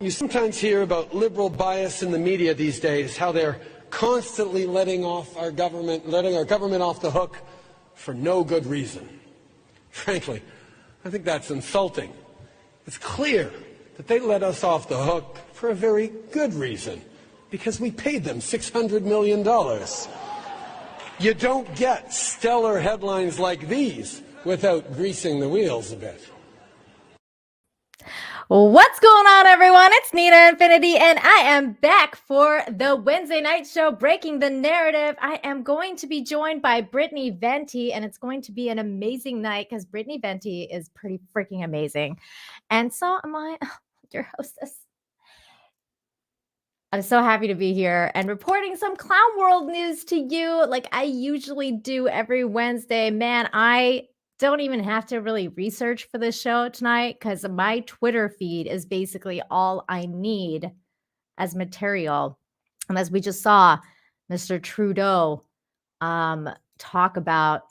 You sometimes hear about liberal bias in the media these days, how they're constantly letting our government off the hook for no good reason. Frankly, I think that's insulting. It's clear that they let us off the hook for a very good reason, because we paid them $600 million. You don't get stellar headlines like these without greasing the wheels a bit. What's going on, everyone? It's Nina Infinity, and I am back for the Wednesday night show, Breaking the Narrative. I am going to be joined by Brittany Venti, and it's going to be an amazing night because Brittany Venti is pretty freaking amazing. And so am I, your hostess. I'm so happy to be here and reporting some clown world news to you like I usually do every Wednesday. Man, I don't even have to really research for this show tonight because my Twitter feed is basically all I need as material. And as we just saw, Mr. Trudeau talk about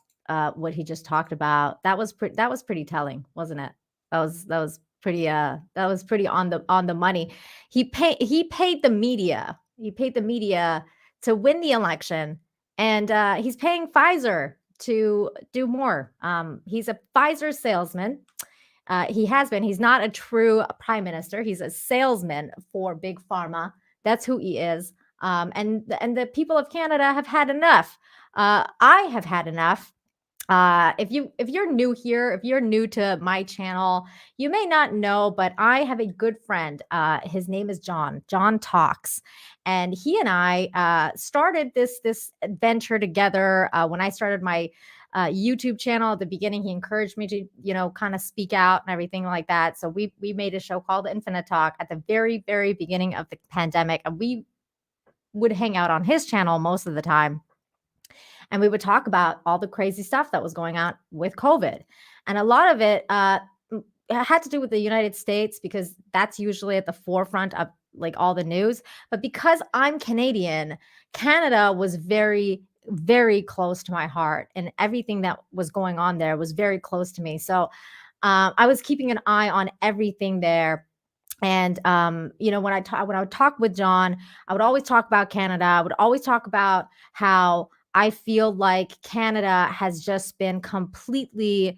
what he just talked about. That was pretty telling, wasn't it? That was pretty on the money. He paid the media. He paid the media to win the election, and he's paying Pfizer to do more. He's a Pfizer salesman. He has been. He's not a true prime minister. He's a salesman for Big Pharma. That's who he is. And the people of Canada have had enough. I have had enough. If you're new here, if you're new to my channel, you may not know, but I have a good friend. His name is John. John Talks, and he and I started this adventure together. When I started my YouTube channel at the beginning, he encouraged me to kind of speak out and everything like that. So we made a show called Infinite Talk at the very, very beginning of the pandemic, and we would hang out on his channel most of the time. And we would talk about all the crazy stuff that was going on with COVID. And a lot of it had to do with the United States because that's usually at the forefront of like all the news. But because I'm Canadian, Canada was very, very close to my heart. And everything that was going on there was very close to me. So I was keeping an eye on everything there. And, when I would talk with John, I would always talk about Canada. I would always talk about how I feel like Canada has just been completely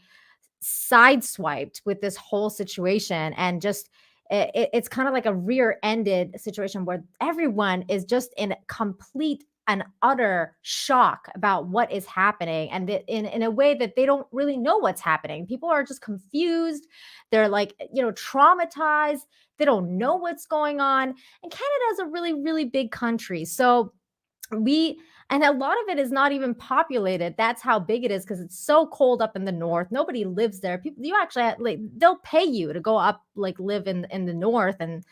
sideswiped with this whole situation. And just it's kind of like a rear-ended situation where everyone is just in complete and utter shock about what is happening, and in a way that they don't really know what's happening. People are just confused. They're like, traumatized. They don't know what's going on. And Canada is a really, really big country. So and a lot of it is not even populated. That's how big it is because it's so cold up in the north. Nobody lives there. People, you actually they'll pay you to go up, live in the north and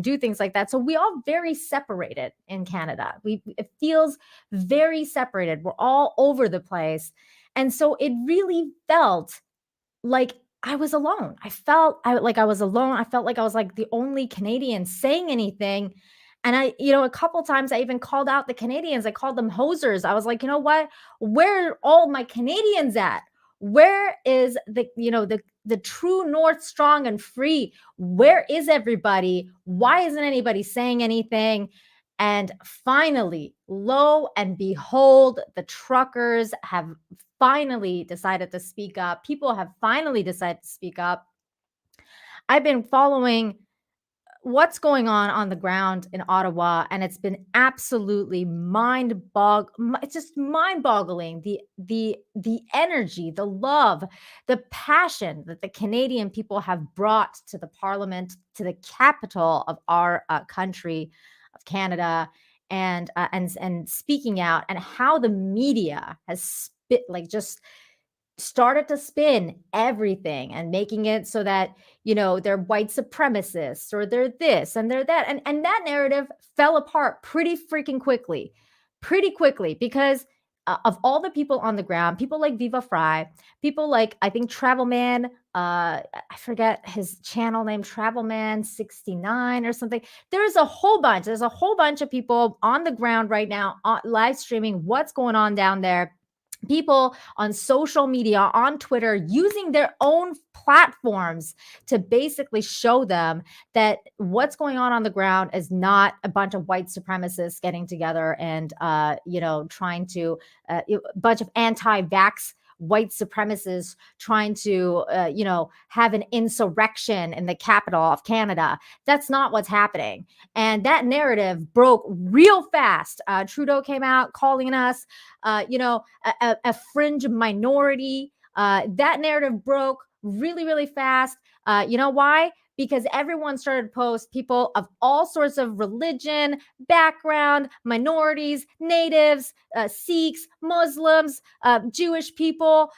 do things like that. So we all very separated in Canada. It feels very separated. We're all over the place, and so it really felt like I was alone. I felt like I was alone. I felt like I was like the only Canadian saying anything. And a couple times I even called out the Canadians. I called them hosers. I was like, you know what? Where are all my Canadians at? Where is the true North strong and free? Where is everybody? Why isn't anybody saying anything? And finally, lo and behold, the truckers have finally decided to speak up. People have finally decided to speak up. I've been following what's going on the ground in Ottawa, and it's been absolutely it's just mind-boggling, the energy, the love, the passion that the Canadian people have brought to the parliament, to the capital of our country of Canada, and speaking out, and how the media has just started to spin everything and making it so that they're white supremacists or they're this and they're that, and that narrative fell apart pretty freaking quickly because of all the people on the ground, people like Viva Fry, people like, I think, Travelman, I forget his channel name, Travelman69 or something. There's a whole bunch of people on the ground right now live streaming what's going on down there. people on social media, on Twitter, using their own platforms to basically show them that what's going on the ground is not a bunch of white supremacists getting together and, trying to, a bunch of anti-vax white supremacists trying to, have an insurrection in the capital of Canada. That's not what's happening. And that narrative broke real fast. Trudeau came out calling us, a fringe minority. That narrative broke really, really fast. You know why? Because everyone started to post people of all sorts of religion, background, minorities, natives, Sikhs, Muslims, Jewish people,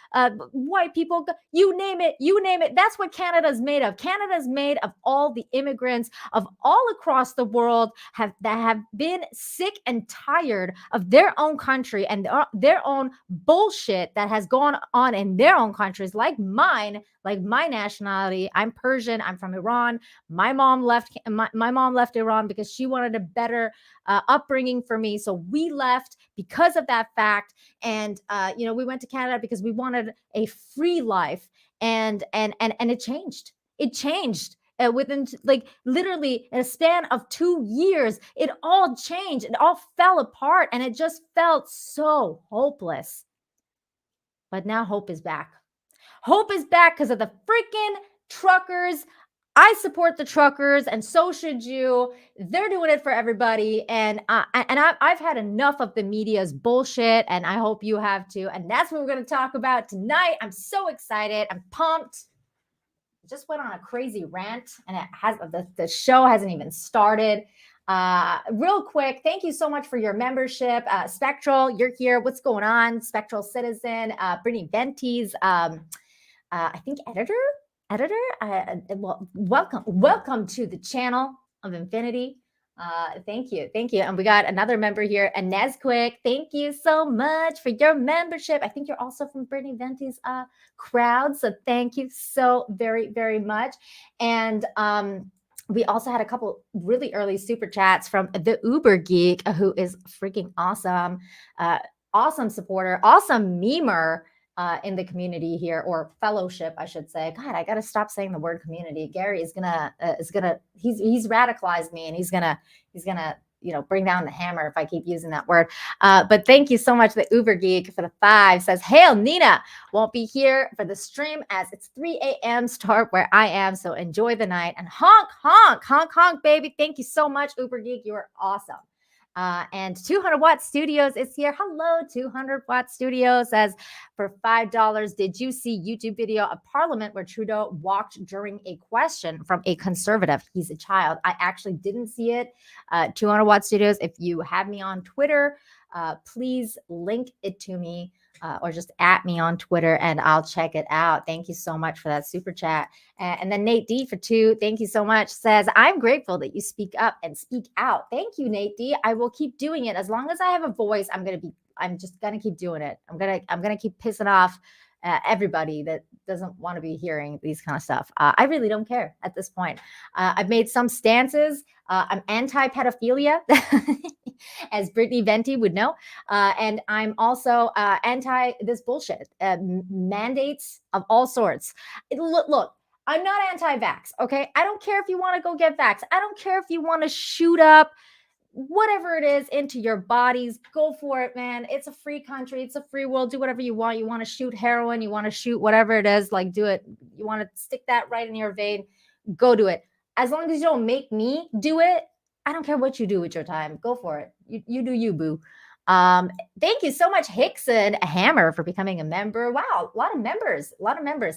white people, you name it, you name it. That's what Canada's made of. Canada's made of all the immigrants of all across the world that have been sick and tired of their own country and their own bullshit that has gone on in their own countries, like mine, like my nationality. I'm Persian. I'm from Iran. My mom left. My mom left Iran because she wanted a better upbringing for me. So we left because of that fact. And we went to Canada because we wanted a free life. And it changed. It changed. Within like literally a span of 2 years, it all changed. It all fell apart, and it just felt so hopeless. But now hope is back. Hope is back because of the freaking truckers. I support the truckers, and so should you. They're doing it for everybody, and I've had enough of the media's bullshit, and I hope you have too. And that's what we're going to talk about tonight. I'm so excited. I'm pumped. Just went on a crazy rant, and the show hasn't even started. Real quick, thank you so much for your membership. Spectral, you're here. What's going on? Spectral Citizen, Brittany Ventes, I think editor. Well, welcome to the channel of Infinity. Thank you. And we got another member here, Inez Quick. Thank you so much for your membership. I think you're also from Brittany Ventes' crowd, so thank you so very, very much. And we also had a couple really early super chats from the Uber Geek, who is freaking awesome, awesome supporter, awesome memer. In the community here, or fellowship, I should say. God, I got to stop saying the word community. Gary is gonna he's radicalized me, and he's gonna bring down the hammer if I keep using that word. But thank you so much. The Uber Geek for the 5 says, "Hail Nina, won't be here for the stream as it's 3 a.m. start where I am. So enjoy the night and honk, honk, honk, honk, baby." Thank you so much, Uber Geek. You are awesome. And 200 Watt Studios is here. Hello, 200 Watt Studios says, for $5, did you see YouTube video of Parliament where Trudeau walked during a question from a conservative? He's a child. I actually didn't see it. 200 Watt Studios, if you have me on Twitter, please link it to me. Or just at me on Twitter and I'll check it out. Thank you so much for that super chat. And then Nate D for 2, thank you so much, says, "I'm grateful that you speak up and speak out." Thank you, Nate D. I will keep doing it. As long as I have a voice, I'm just going to keep doing it. I'm going to keep pissing off everybody that doesn't want to be hearing these kind of stuff. I really don't care at this point. I've made some stances. I'm anti-pedophilia, as Brittany Venti would know. And I'm also anti this bullshit, mandates of all sorts. Look, I'm not anti-vax, okay? I don't care if you want to go get vax. I don't care if you want to shoot up whatever it is into your bodies. Go for it, man. It's a free country. It's a free world. Do whatever you want. You want to shoot heroin. You want to shoot whatever it is, like do it. You want to stick that right in your vein. Go do it. As long as you don't make me do it, I don't care what you do with your time. Go for it. You do you, boo. Thank you so much, Hickson Hammer, for becoming a member. Wow, a lot of members.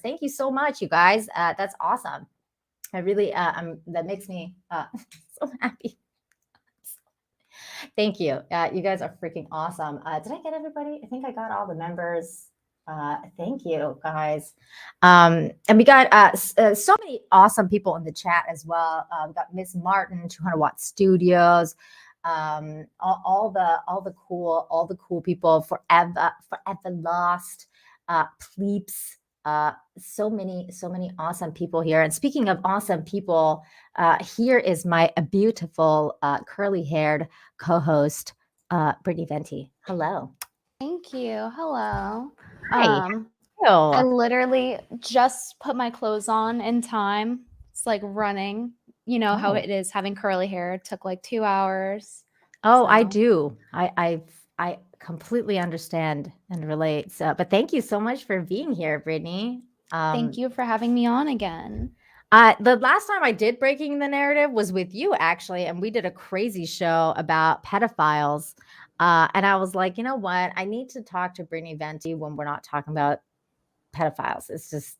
Thank you so much, you guys. That's awesome. I really, that makes me so happy. Thank you. You guys are freaking awesome. Did I get everybody? I think I got all the members. Thank you, guys. And we got so many awesome people in the chat as well. We got Miss Martin, 200 Watt Studios, all the cool people, forever lost, Pleeps. So many awesome people here. And speaking of awesome people, here is my beautiful curly haired co-host, Brittany Venti. Hello. Thank Thank you. Hello. Hi. I Ew. literally just put my clothes on in time. It's like running. You know how Oh. it is having curly hair. It took like 2 hours. Oh, I So do. I completely understand and relate. So, but thank you so much for being here, Brittany. thank you for having me on again. The last time I did Breaking the Narrative was with you, actually, and we did a crazy show about pedophiles. And I was like, you know what? I need to talk to Brittany Venti when we're not talking about pedophiles. It's just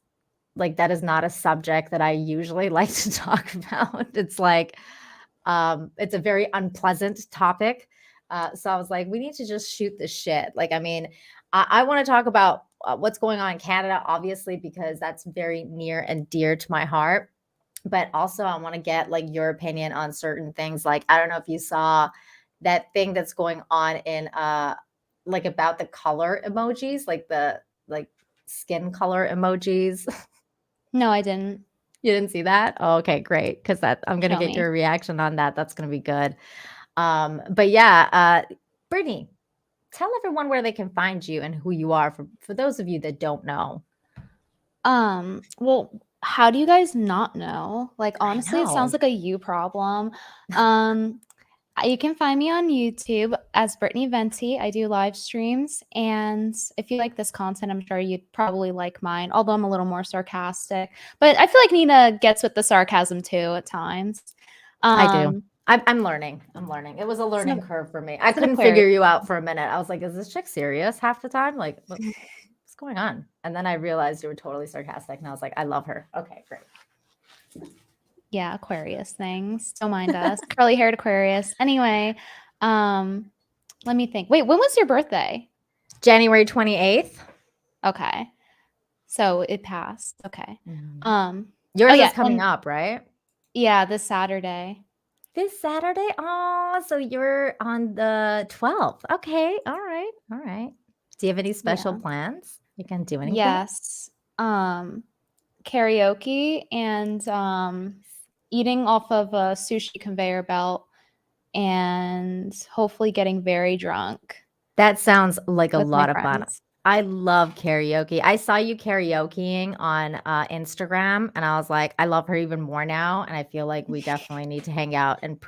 like that is not a subject that I usually like to talk about. It's like it's a very unpleasant topic. So I was like, we need to just shoot the shit. Like, I mean, I want to talk about what's going on in Canada, obviously, because that's very near and dear to my heart. But also, I want to get like your opinion on certain things. Like, I don't know if you saw that thing that's going on in like about the color emojis, like the like skin color emojis. No, I didn't. You didn't see that? Oh, okay, great. Because that I'm gonna Show get me. your reaction on that. That's gonna be good. But yeah, Brittany, tell everyone where they can find you and who you are for those of you that don't know. Well, how do you guys not know? Like, I honestly, it sounds know. like a you problem. You can find me on YouTube as Brittany Venti. I do live streams. And if you like this content, I'm sure you'd probably like mine, although I'm a little more sarcastic. But I feel like Nina gets with the sarcasm too at times. I do. I'm learning. I'm learning. It was a It's learning an, curve for me. I it's an couldn't Aquarius. figure you out for a minute. I was like, is this chick serious half the time? Like, what's going on? And then I realized you were totally sarcastic. And I was like, I love her. Okay, great. Yeah, Aquarius things. Don't mind us. Curly haired Aquarius. Anyway, let me think. Wait, when was your birthday? January 28th. Okay. So it passed. Okay. Yours yeah, is coming up, right? Yeah, this Saturday. This Saturday? Oh, so you're on the 12th. Okay. All right. All right. Do you have any special plans? You can do anything? Yes. Karaoke and eating off of a sushi conveyor belt and hopefully getting very drunk. That sounds like a with lot my of fun. friends. I love karaoke. I saw you karaokeing on Instagram, and I was like, I love her even more now. And I feel like we definitely need to hang out in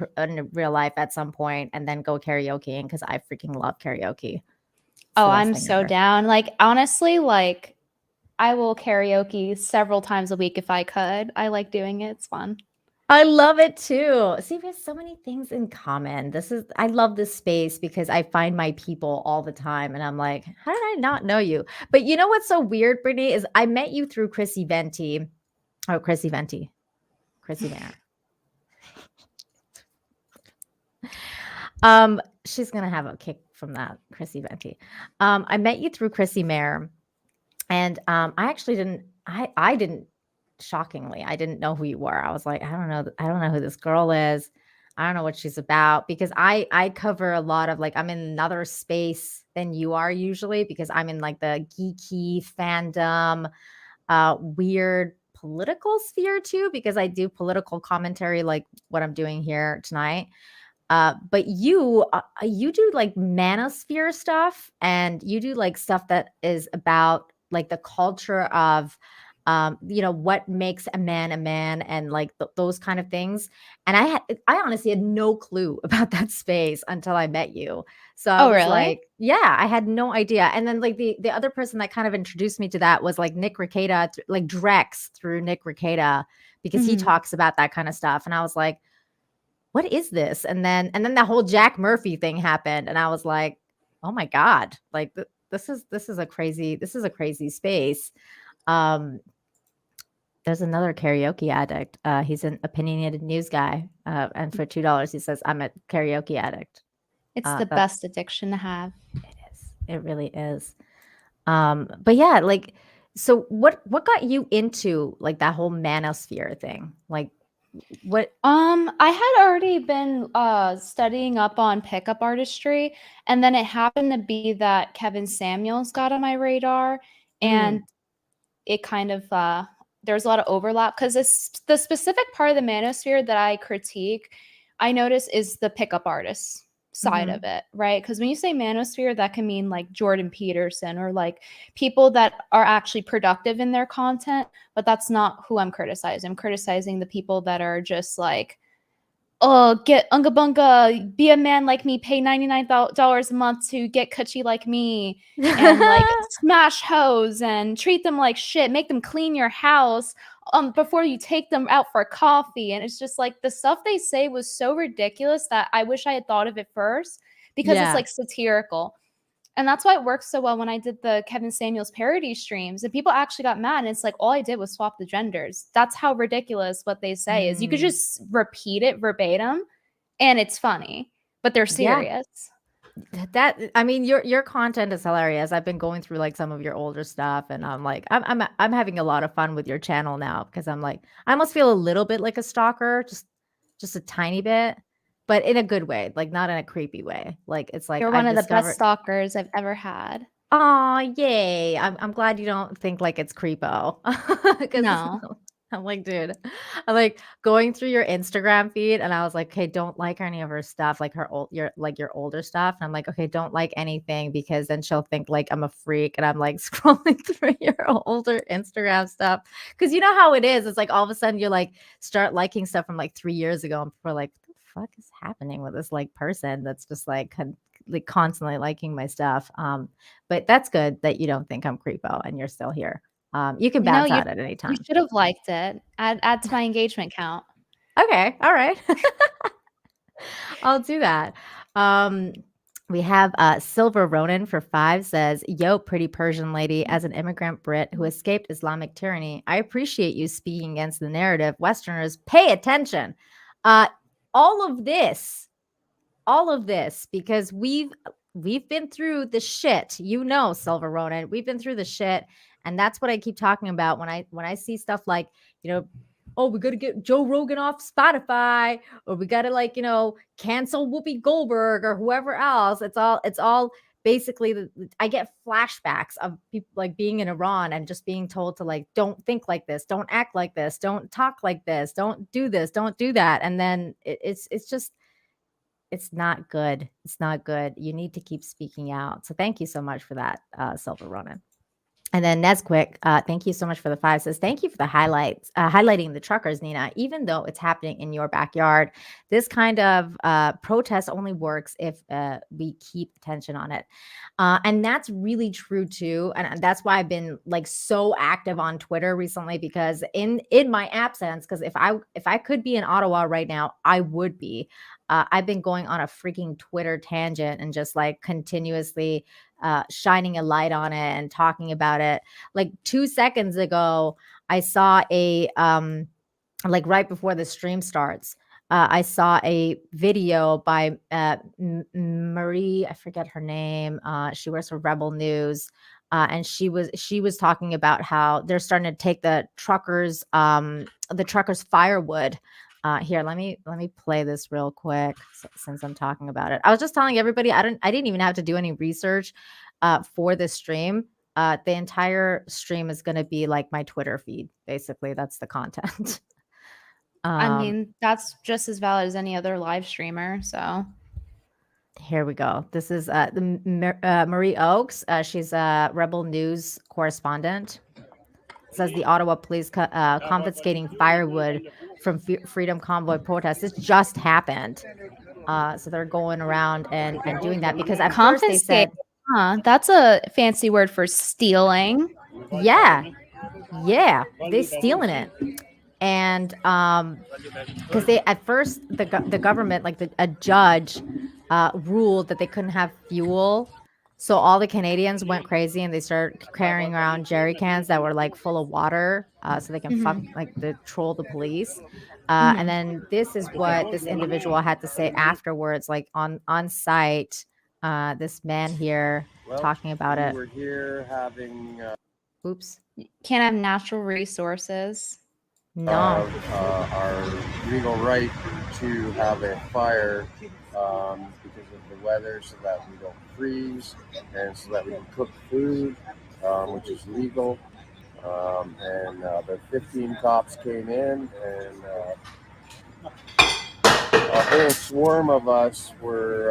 real life at some point and then go karaokeing because I freaking love karaoke. It's Oh, the best I'm thing so ever. down. Like, honestly, like, I will karaoke several times a week if I could. I like doing it. It's fun. I love it too. See, we have so many things in common. I love this space because I find my people all the time. And I'm like, how did I not know you? But you know what's so weird, Brittany, is I met you through Chrissy Venti. Oh, Chrissy Venti. Chrissy Mayer. She's gonna have a kick from that, Chrissy Venti. I met you through Chrissy Mayer. And I actually I didn't shockingly, I didn't know who you were. I was like, I don't know who this girl is. I don't know what she's about because I cover a lot of like I'm in another space than you are usually because I'm in like the geeky fandom, weird political sphere too because I do political commentary like what I'm doing here tonight. But you do like manosphere stuff and you do like stuff that is about like the culture of what makes a man and like those kind of things. And I honestly had no clue about that space until I met you. So I was really? like, yeah, I had no idea. And then like the other person that kind of introduced me to that was like Nick Rekieta, like Drex through Nick Rekieta because he talks about that kind of stuff. And I was like, what is this? And then the whole Jack Murphy thing happened and I was like, oh my God, like this is a crazy space. There's another karaoke addict. He's an opinionated news guy. And for $2, he says, I'm a karaoke addict. It's the best addiction to have. It is. It really is. But yeah, like, so what got you into like that whole manosphere thing? Like, what? I had already been studying up on pickup artistry, and then it happened to be that Kevin Samuels got on my radar, and it kind of there's a lot of overlap because the specific part of the manosphere that I critique, I notice is the pickup artists. side of it, right? Because when you say manosphere, that can mean like Jordan Peterson or like people that are actually productive in their content, but that's not who I'm criticizing. I'm criticizing the people that are just like, oh, get unga bunga, be a man like me, pay $99 a month to get coochie like me, and like smash hoes and treat them like shit, make them clean your house before you take them out for coffee. And it's just like the stuff they say was so ridiculous that I wish I had thought of it first, because it's like satirical. And that's why it works so well when I did the Kevin Samuels parody streams. And people actually got mad. And it's like, all I did was swap the genders. That's how ridiculous what they say is. You could just repeat it verbatim and it's funny, but they're serious. That, I mean, your content is hilarious. I've been going through like some of your older stuff, and I'm like, I'm having a lot of fun with your channel now, because I'm like, I almost feel a little bit like a stalker, just a tiny bit, but in a good way, like not in a creepy way. Like it's like You're one of the best stalkers I've ever had. Oh, yay. I'm glad you don't think like it's creepo. No. I'm like, dude, I'm like going through your Instagram feed, and I was like, okay, don't like any of her stuff, like your older stuff. And I'm like, okay, don't like anything, because then she'll think like I'm a freak. And I'm like scrolling through your older Instagram stuff, because you know how it is. It's like all of a sudden you're like start liking stuff from like 3 years ago, and people are like, what the fuck is happening with this like person that's just like constantly liking my stuff. But that's good that you don't think I'm creepo and you're still here. You can bounce out at any time. You should have liked it. Add to my engagement count. Okay. All right. I'll do that. We have Silver Ronan for 5 says, yo, pretty Persian lady, as an immigrant Brit who escaped Islamic tyranny, I appreciate you speaking against the narrative. Westerners, pay attention. All of this, because we've been through the shit, Silver Ronan, we've been through the shit. And that's what I keep talking about when I see stuff like, oh, we got to get Joe Rogan off Spotify, or we got to cancel Whoopi Goldberg or whoever else. It's all basically, I get flashbacks of people like being in Iran and just being told to like, don't think like this, don't act like this, don't talk like this, don't do this, don't do that. And then it's just, it's not good. It's not good. You need to keep speaking out. So thank you so much for that, Silver Ronan. And then Nesquick, thank you so much for the 5, says, thank you for the highlights, highlighting the truckers, Nina. Even though it's happening in your backyard, this kind of protest only works if we keep attention on it. And that's really true too. And that's why I've been like so active on Twitter recently, because in my absence, because if I could be in Ottawa right now, I would be. I've been going on a freaking Twitter tangent and just like continuously shining a light on it and talking about it. Like 2 seconds ago, I saw a like right before the stream starts, I saw a video by Marie, I forget her name. She works for Rebel News. And she was talking about how they're starting to take the truckers firewood. Here, let me play this real quick since I'm talking about it. I was just telling everybody I didn't even have to do any research for this stream. The entire stream is going to be like my Twitter feed. Basically, that's the content. I mean, that's just as valid as any other live streamer. So here we go. This is Marie Oakes. She's a Rebel News correspondent. It says the Ottawa police confiscating firewood from Freedom Convoy protests. This just happened. So they're going around and doing that because at first they said, that's a fancy word for stealing. Yeah, they're stealing it. And because they at first the government, like a judge ruled that they couldn't have fuel. So all the Canadians went crazy and they started carrying around jerry cans that were like full of water, so they can troll the police. And then this is what this individual had to say afterwards, like on site. This man here talking about it. We're here having. Oops. Can't have natural resources. No. Our legal right to have a fire because of the weather, so that we don't freeze and so that we can cook food, which is legal. And the 15 cops came in and a whole swarm of us were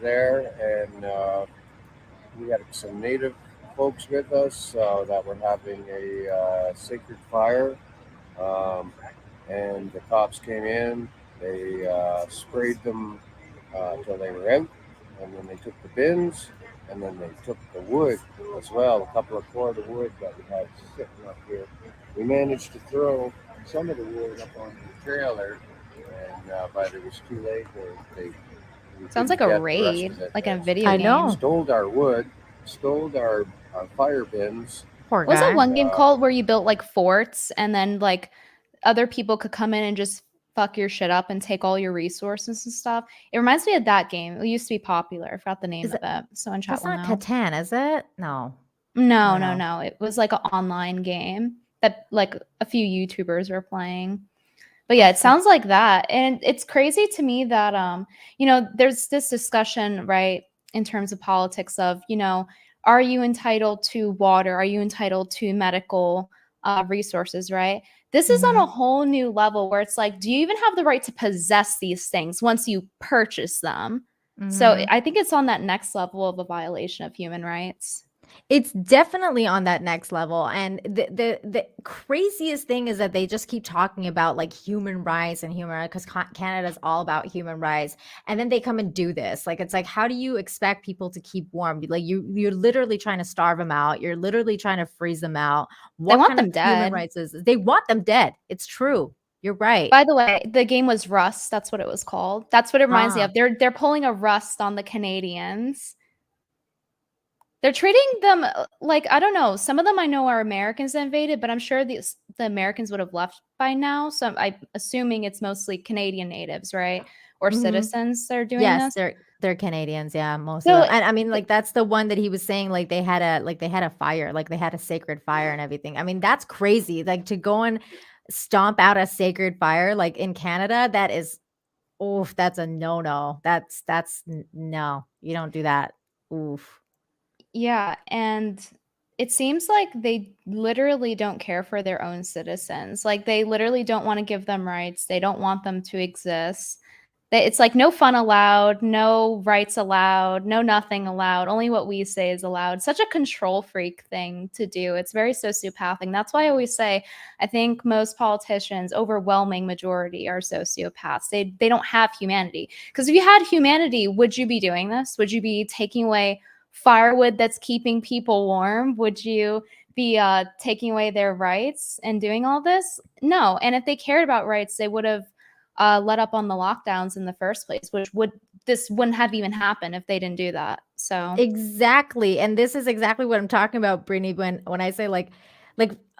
there, and we had some native folks with us that were having a sacred fire, and the cops came in. They sprayed them till they were empty, and then they took the bins, and then they took the wood as well, a couple of cord of wood that we had sitting up here. We managed to throw some of the wood up on the trailer, and but it was too late. We Sounds like couldn't a get the rest raid, of it. like in a They video I game. know. stole our wood, stole our fire bins. Poor What was that guy. one game called where you built like forts and then like other people could come in and just fuck your shit up and take all your resources and stuff? It reminds me of that game. It used to be popular. I forgot the name Is of it. So in chat That's will not know. Catan, is it? No. No, I no, don't no. It was like an online game that like a few YouTubers were playing. But yeah, it sounds like that. And it's crazy to me that you know, there's this discussion, right, in terms of politics of, you know, are you entitled to water? Are you entitled to medical resources, right? This is on a whole new level where it's like, do you even have the right to possess these things once you purchase them? So Mhm. I think it's on that next level of a violation of human rights. It's definitely on that next level, and the craziest thing is that they just keep talking about like human rights and human rights because Canada's all about human rights, and then they come and do this. Like it's like, how do you expect people to keep warm? Like you're literally trying to starve them out. You're literally trying to freeze them out. They What want kind of them human dead. rights is this? They want them dead. It's true. You're right. By the way, the game was Rust. That's what it was called. That's what it reminds me Ah. of. They're pulling a Rust on the Canadians. They're treating them like, I don't know. Some of them I know are Americans that invaded, but I'm sure the Americans would have left by now. So I'm assuming it's mostly Canadian natives, right? Or Mhm. citizens that are doing Yes, this. they're Canadians, yeah, most of So them. And I mean, like that's the one that he was saying, like they had a fire, like they had a sacred fire and everything. I mean, that's crazy. Like to go and stomp out a sacred fire, like in Canada, that is, oof, that's a no. No, you don't do that. Oof. yeah, and it seems like they literally don't care for their own citizens. Like they literally don't want to give them rights. They don't want them to exist. It's like no fun allowed, no rights allowed, no nothing allowed. Only what we say is allowed. Such a control freak thing to do. It's very sociopathic. That's why I always say I think most politicians, overwhelming majority, are sociopaths. They don't have humanity. Because if you had humanity, would you be doing this? Would you be taking away firewood that's keeping people warm? Would you be taking away their rights and doing all this? No. And if they cared about rights, they would have let up on the lockdowns in the first place, which wouldn't have even happened if they didn't do that. So Exactly. And this is exactly what I'm talking about, Brittany, when I say like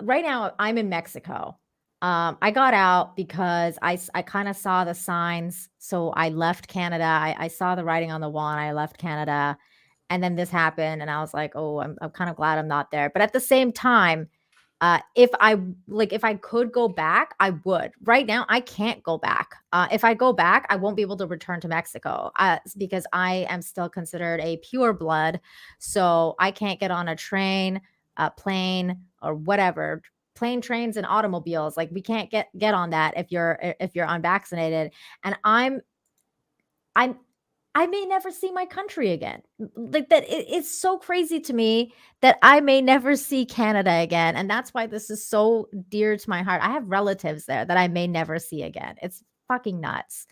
right now I'm in Mexico. I got out because I kind of saw the signs. So I left Canada. I saw the writing on the wall and I left Canada. And then this happened and I was like, oh, I'm kind of glad I'm not there. But at the same time, if I could go back, I would. Right now, I can't go back. If I go back, I won't be able to return to Mexico because I am still considered a pure blood. So I can't get on a train, plane, or whatever. Plane, trains, and automobiles. Like we can't get on that if you're unvaccinated. And I'm I may never see my country again. Like that, it's so crazy to me that I may never see Canada again, and that's why this is so dear to my heart. I have relatives there that I may never see again. It's fucking nuts.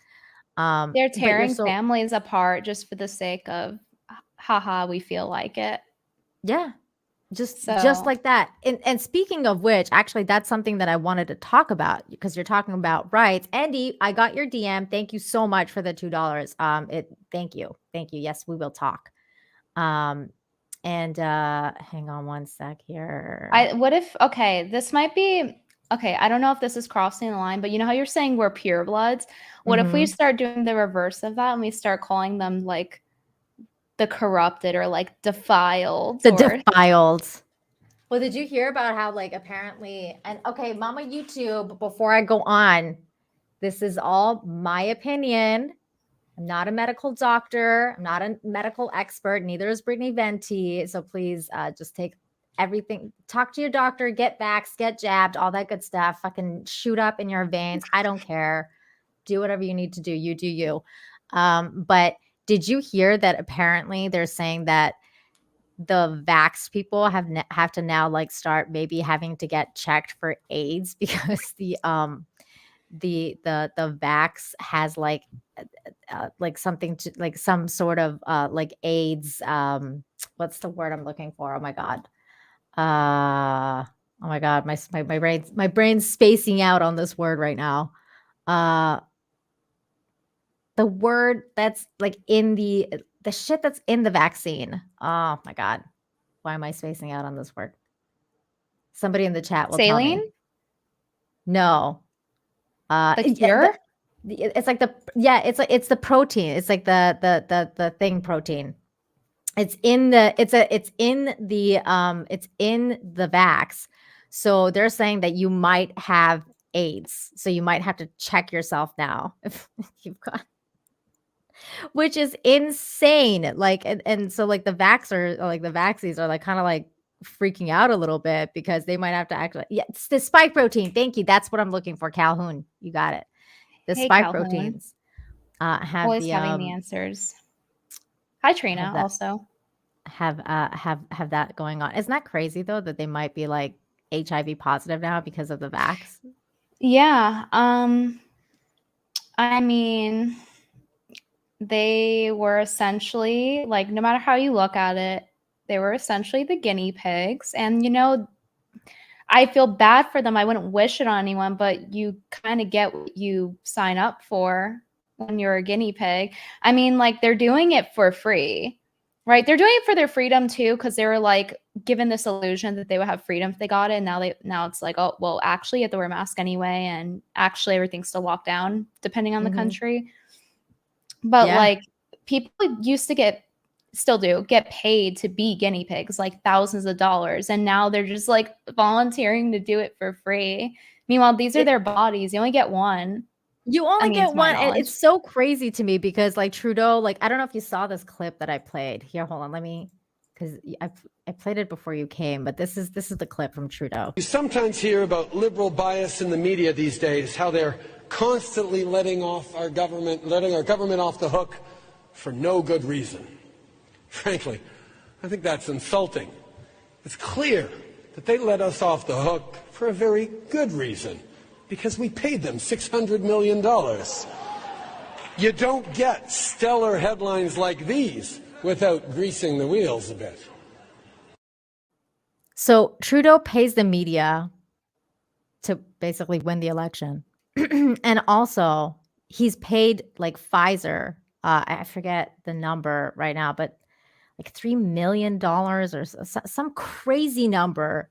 they're But you're tearing so families apart just for the sake of, haha, we feel like it. yeah, just So like that. And speaking of which, actually, that's something that I wanted to talk about because you're talking about rights. Andy, I got your DM. Thank you so much for the $2. Thank you, thank you. Yes, we will talk. Um, and hang on one sec here. what if, okay, this might be, okay, I don't know if this is crossing the line, but you know how you're saying we're purebloods? What if we Mhm. start doing the reverse of that and we start calling them like the corrupted or like defiled The or defiled. Well, did you hear about how like apparently and okay, Mama YouTube, before I go on, this is all my opinion. I'm not a medical doctor. I'm not a medical expert. Neither is Brittany Venti. So please just take everything. Talk to your doctor. Get vaxxed. Get jabbed. All that good stuff. Fucking shoot up in your veins. I don't care. do whatever you need to do. You do you. But did you hear that apparently they're saying that the vax people have to now like start maybe having to get checked for AIDS because the vax has like something to like some sort of like AIDS what's the word I'm looking for? Oh my god. My brain's spacing out on this word right now. The word that's like in the shit that's in the vaccine. Oh my god. Why am I spacing out on this word? Somebody in the chat will tell Saline? me. No. The Yeah, cure? it's like it's the protein. It's like the thing protein. It's in the vax. So they're saying that you might have AIDS. So you might have to check yourself now if you've got, which is insane. Like and so like the vaxxers or like the vaxies are like kind of like freaking out a little bit because they might have to actually it's the spike protein. Thank you. That's what I'm looking for. Calhoun. You got it. The Hey, spike Calhoun. proteins have Always the having the answers. Hi, Trina, have that also. have that going on. Isn't that crazy though that they might be like HIV positive now because of the vax? Yeah. I mean, they were essentially like, no matter how you look at it, they were essentially the guinea pigs. And, you know, I feel bad for them. I wouldn't wish it on anyone, but you kind of get what you sign up for when you're a guinea pig. I mean, like they're doing it for free, right? They're doing it for their freedom too, because they were like given this illusion that they would have freedom if they got it. And now it's like, oh, well, actually you have to wear a mask anyway, and actually everything's still locked down depending on the country. But like people used to still do get paid to be guinea pigs, like thousands of dollars, and now they're just like volunteering to do it for free. Meanwhile, these are their bodies. You only get one. You only get one. And knowledge. it's so crazy to me because like Trudeau, like I don't know if you saw this clip that I played. Here, hold on, let me, because I played it before you came, but this is the clip from Trudeau. You sometimes hear about liberal bias in the media these days, how they're constantly letting our government off the hook for no good reason. Frankly, I think that's insulting. It's clear that they let us off the hook for a very good reason, because we paid them $600 million. You don't get stellar headlines like these without greasing the wheels a bit. So Trudeau pays the media to basically win the election. And also he's paid like Pfizer, I forget the number right now, but like $3 million or some crazy number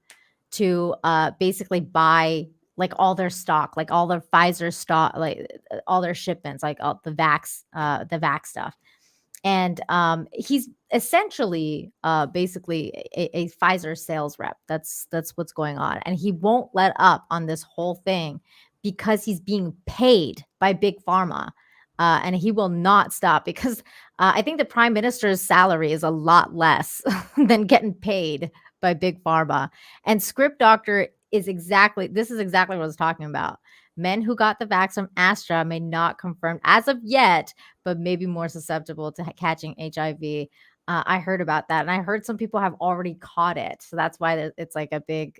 to basically buy like all their stock, like all their Pfizer stock, like all their shipments, like all the vax stuff. And he's essentially basically a Pfizer sales rep. That's what's going on. And he won't let up on this whole thing because he's being paid by Big Pharma. And he will not stop because I think the prime minister's salary is a lot less than getting paid by Big Pharma. And Script Doctor is exactly what I was talking about. Men who got the vax from Astra may not confirm as of yet, but maybe more susceptible to catching HIV. I heard about that, and I heard some people have already caught it. So that's why it's like a big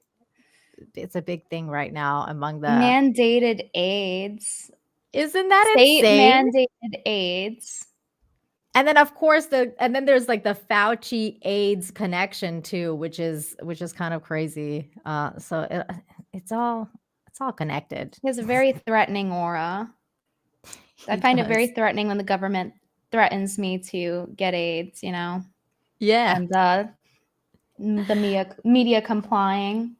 thing right now among the mandated AIDS. Isn't that state insane? mandated AIDS? And then of course then there's like the Fauci AIDS connection too, which is kind of crazy. So it's all connected. He has a very threatening aura. I find it very threatening when the government threatens me to get AIDS, you know? Yeah. And the media complying.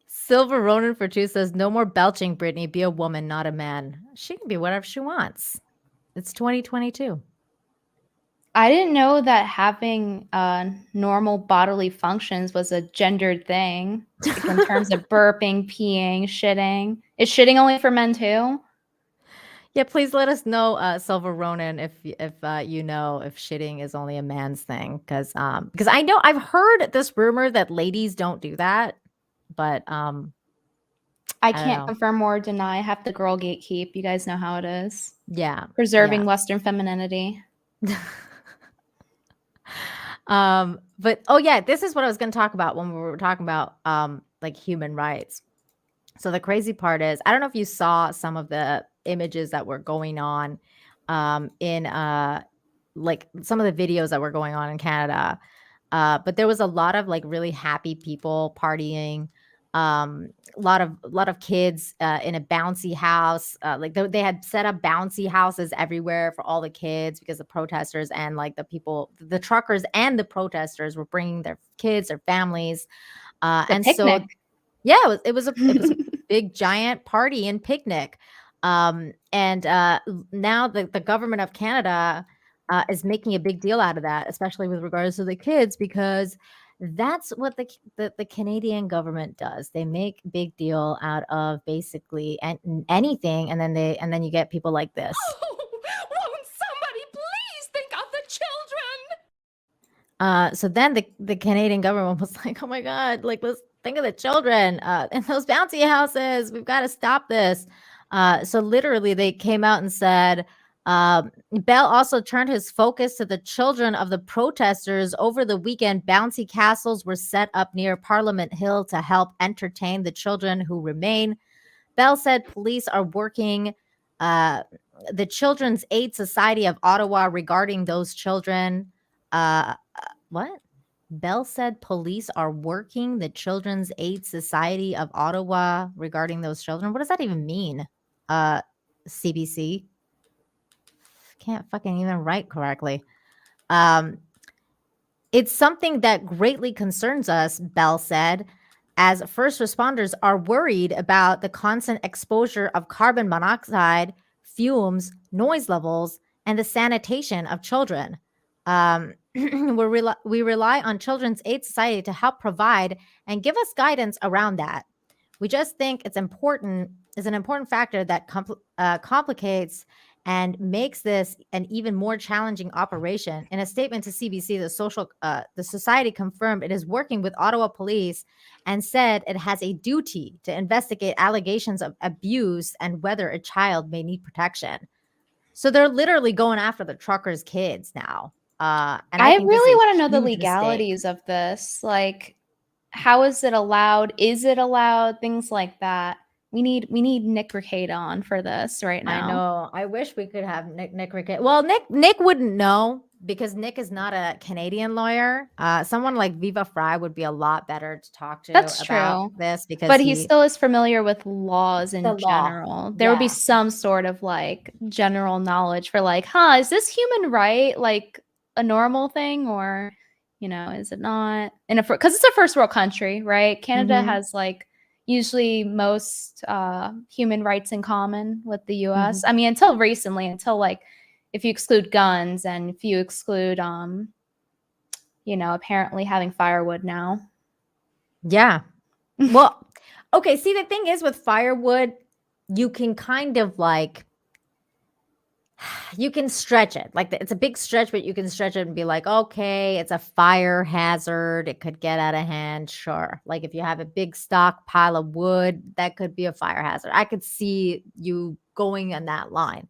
Silver Ronan for 2 says, no more belching, Brittany. Be a woman, not a man. She can be whatever she wants. It's 2022. I didn't know that having normal bodily functions was a gendered thing, like in terms of burping, peeing, shitting. Is shitting only for men too? Yeah, please let us know, Silver Ronan, if you know if shitting is only a man's thing, because I know I've heard this rumor that ladies don't do that, but I I don't can't know. confirm or deny. I have the girl gatekeep. You guys know how it is. Yeah. Preserving Western femininity. But oh yeah, this is what I was going to talk about when we were talking about like human rights. So the crazy part is, I don't know if you saw some of the images that were going on in like some of the videos that were going on in Canada. But there was a lot of like really happy people partying. A lot of kids in a bouncy house. Like they had set up bouncy houses everywhere for all the kids because the protesters and like the people, the truckers and the protesters were bringing their kids, their families. And so Picnic. yeah, it was a big giant party and picnic. And now the government of Canada is making a big deal out of that, especially with regards to the kids, because that's what the Canadian government does. They make big deal out of basically anything, and then you get people like this. Won't somebody please think of the children? So then the Canadian government was like, oh my God, like let's think of the children in those bouncy houses. We've got to stop this. So literally they came out and said, Bell also turned his focus to the children of the protesters. Over the weekend, bouncy castles were set up near Parliament Hill to help entertain the children who remain. Bell said police are working the Children's Aid Society of Ottawa regarding those children. What? Bell said police are working the Children's Aid Society of Ottawa regarding those children. What does that even mean? CBC? Can't fucking even write correctly. It's something that greatly concerns us, Bell said, as first responders are worried about the constant exposure of carbon monoxide, fumes, noise levels, and the sanitation of children. We rely on Children's Aid Society to help provide and give us guidance around that. We just think it's an important factor that complicates and makes this an even more challenging operation. In a statement to CBC, the society confirmed it is working with Ottawa police and said it has a duty to investigate allegations of abuse and whether a child may need protection. So they're literally going after the truckers' kids now. And I think really want to know the huge mistake. legalities of this. Like, how is it allowed? Is it allowed? Things like that. We need Nick Ricade on for this right now. I know. I wish we could have Nick Ricade. Well, Nick wouldn't know because Nick is not a Canadian lawyer. Someone like Viva Fry would be a lot better to talk to That's about true. this because But he still is familiar with laws in The law. general. There would be Yeah. some sort of like general knowledge for like, is this human right like a normal thing, or is it not? Because it's a first world country, right? Canada Mhm. has like usually most human rights in common with the US. I mean, until recently, until like if you exclude guns and if you exclude apparently having firewood now. Yeah. Well, okay. See, the thing is with firewood, you can kind of like, you can stretch it. Like it's a big stretch, but you can stretch it and be like, okay, it's a fire hazard. It could get out of hand. Sure. Like if you have a big stockpile of wood, that could be a fire hazard. I could see you going on that line.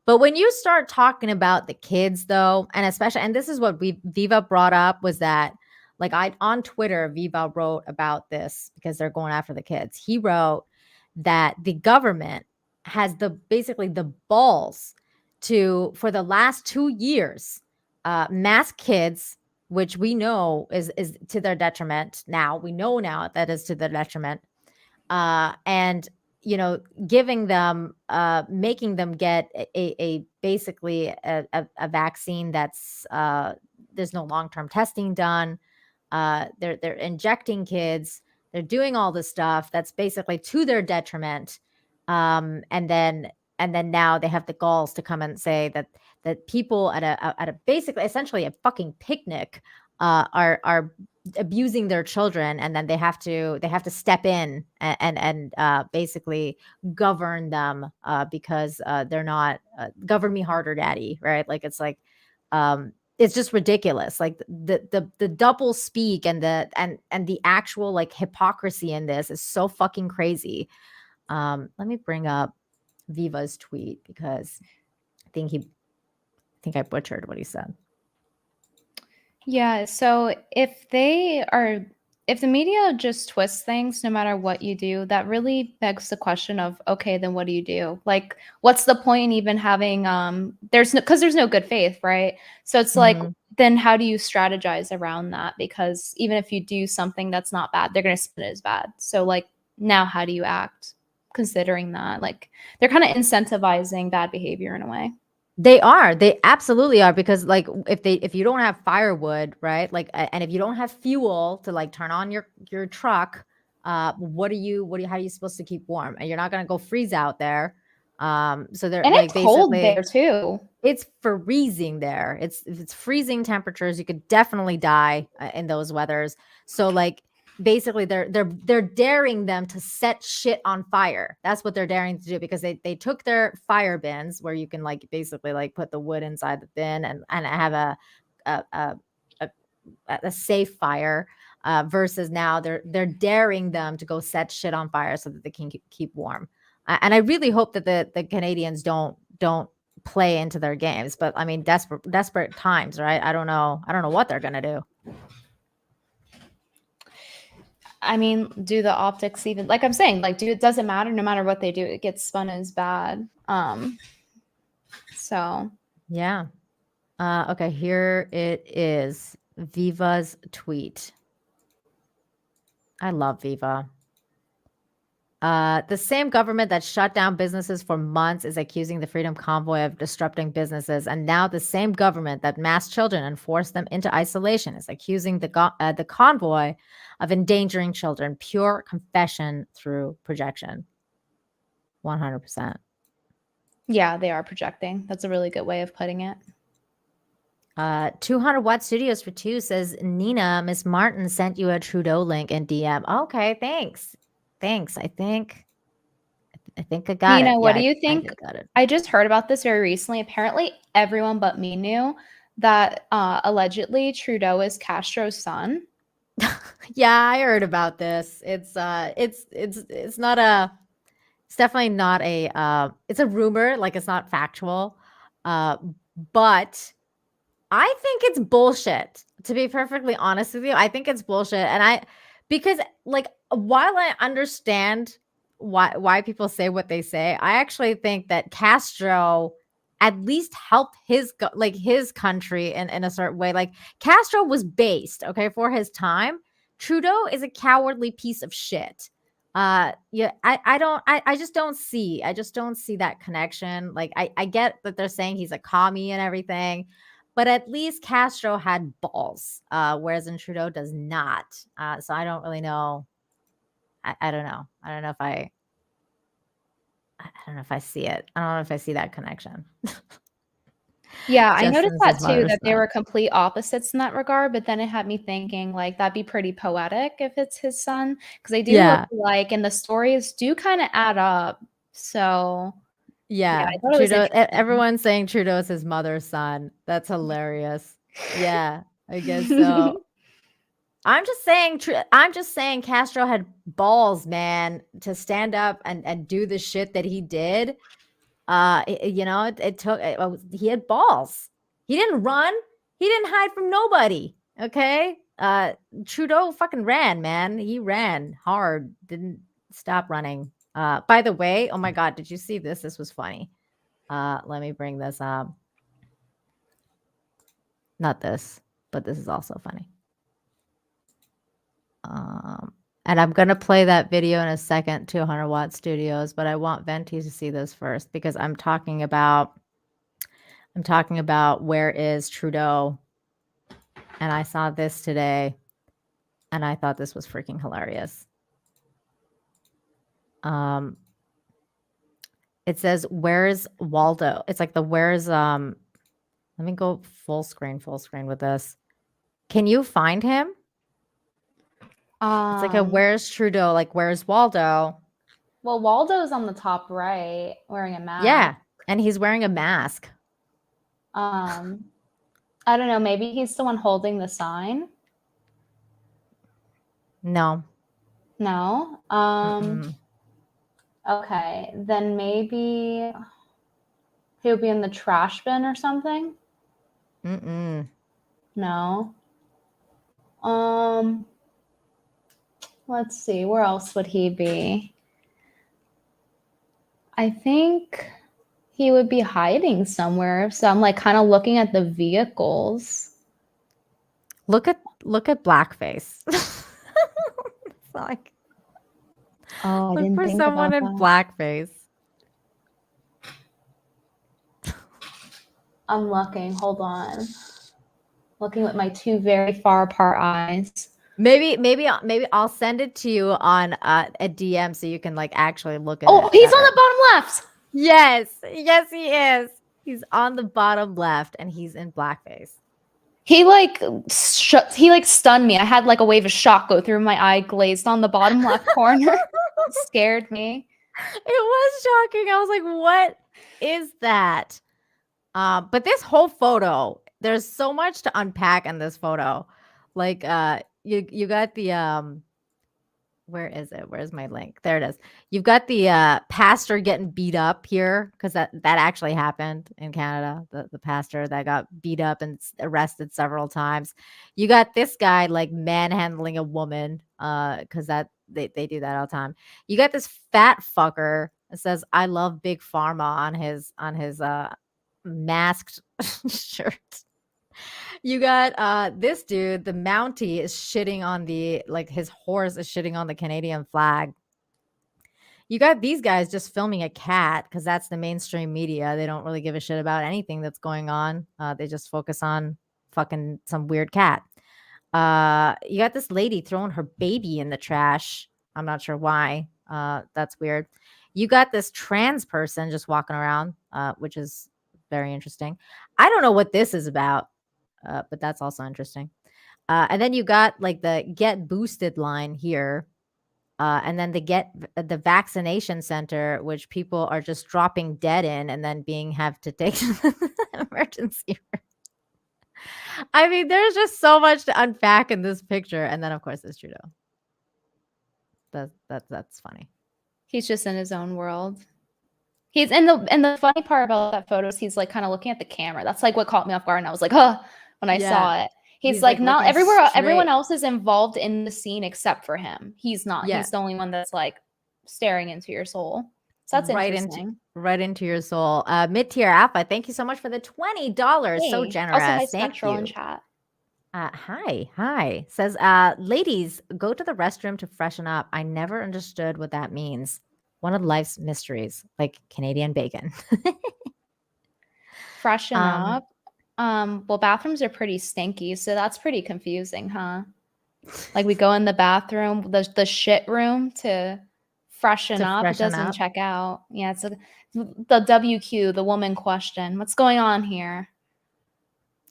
But when you start talking about the kids though, and especially, and this is what Viva brought up, was that like on Twitter, Viva wrote about this because they're going after the kids. He wrote that the government has basically the balls for the last 2 years, mask kids, which we know is to their detriment. Now we know now that is to their detriment. And giving them, making them get a basically a vaccine that's there's no long-term testing done. They're injecting kids. They're doing all this stuff that's basically to their detriment. And then now they have the galls to come and say that people at a basically essentially a fucking picnic are abusing their children, and then they have to step in and basically govern them because they're not govern me harder, daddy, right? Like it's like it's just ridiculous. Like the double speak and the actual like hypocrisy in this is so fucking crazy. Let me bring up Viva's tweet because I think I butchered what he said. Yeah, so if the media just twists things no matter what you do, that really begs the question of, okay, then what do you do? Like, what's the point in even having there's no good faith, right? So it's like, then how do you strategize around that? Because even if you do something that's not bad, they're gonna spin it as bad. So like, now how do you act considering that? Like, they're kind of incentivizing bad behavior in a way. They absolutely are, because like if you don't have firewood, right? Like, and if you don't have fuel to like turn on your truck, how are you supposed to keep warm? And you're not gonna go freeze out there. So they're And like it's cold basically there too. it's freezing there. If it's freezing temperatures, you could definitely die in those weathers. So like basically they're daring them to set shit on fire. That's what they're daring to do, because they took their fire bins where you can like basically like put the wood inside the bin and have a safe fire, versus now they're daring them to go set shit on fire so that they can keep warm. And I really hope that the Canadians don't play into their games. But I mean, desperate times, right? I don't know what they're gonna do. I mean, do the optics even, like I'm saying, like, it doesn't matter. No matter what they do, it gets spun as bad. So yeah. Okay, here it is. Viva's tweet. I love Viva. The same government that shut down businesses for months is accusing the Freedom Convoy of disrupting businesses. And now the same government that massed children and forced them into isolation is accusing the convoy of endangering children. Pure confession through projection. 100%. yeah, they are projecting. That's a really good way of putting it. 200 Watt Studios for 2 says, Nina, Miss Martin sent you a Trudeau link in DM. Okay, thanks. I think I got it. Nina, what Yeah, do you I think? got it. I just heard about this very recently. Apparently, everyone but me knew that allegedly Trudeau is Castro's son. Yeah, I heard about this. It's not it's definitely not it's a rumor, like it's not factual. But I think it's bullshit, to be perfectly honest with you. I think it's bullshit. Because like, while I understand why people say what they say, I actually think that Castro at least helped his country in a certain way. Like, Castro was based, okay, for his time. Trudeau is a cowardly piece of shit. Yeah, I just don't see that connection. Like, I get that they're saying he's a commie and everything, but at least Castro had balls, whereas Trudeau does not. So I don't really know. I don't know. I don't know if I see it. I don't know if I see that connection. Yeah, I noticed Justin's that his too, mother's that they son. were complete opposites in that regard, but then it had me thinking, like, that'd be pretty poetic if it's his son, because they do Yeah. look alike, and the stories do kind of add up. So Yeah, I thought it was Trudeau. interesting. Everyone's saying Trudeau's his mother's son. That's hilarious. Yeah, I guess so. I'm just saying Castro had balls, man, to stand up and do the shit that he did. It took, he had balls. He didn't run. He didn't hide from nobody. Okay. Trudeau fucking ran, man. He ran hard. Didn't stop running. By the way, oh my God, did you see this? This was funny. Let me bring this up. Not this, but this is also funny. And I'm going to play that video in a second, 200 Watt Studios, but I want Venti to see this first, because I'm talking about where is Trudeau. And I saw this today and I thought this was freaking hilarious. It says, where's Waldo? It's like let me go full screen with this. Can you find him? It's like a where's Trudeau, like where's Waldo? Well, Waldo's on the top right, wearing a mask. Yeah, and he's wearing a mask. I don't know. Maybe he's the one holding the sign. No. No. Mm-mm. Okay, then maybe he'll be in the trash bin or something. Mm-mm. No. Let's see. Where else would he be? I think he would be hiding somewhere. So I'm like kind of looking at the vehicles. Look at blackface. It's like, Oh, I look didn't for think someone about in that. blackface. I'm looking. Hold on. Looking with my two very far apart eyes. Maybe I'll send it to you on a DM so you can like actually look at Oh, it he's on better. the bottom left. Yes, he is. He's on the bottom left and he's in blackface. He like stunned me. I had like a wave of shock go through my eye, glazed on the bottom left corner. It scared me. It was shocking. I was like, what is that? But this whole photo, there's so much to unpack in this photo. Like you got the where is it? Where's my link? There it is. You've got the pastor getting beat up here because that actually happened in Canada. The pastor that got beat up and arrested several times. You got this guy like manhandling a woman because that they do that all the time. You got this fat fucker that says "I love Big Pharma" on his masked shirt. You got this dude, the Mountie is shitting on the like his horse is shitting on the Canadian flag. You got these guys just filming a cat because that's the mainstream media. They don't really give a shit about anything that's going on. They just focus on fucking some weird cat. You got this lady throwing her baby in the trash. I'm not sure why. That's weird. You got this trans person just walking around, which is very interesting. I don't know what this is about. But that's also interesting. And then you got like the get boosted line here. And then the vaccination center, which people are just dropping dead in and then have to take to the emergency room. I mean, there's just so much to unpack in this picture. And then of course there's Trudeau. That's funny. He's just in his own world. He's and the funny part about that photo is he's like kind of looking at the camera. That's like what caught me off guard. And I was like, huh, when I saw it. He's like not everywhere. Everyone else is involved in the scene except for him. He's not. Yeah. He's the only one that's like staring into your soul. So that's interesting. Right into your soul. Mid-tier Alpha, thank you so much for the $20. Hey. So generous. Also, hi, thank Spectral you. In chat. Hi. Says, ladies, go to the restroom to freshen up. I never understood what that means. One of life's mysteries, like Canadian bacon. Freshen up. Well, bathrooms are pretty stinky, so that's pretty confusing, huh? Like we go in the bathroom, the shit room to freshen up. It doesn't check out. Yeah, it's the WQ, the woman question. What's going on here?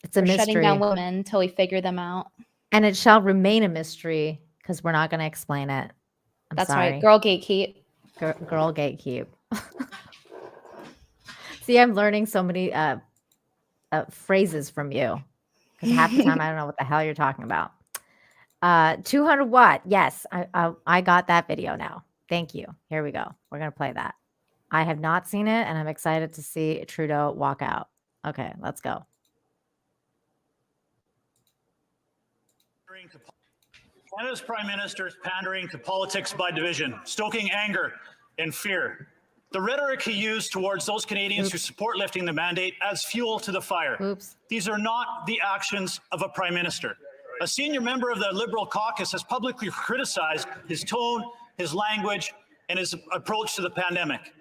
It's a mystery. Shutting down women until we figure them out. And it shall remain a mystery because we're not going to explain it. That's sorry. Right. Girl gatekeep. Girl gatekeep. See, I'm learning so many phrases from you because half the time I don't know what the hell you're talking about. 200 watt. Yes, I got that video now. Thank you. Here we go. We're going to play that. I have not seen it and I'm excited to see Trudeau walk out. Okay, let's go. Canada's Prime Minister is pandering to politics by division, stoking anger and fear. The rhetoric he used towards those Canadians who support lifting the mandate adds fuel to the fire. These are not the actions of a Prime Minister. A senior member of the Liberal caucus has publicly criticized his tone, his language, and his approach to the pandemic.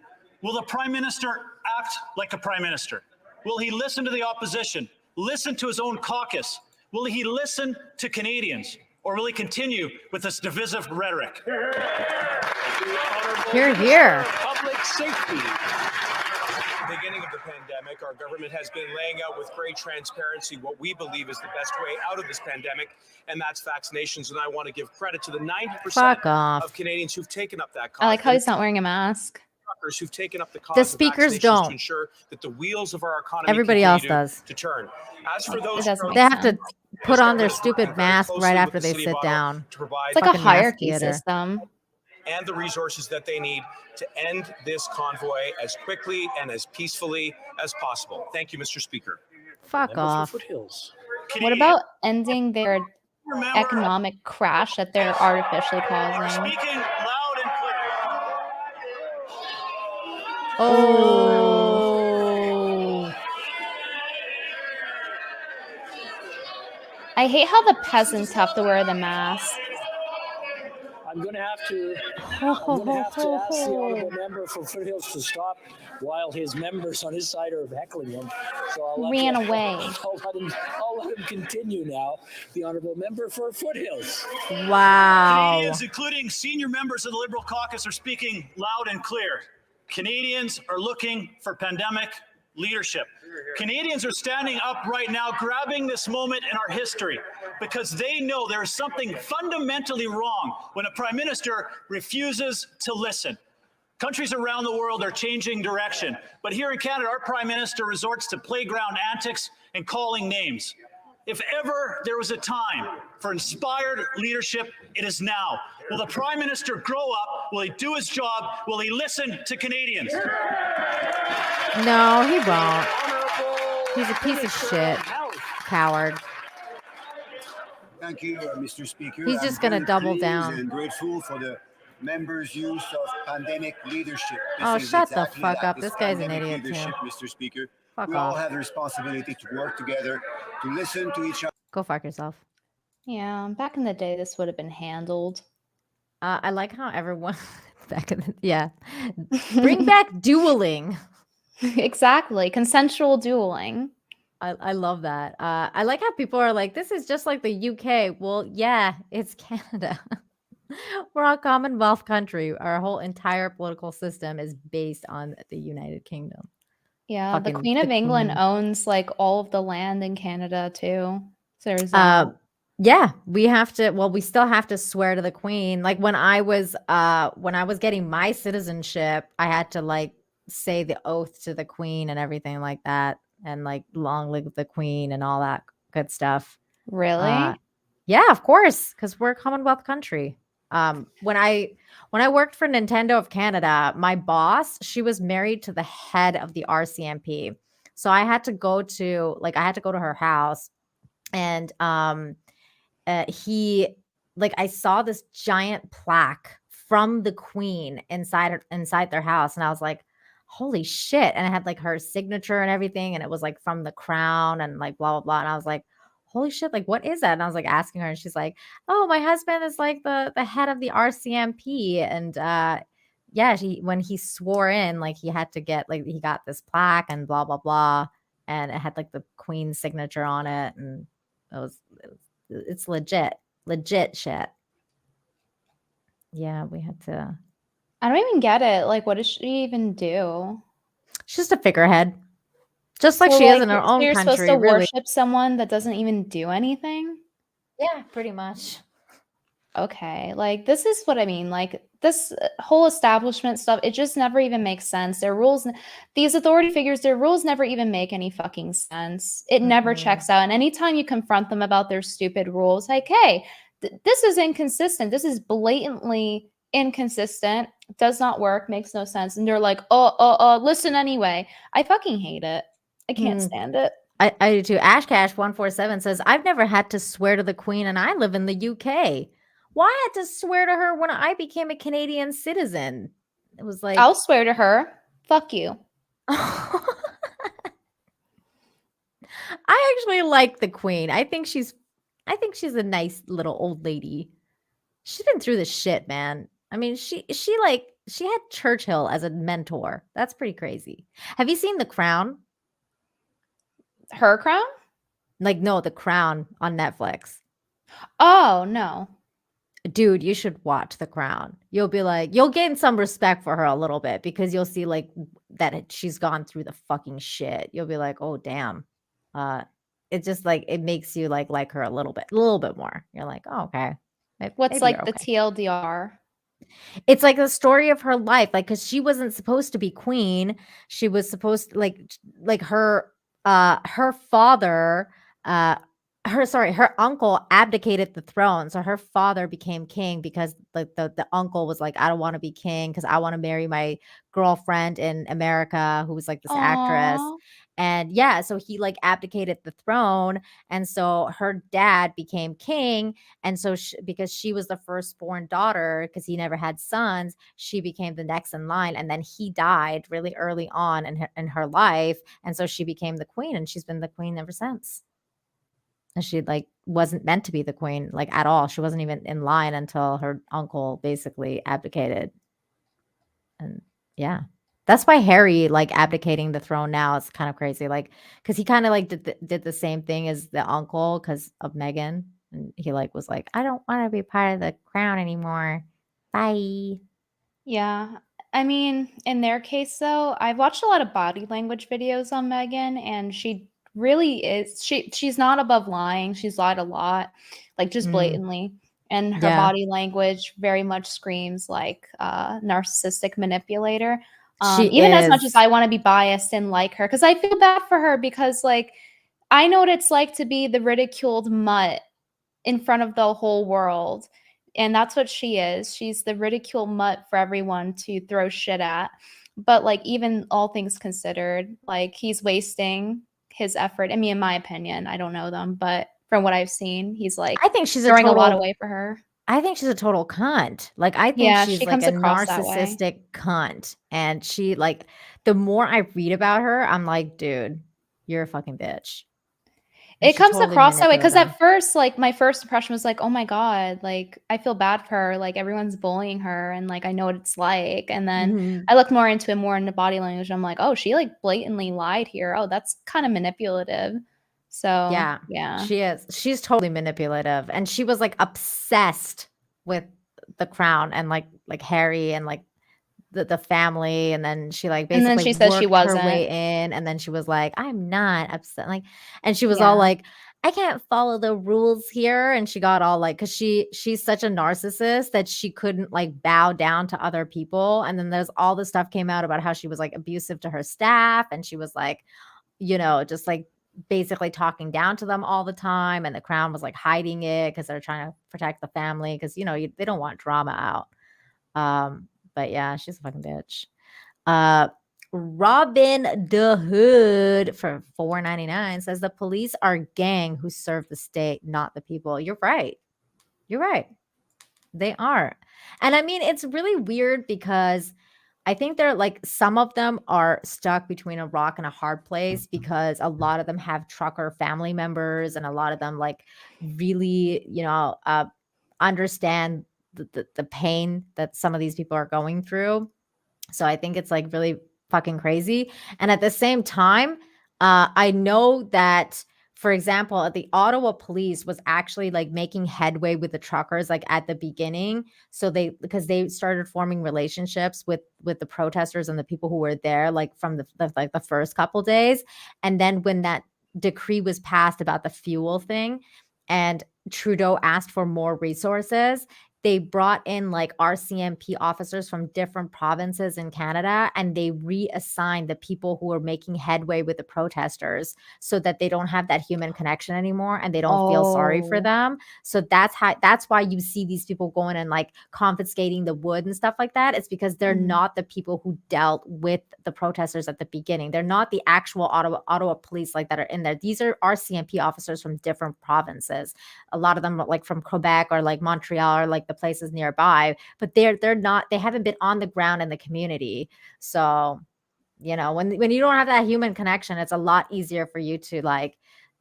Will the Prime Minister act like a Prime Minister? Will he listen to the opposition, listen to his own caucus? Will he listen to Canadians? Or will he continue with this divisive rhetoric? Hear, hear. Public safety. At the beginning of the pandemic, our government has been laying out with great transparency what we believe is the best way out of this pandemic, and that's vaccinations. And I want to give credit to the 90% of Canadians who've taken up that cause. I like how he's not wearing a mask. truckers who've taken up the cause The of speakers vaccinations to don't. ensure that the wheels of our economy Everybody else continue does. to turn. As for It those doesn't crowd make They have to sense. put on their is working stupid very mask closely right with after the they City of sit Ottawa down. to provide It's like a Fucking mask hierarchy theater. system. and the resources that they need to end this convoy as quickly and as peacefully as possible. Thank you, Mr. Speaker. Fuck off. Foothills. What about ending their Remember, economic crash that they're artificially are causing? speaking loud and clear. Oh. I hate how the peasants have to wear the mask. I'm going to have to ask the honourable member for Foothills to stop while his members on his side are heckling him. So I'll let Ran away. I'll let him continue now. The honourable member for Foothills. Wow. Canadians, including senior members of the Liberal caucus, are speaking loud and clear. Canadians are looking for pandemic leadership. Canadians are standing up right now, grabbing this moment in our history, because they know there is something fundamentally wrong when a prime minister refuses to listen. Countries around the world are changing direction, but here in Canada, our prime minister resorts to playground antics and calling names. If ever there was a time for inspired leadership, it is now. Will the prime minister grow up? Will he do his job? Will he listen to Canadians? No, he won't. He's a piece of shit. Coward. Thank you, Mr. Speaker. He's just going to double down. And grateful for the members' use of pandemic leadership. Oh, This is shut the exactly fuck that, up. this This guy's an pandemic idiot, too. leadership, Mr. Speaker. Fuck We all off. have the responsibility to work together, to listen to each other. Go fuck yourself. Yeah, back in the day, this would have been handled. I like how everyone back in the, yeah. Bring back dueling. Exactly. Consensual dueling. I love that. I like how people are like, this is just like the UK. Well, yeah, it's Canada. We're a Commonwealth country. Our whole entire political system is based on the United Kingdom. Yeah, Fucking the Queen of the England Queen. owns like all of the land in Canada too. So there's Yeah, we have to, well, we still have to swear to the Queen. Like when I was getting my citizenship, I had to like say the oath to the Queen and everything like that, and like long live the Queen and all that good stuff. really? Yeah, of course, because we're a Commonwealth country. When I worked for Nintendo of Canada, my boss, she was married to the head of the RCMP. So I had to go to her house, and I saw this giant plaque from the Queen inside their house, and I was like, holy shit. And it had like her signature and everything, and it was like from the crown and like blah blah blah. And I was like, holy shit, like what is that? And I was like asking her, and she's like, oh, my husband is like the head of the RCMP. And yeah, when he swore in, like he had to get, like he got this plaque and blah blah blah, and it had like the Queen's signature on it, and it's legit shit. Yeah, we had to. I don't even get it. Like, what does she even do? She's just a figurehead, just like So, she is like, in her so own you're country. supposed to really. worship someone that doesn't even do anything? Yeah, pretty much. Okay, like this is what I mean. Like this whole establishment stuff, it just never even makes sense. Their rules, these authority figures, their rules never even make any fucking sense. It never checks out. And anytime you confront them about their stupid rules, like, hey, this is inconsistent. This is blatantly inconsistent. Does not work. Makes no sense. And they're like, listen anyway. I fucking hate it. I can't stand it. I do too. Ashcash147 says, I've never had to swear to the Queen, and I live in the UK. Well, I had to swear to her when I became a Canadian citizen. It was like, I'll swear to her. Fuck you. I actually like the Queen. I think she's a nice little old lady. She's been through the shit, man. I mean, she had Churchill as a mentor. That's pretty crazy. Have you seen The Crown? Her Crown? Like, no, The Crown on Netflix. Oh, no. Dude, you should watch The Crown. You'll be like, you'll gain some respect for her a little bit, because you'll see like that she's gone through the fucking shit. You'll be like, oh damn. It just like, it makes you like her a little bit more. You're like, oh, okay. What's maybe like you're the okay. TLDR? It's like the story of her life, like, because she wasn't supposed to be queen. She was supposed to, like her father, uh, her uncle abdicated the throne, so her father became king because the uncle was like, "I don't wanna be king because I wanna marry my girlfriend in America who was, like, this actress." Aw. And yeah, so he, like, abdicated the throne, and so her dad became king, and so because she was the firstborn daughter, because he never had sons, she became the next in line. And then he died really early on in her life. And so she became the queen, and she's been the queen ever since. And she like wasn't meant to be the queen like at all. She wasn't even in line until her uncle basically abdicated. And yeah. That's why Harry like abdicating the throne now is kind of crazy. Like, because he kind of like did the same thing as the uncle because of Megan. And he like was like, I don't want to be part of the crown anymore. Bye. Yeah. I mean, in their case though, I've watched a lot of body language videos on Megan, and she really is she's not above lying. She's lied a lot, like just Mm, blatantly. And her yeah. body language very much screams like narcissistic manipulator. She Even as much as is. I want to be biased and like her, because I feel bad for her because like I know what it's like to be the ridiculed mutt in front of the whole world. And that's what she is. She's the ridicule mutt for everyone to throw shit at. But like even all things considered, like he's wasting his effort. I mean, in my opinion, I don't know them, but from what I've seen, he's like I think she's a throwing a lot total away for her. I think she's a total cunt. Like, I think Yeah, she's she like comes a across that way. narcissistic cunt. And she like the more I read about her, I'm like, dude, you're a fucking bitch. And It she's comes totally across that way because manipulative. at first, like, my first impression was like, "Oh my god, like, I feel bad for her, like, everyone's bullying her, and, like, I know what it's like," and then Mhm. I looked more into it, more into body language, and I'm like, "Oh, she, like, blatantly lied here. Oh, that's kinda manipulative." So, Yeah, yeah. she is. She's totally manipulative, and she was, like, obsessed with the crown and, like, Harry and, like, the family, and then she, like, And then basically she says she worked her wasn't. way in, and then she was like, "I'm not upset," like and she was all Yeah. like, "I can't follow the rules here," and she got all, like, because she's such a narcissist that she couldn't, like, bow down to other people, and then there's all this stuff came out about how she was, like, abusive to her staff, and she was, like, just, like, basically talking down to them all the time, and the crown was, like, hiding it because 'cause they're trying to protect the family 'cause, they don't want drama out. But yeah, she's a fucking bitch. Uh, Robin the Hood for 4.99 says the police are gang who serve the state, not the people. You're right. You're right. They are. And I mean, it's really weird because I think they're like some of them are stuck between a rock and a hard place because a lot of them have trucker family members and a lot of them like really, understand the pain that some of these people are going through. So I think it's like really fucking crazy. And at the same time, I know that, for example, the Ottawa police was actually like making headway with the truckers like at the beginning. So because they started forming relationships with the protesters and the people who were there, like from the first couple days. And then when that decree was passed about the fuel thing, and Trudeau asked for more resources, they brought in like RCMP officers from different provinces in Canada, and they reassigned the people who were making headway with the protesters so that they don't have that human connection anymore and they don't feel sorry for Oh. them. So that's why you see these people going and like confiscating the wood and stuff like that. It's because they're Mhm. not the people who dealt with the protesters at the beginning. They're not the actual Ottawa police like that are in there. These are RCMP officers from different provinces. A lot of them are like from Quebec or like Montreal or like the places nearby, but they're not, they haven't been on the ground in the community. So, when you don't have that human connection, it's a lot easier for you to like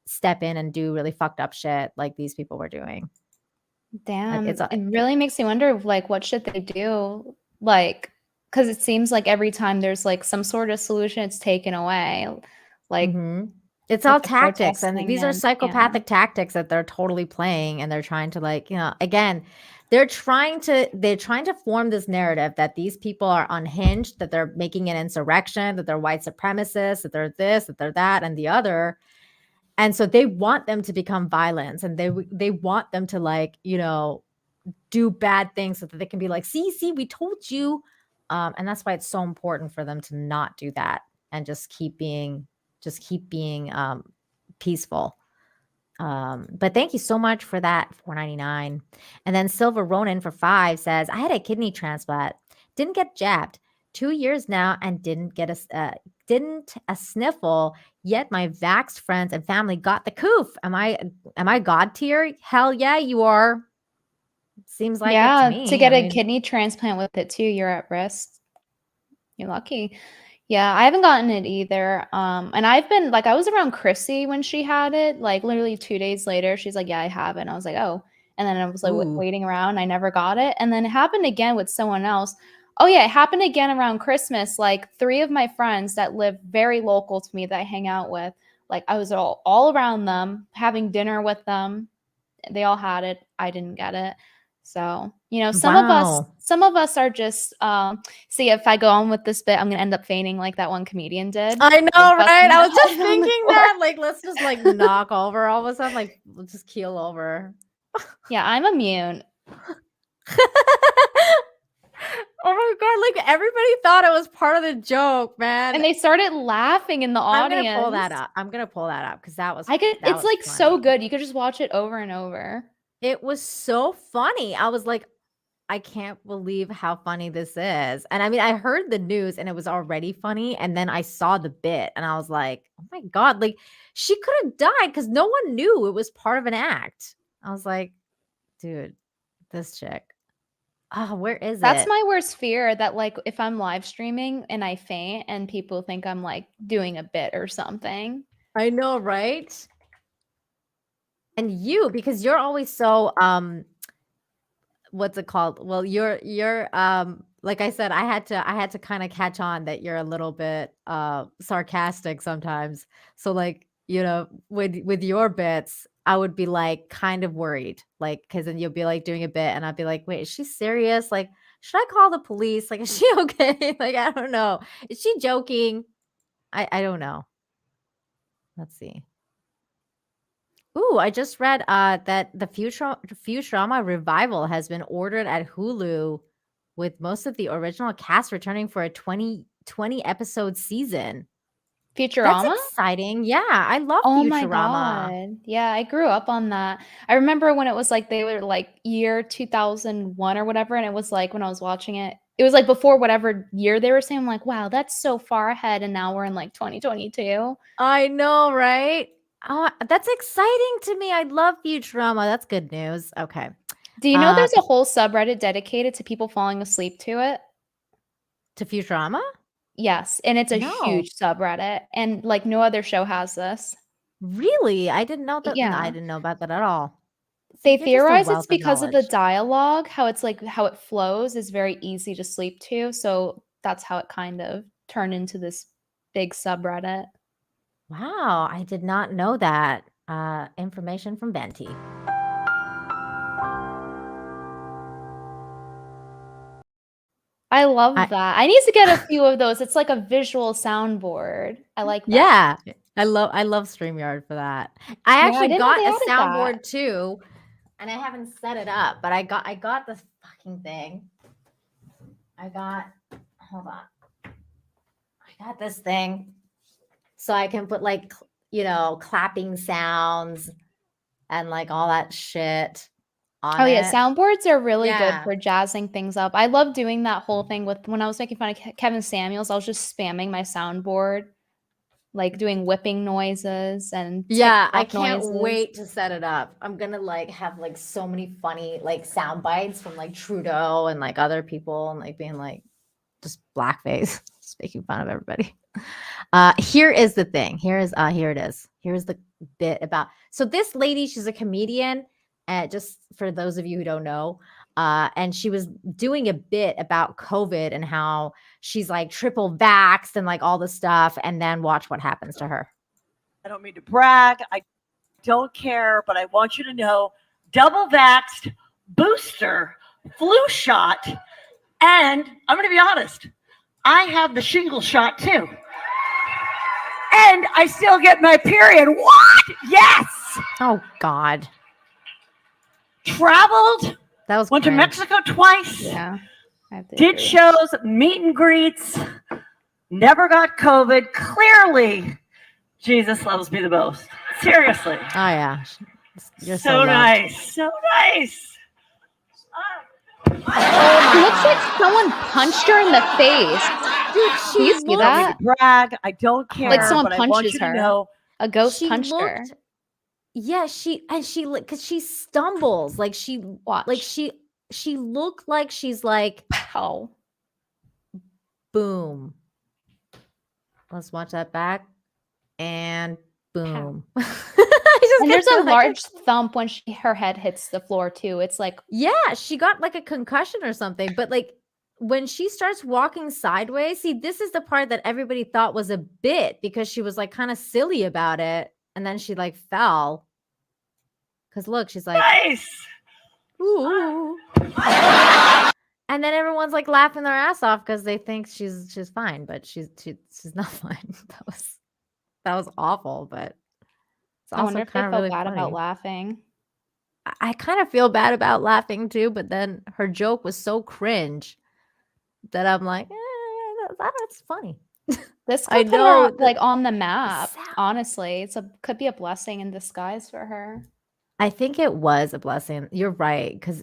step in and do really fucked up shit like these people were doing. It's Damn, a it really makes me wonder, like, what should they do? Like, because it seems like every time there's, like, some sort of solution, it's taken away, like, Mhm. It's all with the tactics, and protesting these are and yeah. psychopathic tactics that they're totally playing, and they're trying to, like, again, they're trying to form this narrative that these people are unhinged, that they're making an insurrection, that they're white supremacists, that they're this, that they're that, and the other, and so they want them to become violent, and they want them to, like, do bad things so that they can be like, see, we told you. And that's why it's so important for them to not do that and just keep being peaceful. But thank you so much for that, $4.99. And then Silver Ronin for $5 says, I had a kidney transplant, didn't get jabbed, 2 years now, and didn't a sniffle. Yet my vaxxed friends and family got the coof. Am I God tier? Hell yeah, you are. Seems like it to me. To get a kidney transplant with it too, you're at risk. You're lucky. Yeah, I haven't gotten it either. And I've been like, I was around Chrissy when she had it. Like literally 2 days later, she's like, yeah, I have it. And I was like, oh. And then I was like waiting around. I never got it. And then it happened again with someone else. Oh yeah, it happened again around Christmas. Like 3 of my friends that live very local to me that I hang out with, like I was all around them, having dinner with them. They all had it. I didn't get it. So, you know, some of us are just see, if I go on with this bit, I'm gonna end up fainting like that one comedian did. I know, right? I was just thinking that. Like, let's just like knock over all of a sudden, like we'll just keel over. Yeah, I'm immune. Oh my god, like everybody thought it was part of the joke, man. And they started laughing in the audience. I'm gonna pull that up because that was it's like so good. You could just watch it over and over. It was so funny. I was like, I can't believe how funny this is. And I mean, I heard the news and it was already funny. And then I saw the bit and I was like, oh my God, like she could have died because no one knew it was part of an act. I was like, dude, this chick. Oh, where is it? That's my worst fear, that like if I'm live streaming and I faint and people think I'm like doing a bit or something. I know, right? And you, because you're always so what's it called? Well, you're like I said, I had to kind of catch on that you're a little bit sarcastic sometimes. So like, you know, with your bits, I would be like kind of worried, like, because then you'll be like doing a bit and I'd be like, wait, is she serious? Like, should I call the police? Like, is she okay? Like, I don't know. Is she joking? I don't know. Let's see. Ooh, I just read that the Futurama revival has been ordered at Hulu, with most of the original cast returning for a 20 episode season. Futurama? That's exciting. Yeah, I love Oh Futurama. my God. Yeah, I grew up on that. I remember when it was like they were like year 2001 or whatever, and it was like when I was watching it, it was like before whatever year they were saying, I'm like, wow, that's so far ahead, and now we're in like 2022. I know, right? Oh, that's exciting to me. I love Futurama. That's good news. Okay. Do you know there's a whole subreddit dedicated to people falling asleep to it? To Futurama? Yes, and it's a huge subreddit, and like no other show has this. Really? I didn't know that. Yeah. I didn't know about that at all. They You're just a theorize wealth it's of because of the knowledge. dialogue, how it's like how it flows is very easy to sleep to. So that's how it kind of turned into this big subreddit. Wow, I did not know that. Information from Venti. I love that. I need to get a few of those. It's like a visual soundboard. I like that. Yeah, I love StreamYard for that. I actually didn't know got they a added soundboard that. too, and I haven't set it up, but I got this fucking thing. Hold on. I got this thing so I can put like, you know, clapping sounds and like all that shit on Oh yeah, it. soundboards are really good Yeah. for jazzing things up. I love doing that whole thing with when I was making fun of Kevin Samuels, I was just spamming my soundboard, like doing whipping noises and Yeah, I TikTok can't noises. wait to set it up. I'm gonna like have like so many funny like sound bites from like Trudeau and like other people and like being like just blackface, just making fun of everybody. Here is the thing. Here it is. Here's the bit about. So this lady, she's a comedian, and just for those of you who don't know, and she was doing a bit about COVID and how she's like triple vaxxed and like all this stuff, and then watch what happens to her. I don't mean to brag. I don't care, but I want you to know, double vaxxed, booster, flu shot, and I'm going to be honest, I have the shingle shot too. And I still get my period. What? Yes. Oh God. Traveled That was Went to cringe. Mexico twice. Yeah. I Did agree. shows, meet and greets. Never got COVID. Clearly, Jesus loves me the most. Seriously. Oh yeah, you're so So loved. nice. So nice. It looks like someone punched her in the face. Dude, Do you see I don't mean that? to brag. I don't care. Like someone but I want punches you to her. know. A ghost She punched her. looked. Yeah, she because she stumbles like Watch. she looked like she's like Pow. boom. Let's watch that back and boom. And there's a large thump when her head hits the floor too. It's like, yeah, she got like a concussion or something. But like when she starts walking sideways, see, this is the part that everybody thought was a bit because she was like kind of silly about it, and then she like fell. Cause look, she's like, Nice. ooh. And then everyone's like laughing their ass off because they think she's fine, but she's not fine. That was awful, but it's I also wonder if they kind of felt really bad funny. about laughing. I kind of feel bad about laughing too, but then her joke was so cringe that I'm like, that's funny. This I could put her know like on the map. sound- Honestly, could be a blessing in disguise for her. I think it was a blessing. You're right, because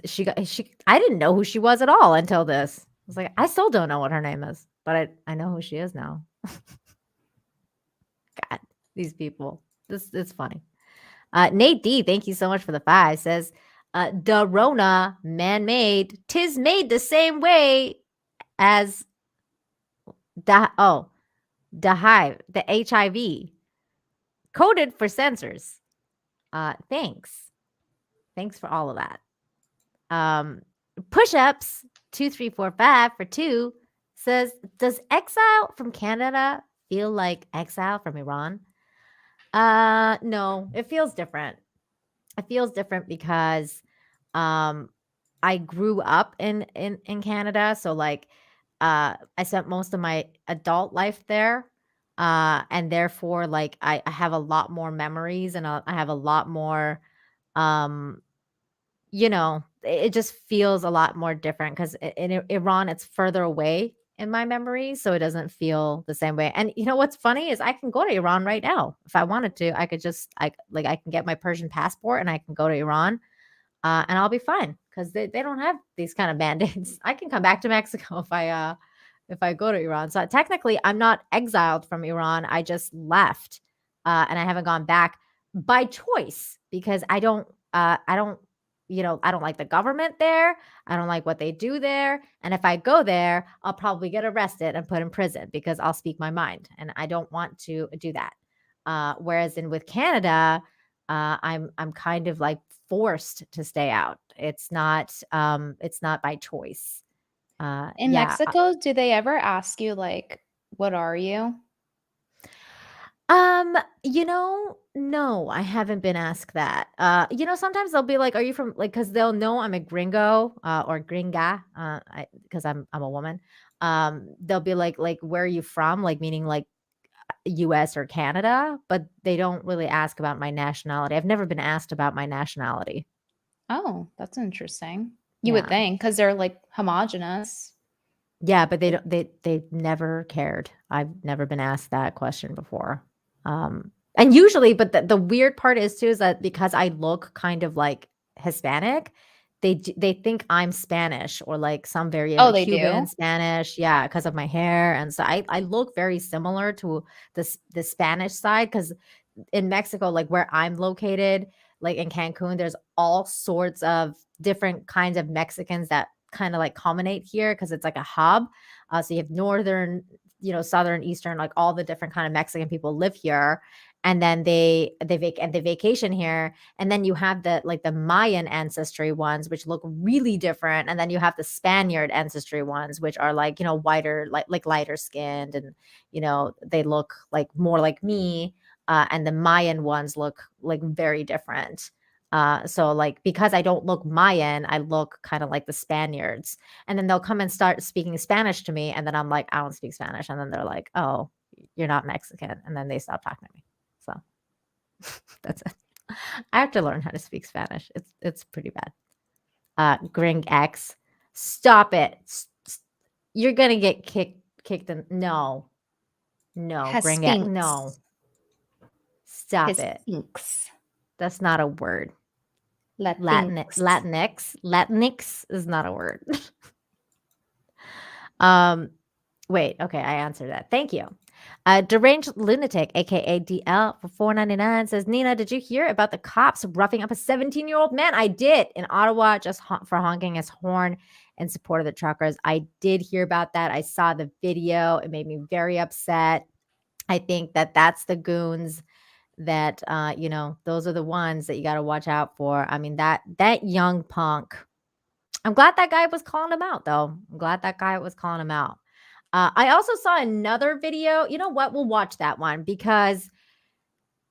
I didn't know who she was at all until this. I was like, I still don't know what her name is, but I know who she is now. God, these people. It's funny. Nate D, thank you so much for the 5. Says, the Rona man-made, 'tis made the same way as the HIV. Coded for sensors. Thanks for all of that. Push-ups 2345 for 2 says, does exile from Canada feel like exile from Iran? No, it feels different. It feels different because I grew up in Canada, so like I spent most of my adult life there. And therefore like I have a lot more memories and I have a lot more it just feels a lot more different because in Iran it's further away in my memory, so it doesn't feel the same way. And you know what's funny is I can go to Iran right now if I wanted to. I can get my Persian passport and I can go to Iran, and I'll be fine because they don't have these kind of band-aids. I can come back to Mexico if I go to Iran. So technically, I'm not exiled from Iran. I just left, and I haven't gone back by choice because I don't like the government there. I don't like what they do there. And if I go there, I'll probably get arrested and put in prison because I'll speak my mind. And I don't want to do that. Whereas with Canada, I'm kind of like forced to stay out. It's not by choice. In Mexico, do they ever ask you like, what are you? No, I haven't been asked that. Sometimes they'll be like, "Are you from like?" Because they'll know I'm a gringo or gringa, because I'm a woman. They'll be like, "Where are you from?" Like meaning like U.S. or Canada, but they don't really ask about my nationality. I've never been asked about my nationality. Oh, that's interesting. You would Yeah. think because they're like homogenous. Yeah, but they don't. They never cared. I've never been asked that question before. And usually, but the weird part is too is that because I look kind of like Hispanic, they think I'm Spanish or like some variation. Oh, they Cuban, do? Spanish, yeah, because of my hair, and so I look very similar to the Spanish side because in Mexico, like where I'm located, like in Cancun, there's all sorts of different kinds of Mexicans that kind of like culminate here because it's like a hub. So you have northern, southern, eastern, like all the different kind of Mexican people live here, and then they vacation here, and then you have the Mayan ancestry ones, which look really different, and then you have the Spaniard ancestry ones, which are like whiter, like lighter skinned, and they look like more like me. And the Mayan ones look like very different. So like because I don't look Mayan, I look kind of like the Spaniards. And then they'll come and start speaking Spanish to me, and then I'm like, I don't speak Spanish. And then they're like, oh, you're not Mexican. And then they stop talking to me. So that's it. I have to learn how to speak Spanish. It's pretty bad. Gring X. Stop it. You're gonna get kicked in. No, Gring X. No, stop it. Hispinks. That's not a word. Latinx. Latinx is not a word. Wait, okay, I answered that. Thank you. Deranged Lunatic, aka DL, for $4.99 says, Nina, did you hear about the cops roughing up a 17-year-old man? I did, in Ottawa, just for honking his horn in support of the truckers. I did hear about that. I saw the video. It made me very upset. I think that that's the goons that those are the ones that you got to watch out for. I mean, that young punk. I'm glad that guy was calling him out, though. I also saw another video. You know what? We'll watch that one because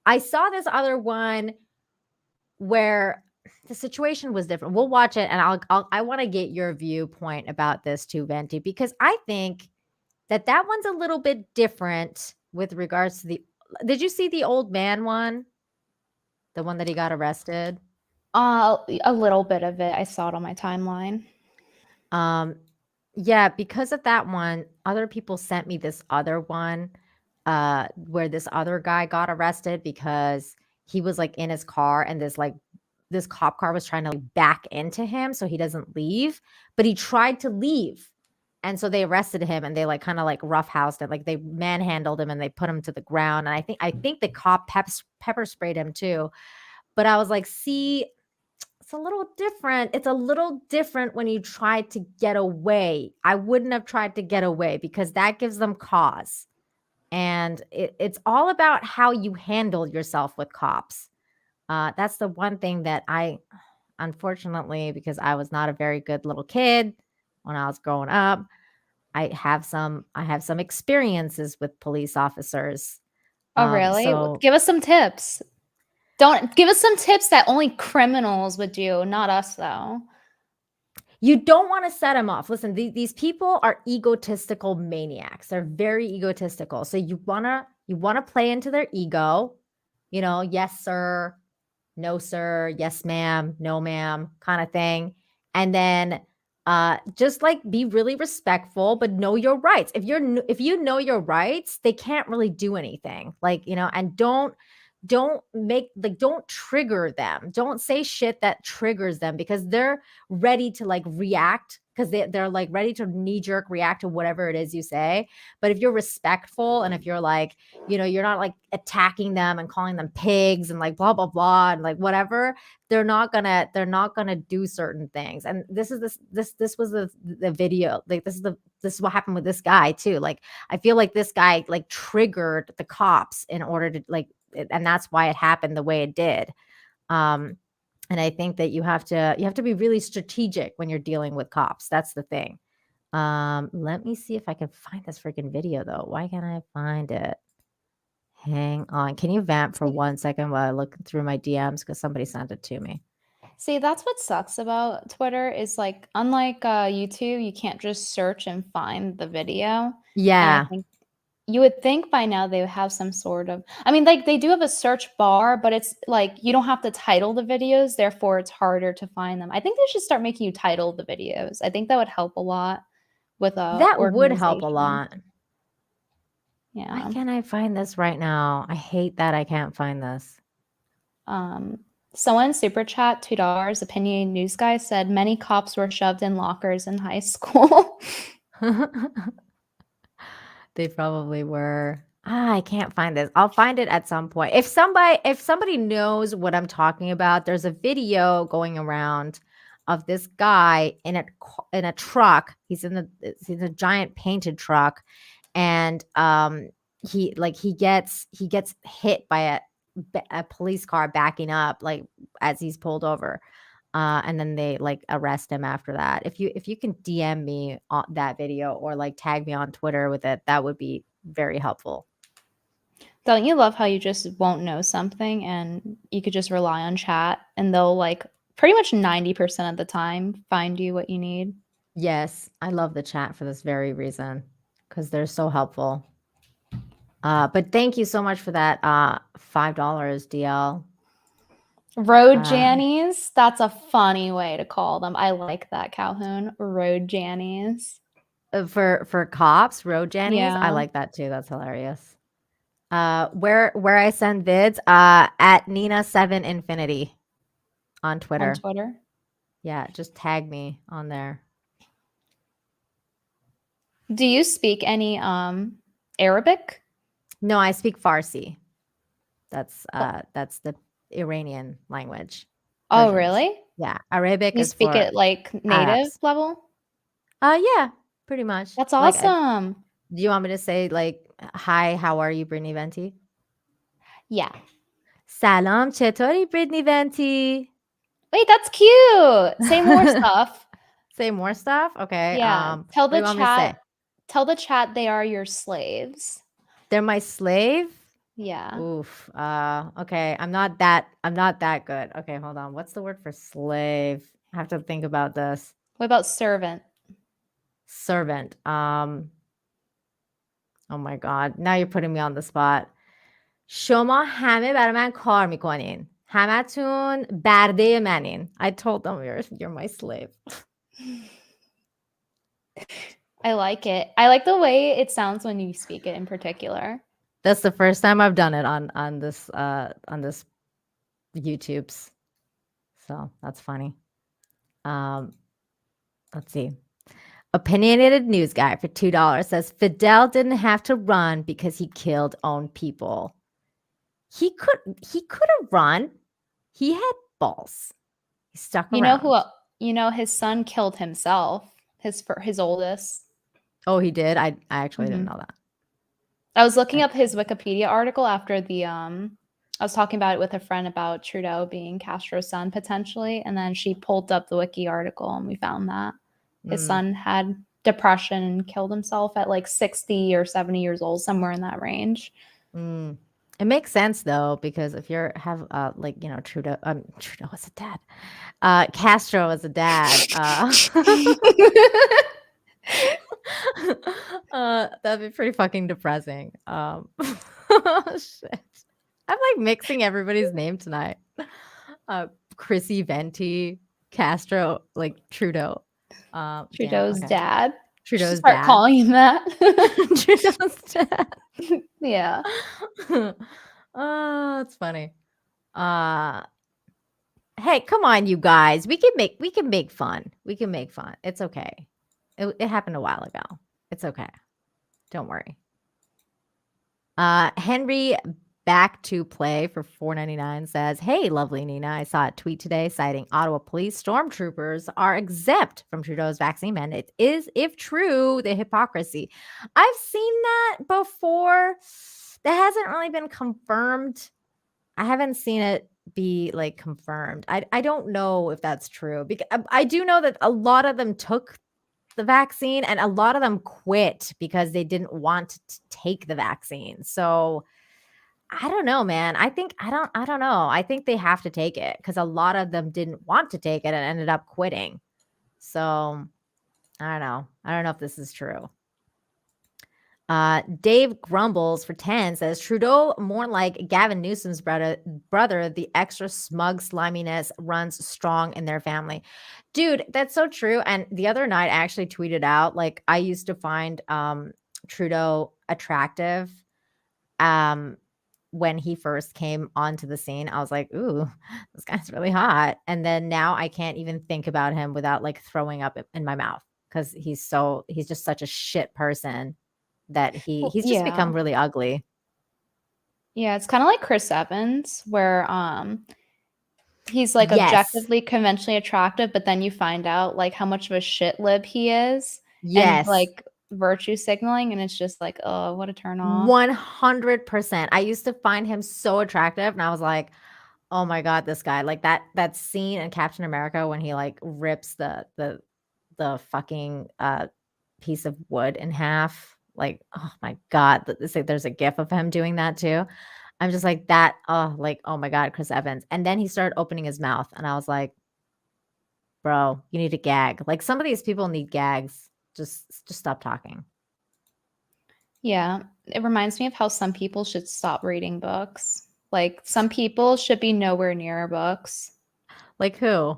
I saw this other one where the situation was different. We'll watch it, and I want to get your viewpoint about this too, Venti, because I think that one's a little bit different with regards to the. Did you see the old man one? The one that he got arrested? A little bit of it. I saw it on my timeline. Yeah, because of that one, other people sent me this other one where this other guy got arrested because he was like in his car and this cop car was trying to like back into him so he doesn't leave, but he tried to leave. And so they arrested him and they like kind of like roughhoused him, like they manhandled him and they put him to the ground. And I think the cop pepper sprayed him too. But I was like, see, it's a little different. It's a little different when you try to get away. I wouldn't have tried to get away because that gives them cause. And it's all about how you handle yourself with cops. That's the one thing that I, unfortunately, because I was not a very good little kid when I was growing up, I have some experiences with police officers. Oh, really? So give us some tips. Don't give us some tips that only criminals would do, not us though. You don't want to set them off. Listen, these people are egotistical maniacs. They're very egotistical. So you wanna play into their ego. Yes, sir, no, sir, yes, ma'am, no, ma'am, kind of thing. And then just like be really respectful, but know your rights. If you know your rights, they can't really do anything. And don't trigger them. Don't say shit that triggers them because they're ready to like react because they're like ready to knee-jerk react to whatever it is you say. But if you're respectful and if you're like, you're not like attacking them and calling them pigs and like blah blah blah and like whatever, they're not gonna do certain things. And this was the video. Like this is what happened with this guy too. Like I feel like this guy like triggered the cops in order to like, and that's why it happened the way it did. And I think that you have to be really strategic when you're dealing with cops. That's the thing. Let me see if I can find this freaking video though. Why can't I find it? Hang on. Can you vamp for 1 second while I look through my DMs because somebody sent it to me? See, that's what sucks about Twitter is like, unlike YouTube, you can't just search and find the video. Yeah. And I think you would think by now they would have some sort of, I mean, like they do have a search bar, but it's like you don't have to title the videos, therefore it's harder to find them. I think they should start making you title the videos. I think that would help a lot with that would help a lot. Yeah. Why can't I find this right now? I hate that I can't find this. Someone super chat $2 opinion news guy said many cops were shoved in lockers in high school. They probably were. I can't find this. I'll find it at some point. If somebody knows what I'm talking about, there's a video going around of this guy in a truck. He's in a giant painted truck, and he gets hit by a police car backing up like as he's pulled over. And then they like arrest him after that. If you can DM me on that video or like tag me on Twitter with it, that would be very helpful. Don't you love how you just won't know something and you could just rely on chat and they'll like pretty much 90% of the time find you what you need? Yes, I love the chat for this very reason because they're so helpful. But thank you so much for that $5, DL. Road Jannies. That's a funny way to call them. I like that, Calhoun. Road Jannies. For cops, road Jannies. I Yeah. like that too. That's hilarious. Where I send vids, at Nina7Infinity on Twitter. On Twitter. Yeah, just tag me on there. Do you speak any Arabic? No, I speak Farsi. That's the Iranian language. Oh, Persians. really? Yeah, Arabic You is speak for it like native Arabs. level? Yeah, pretty much. That's Like, awesome. do you want me to say like, hi, how are you, Brittany Venti? Yeah. Salam, chetori, Brittany Venti. Wait, that's cute. Say more stuff. Say more stuff? Okay. Yeah. Tell What do the you want me to say? chat. Tell the chat they are your slaves. They're my slave? Yeah. Oof. Okay. I'm not that good. Okay, hold on. What's the word for slave? I have to think about this. What about servant? Servant. Oh my God. Now you're putting me on the spot. شما همه برای من کار میکنین. همتون برده منین. I told them you're my slave. I like it. I like the way it sounds when you speak it in particular. That's the first time I've done it on this YouTube's. So that's funny. Let's see. Opinionated news guy for $2 says Fidel didn't have to run because he killed own people. He could have run. He had balls. He stuck around. You know his son killed himself. His oldest. Oh, he did? I actually didn't know that. I was looking up his Wikipedia article after I was talking about it with a friend about Trudeau being Castro's son potentially, and then she pulled up the wiki article and we found that his son had depression and killed himself at like 60 or 70 years old, somewhere in that range. It makes sense though, because if you have like, you know, Trudeau was a dad. Castro was a dad. That'd be pretty fucking depressing. Shit. I'm like mixing everybody's name tonight. Chrissy Venti, Castro, like Trudeau. Trudeau's dad. Trudeau's Start dad. calling him that. Trudeau's dad. Yeah. Oh, it's funny. Hey, come on, you guys. We can make fun. We can make fun. It's okay. It happened a while ago. It's okay. Don't worry. Henry back to play for $4.99 says, hey, lovely Nina. I saw a tweet today citing Ottawa police stormtroopers are exempt from Trudeau's vaccine mandate. Is, if true, the hypocrisy. I've seen that before. That hasn't really been confirmed. I haven't seen it be like confirmed. I don't know if that's true, because I do know that a lot of them took the vaccine and a lot of them quit because they didn't want to take the vaccine. So I don't know, man. I don't know. I think they have to take it because a lot of them didn't want to take it and ended up quitting. So I don't know. I don't know if this is true. Dave Grumbles for 10 says Trudeau more like Gavin Newsom's brother. The extra smug sliminess runs strong in their family. Dude, that's so true. And the other night I actually tweeted out, like, I used to find Trudeau attractive when he first came onto the scene. I was like, ooh, this guy's really hot. And then now I can't even think about him without like throwing up in my mouth because he's just such a shit person that he's just become really ugly. Yeah, it's kind of like Chris Evans, where he's like objectively conventionally attractive, but then you find out like how much of a shit lib he is. Yes. And like virtue signaling, and it's just like, oh, what a turn off. 100%. I used to find him so attractive, and I was like, oh my God, this guy. Like that scene in Captain America when he like rips the fucking piece of wood in half. Like, oh my God, there's a gif of him doing that too. I'm just like that. Oh, like, oh my God, Chris Evans. And then he started opening his mouth and I was like, bro, you need to gag. Like some of these people need gags. Just stop talking. Yeah. It reminds me of how some people should stop reading books. Like some people should be nowhere near books. Like who?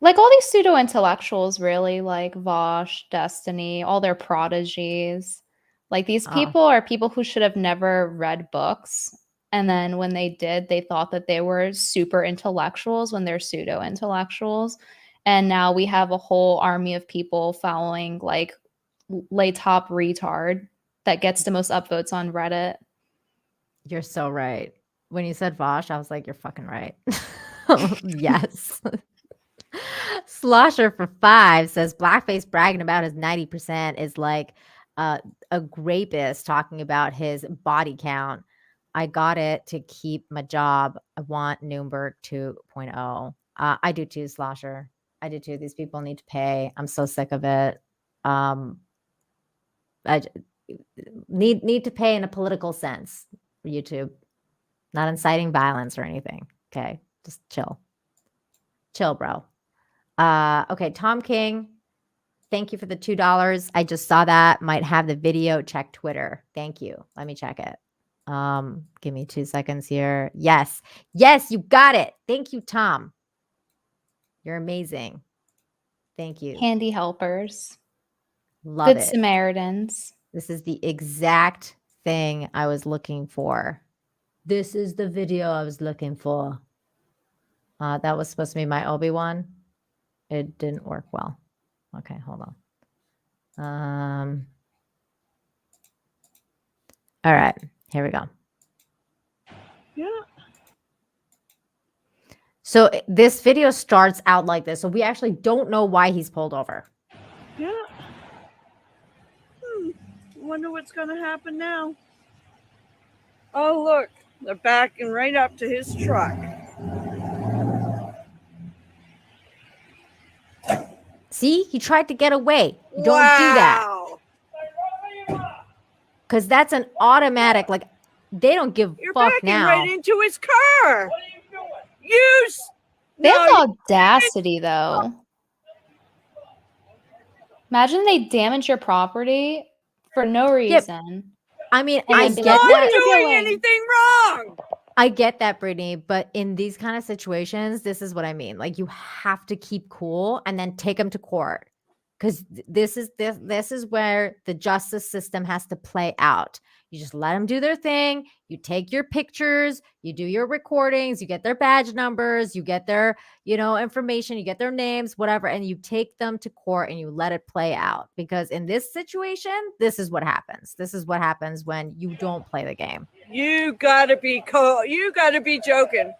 Like all these pseudo intellectuals, really, like Vosh, Destiny, all their prodigies. Like these Oh. people are people who should have never read books. And then when they did, they thought that they were super intellectuals when they're pseudo intellectuals. And now we have a whole army of people following like lay top retard that gets the most upvotes on Reddit. You're so right. When you said Vosh, I was like, you're fucking right. Yes. Slosher for 5 says blackface bragging about his 90% is like a rapist talking about his body count. I got it to keep my job. I want Nuremberg 2.0. I do too, Slosher. I do too. These people need to pay. I'm so sick of it. I need to pay in a political sense for YouTube. Not inciting violence or anything. Okay. Just chill. Chill, bro. Okay, Tom King, thank you for the $2. I just saw that. Might have the video. Check Twitter. Thank you. Let me check it. Give me 2 seconds here. Yes. Yes, you got it. Thank you, Tom. You're amazing. Thank you. Handy helpers. Love Good it. Samaritans. This is the exact thing I was looking for. This is the video I was looking for. That was supposed to be my Obi-Wan. It didn't work well. Okay, hold on. All right, here we go. Yeah. So this video starts out like this. So we actually don't know why he's pulled over. Yeah. Wonder what's going to happen now. Oh, look. They're backing right up to his truck. See, he tried to get away. Don't do that. Because that's an automatic, like, they don't give a fuck backing now. right into his car. Use. They have audacity, though. Imagine they damage your property for no reason. I mean, And I then be get like, that. "What are you doing doing?" anything wrong. I get that, Brittany, but in these kind of situations, this is what I mean. Like, you have to keep cool and then take them to court, because this is where the justice system has to play out. You just let them do their thing. You take your pictures, you do your recordings, you get their badge numbers, you get their, information, you get their names, whatever, and you take them to court and you let it play out. Because in this situation, this is what happens. This is what happens when you don't play the game. You gotta be You gotta be joking.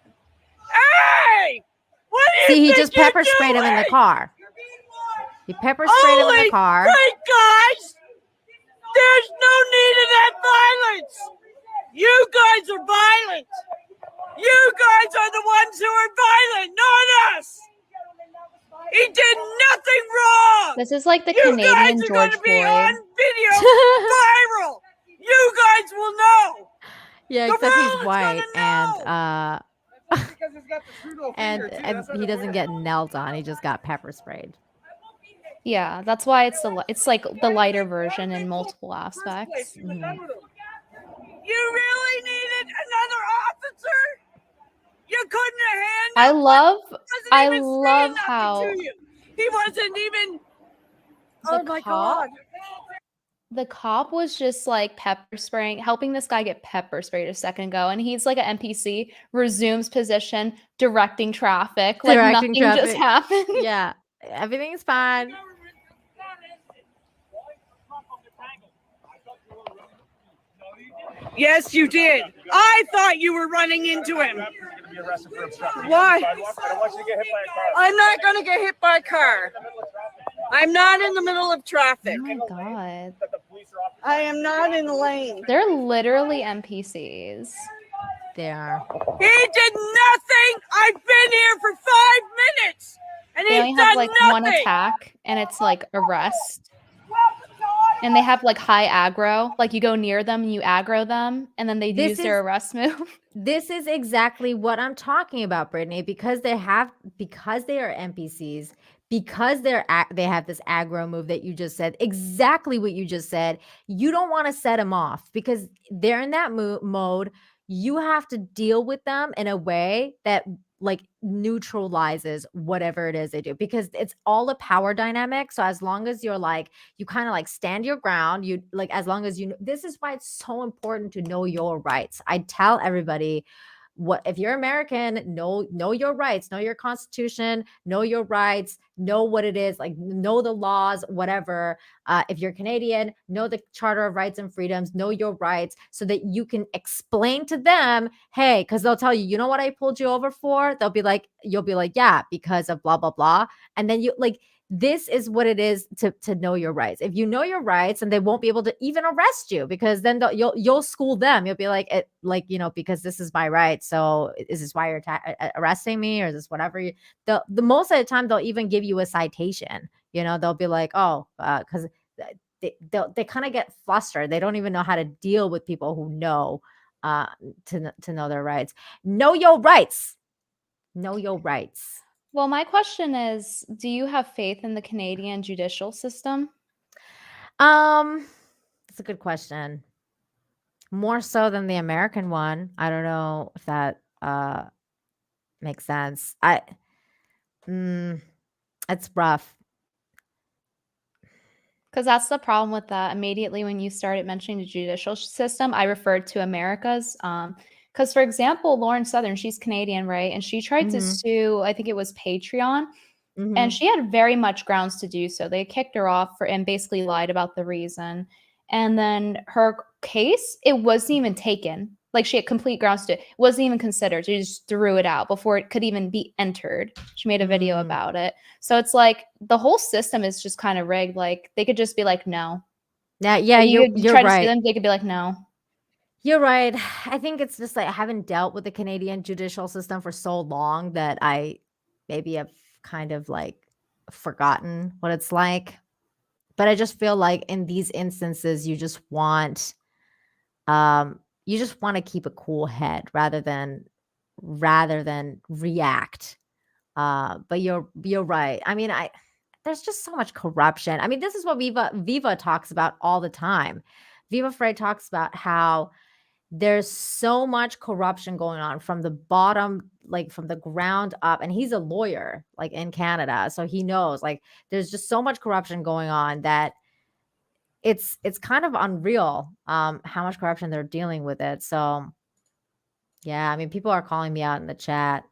Hey! What do you See, he think just you're pepper sprayed him in the doing? car. He pepper sprayed him in the car. Great guys! There's no need of that violence. You guys are violent. You guys are the ones who are violent, not us. He did nothing wrong. This is like the You Canadian guys are George going to be Floyd. on video viral. You guys will know. Yeah, The except he's world's white gonna and he doesn't get knelt on. He just got pepper sprayed. Yeah, that's why it's like the lighter version in multiple aspects. You really needed another officer? You couldn't have handled I love nothing how to you. He wasn't even. the Oh my cop- God. the cop was just like pepper spraying, helping this guy get pepper sprayed a second ago, and he's like an NPC, resumes position, directing traffic, like Directing nothing just traffic. happened. Yeah, everything's fine. Yes, you did. I thought you were running into him. Why? I'm not going to get hit by a car. I'm not in the middle of traffic. Oh my God. I am not in the lane. They're literally NPCs. They are. He did nothing. I've been here for 5 minutes, and They only he's have done like nothing. one attack, and it's like arrest. And they have like high aggro. Like you go near them and you aggro them, and then they use their arrest move. This is exactly what I'm talking about, Brittany, because they are NPCs, because they have this aggro move that you just said, exactly what you just said. You don't want to set them off because they're in that mode. you have to deal with them in a way that like neutralizes whatever it is they do, because it's all a power dynamic. So as long as you're like, you kind of like stand your ground, you like, as long as you this is why it's so important to know your rights. I tell everybody, what if you're American, know your rights, know your constitution, know your rights, know what it is, like know the laws, whatever. If you're Canadian, know the Charter of Rights and Freedoms, know your rights, so that you can explain to them, hey, because they'll tell you, you know what I pulled you over for? They'll be like, you'll be like, yeah, because of blah blah blah. And then you like, this is what it is to know your rights. If you know your rights, and they won't be able to even arrest you, because then you'll school them. You'll be like, because this is my right. So is this why you're arresting me, or is this whatever? The most of the time they'll even give you a citation. They'll be like, oh, because they kind of get flustered. They don't even know how to deal with people who know to know their rights. Know your rights. Know your rights. Well, my question is, do you have faith in the Canadian judicial system? That's a good question. More so than the American one. I don't know if that makes sense. It's rough. Because that's the problem with that. Immediately when you started mentioning the judicial system, I referred to America's. Because, for example, Lauren Southern, she's Canadian, right? And she tried to sue, I think it was Patreon, and she had very much grounds to do so. They kicked her off and basically lied about the reason. And then her case, it wasn't even taken. Like, she had complete grounds to it. Wasn't even considered. She just threw it out before it could even be entered. She made a video about it. So it's like the whole system is just kind of rigged. Like, they could just be like, no. Yeah, you're try right. to sue them, they could be like, no. You're right. I think it's just like I haven't dealt with the Canadian judicial system for so long that I maybe have kind of like forgotten what it's like. But I just feel like in these instances, you just want to keep a cool head rather than react. But you're right. I mean, there's just so much corruption. I mean, this is what Viva talks about all the time. Viva Frey talks about how there's so much corruption going on from the bottom, like from the ground up. And he's a lawyer, like in Canada. So he knows, like, there's just so much corruption going on that it's kind of unreal how much corruption they're dealing with it. So yeah, I mean, people are calling me out in the chat.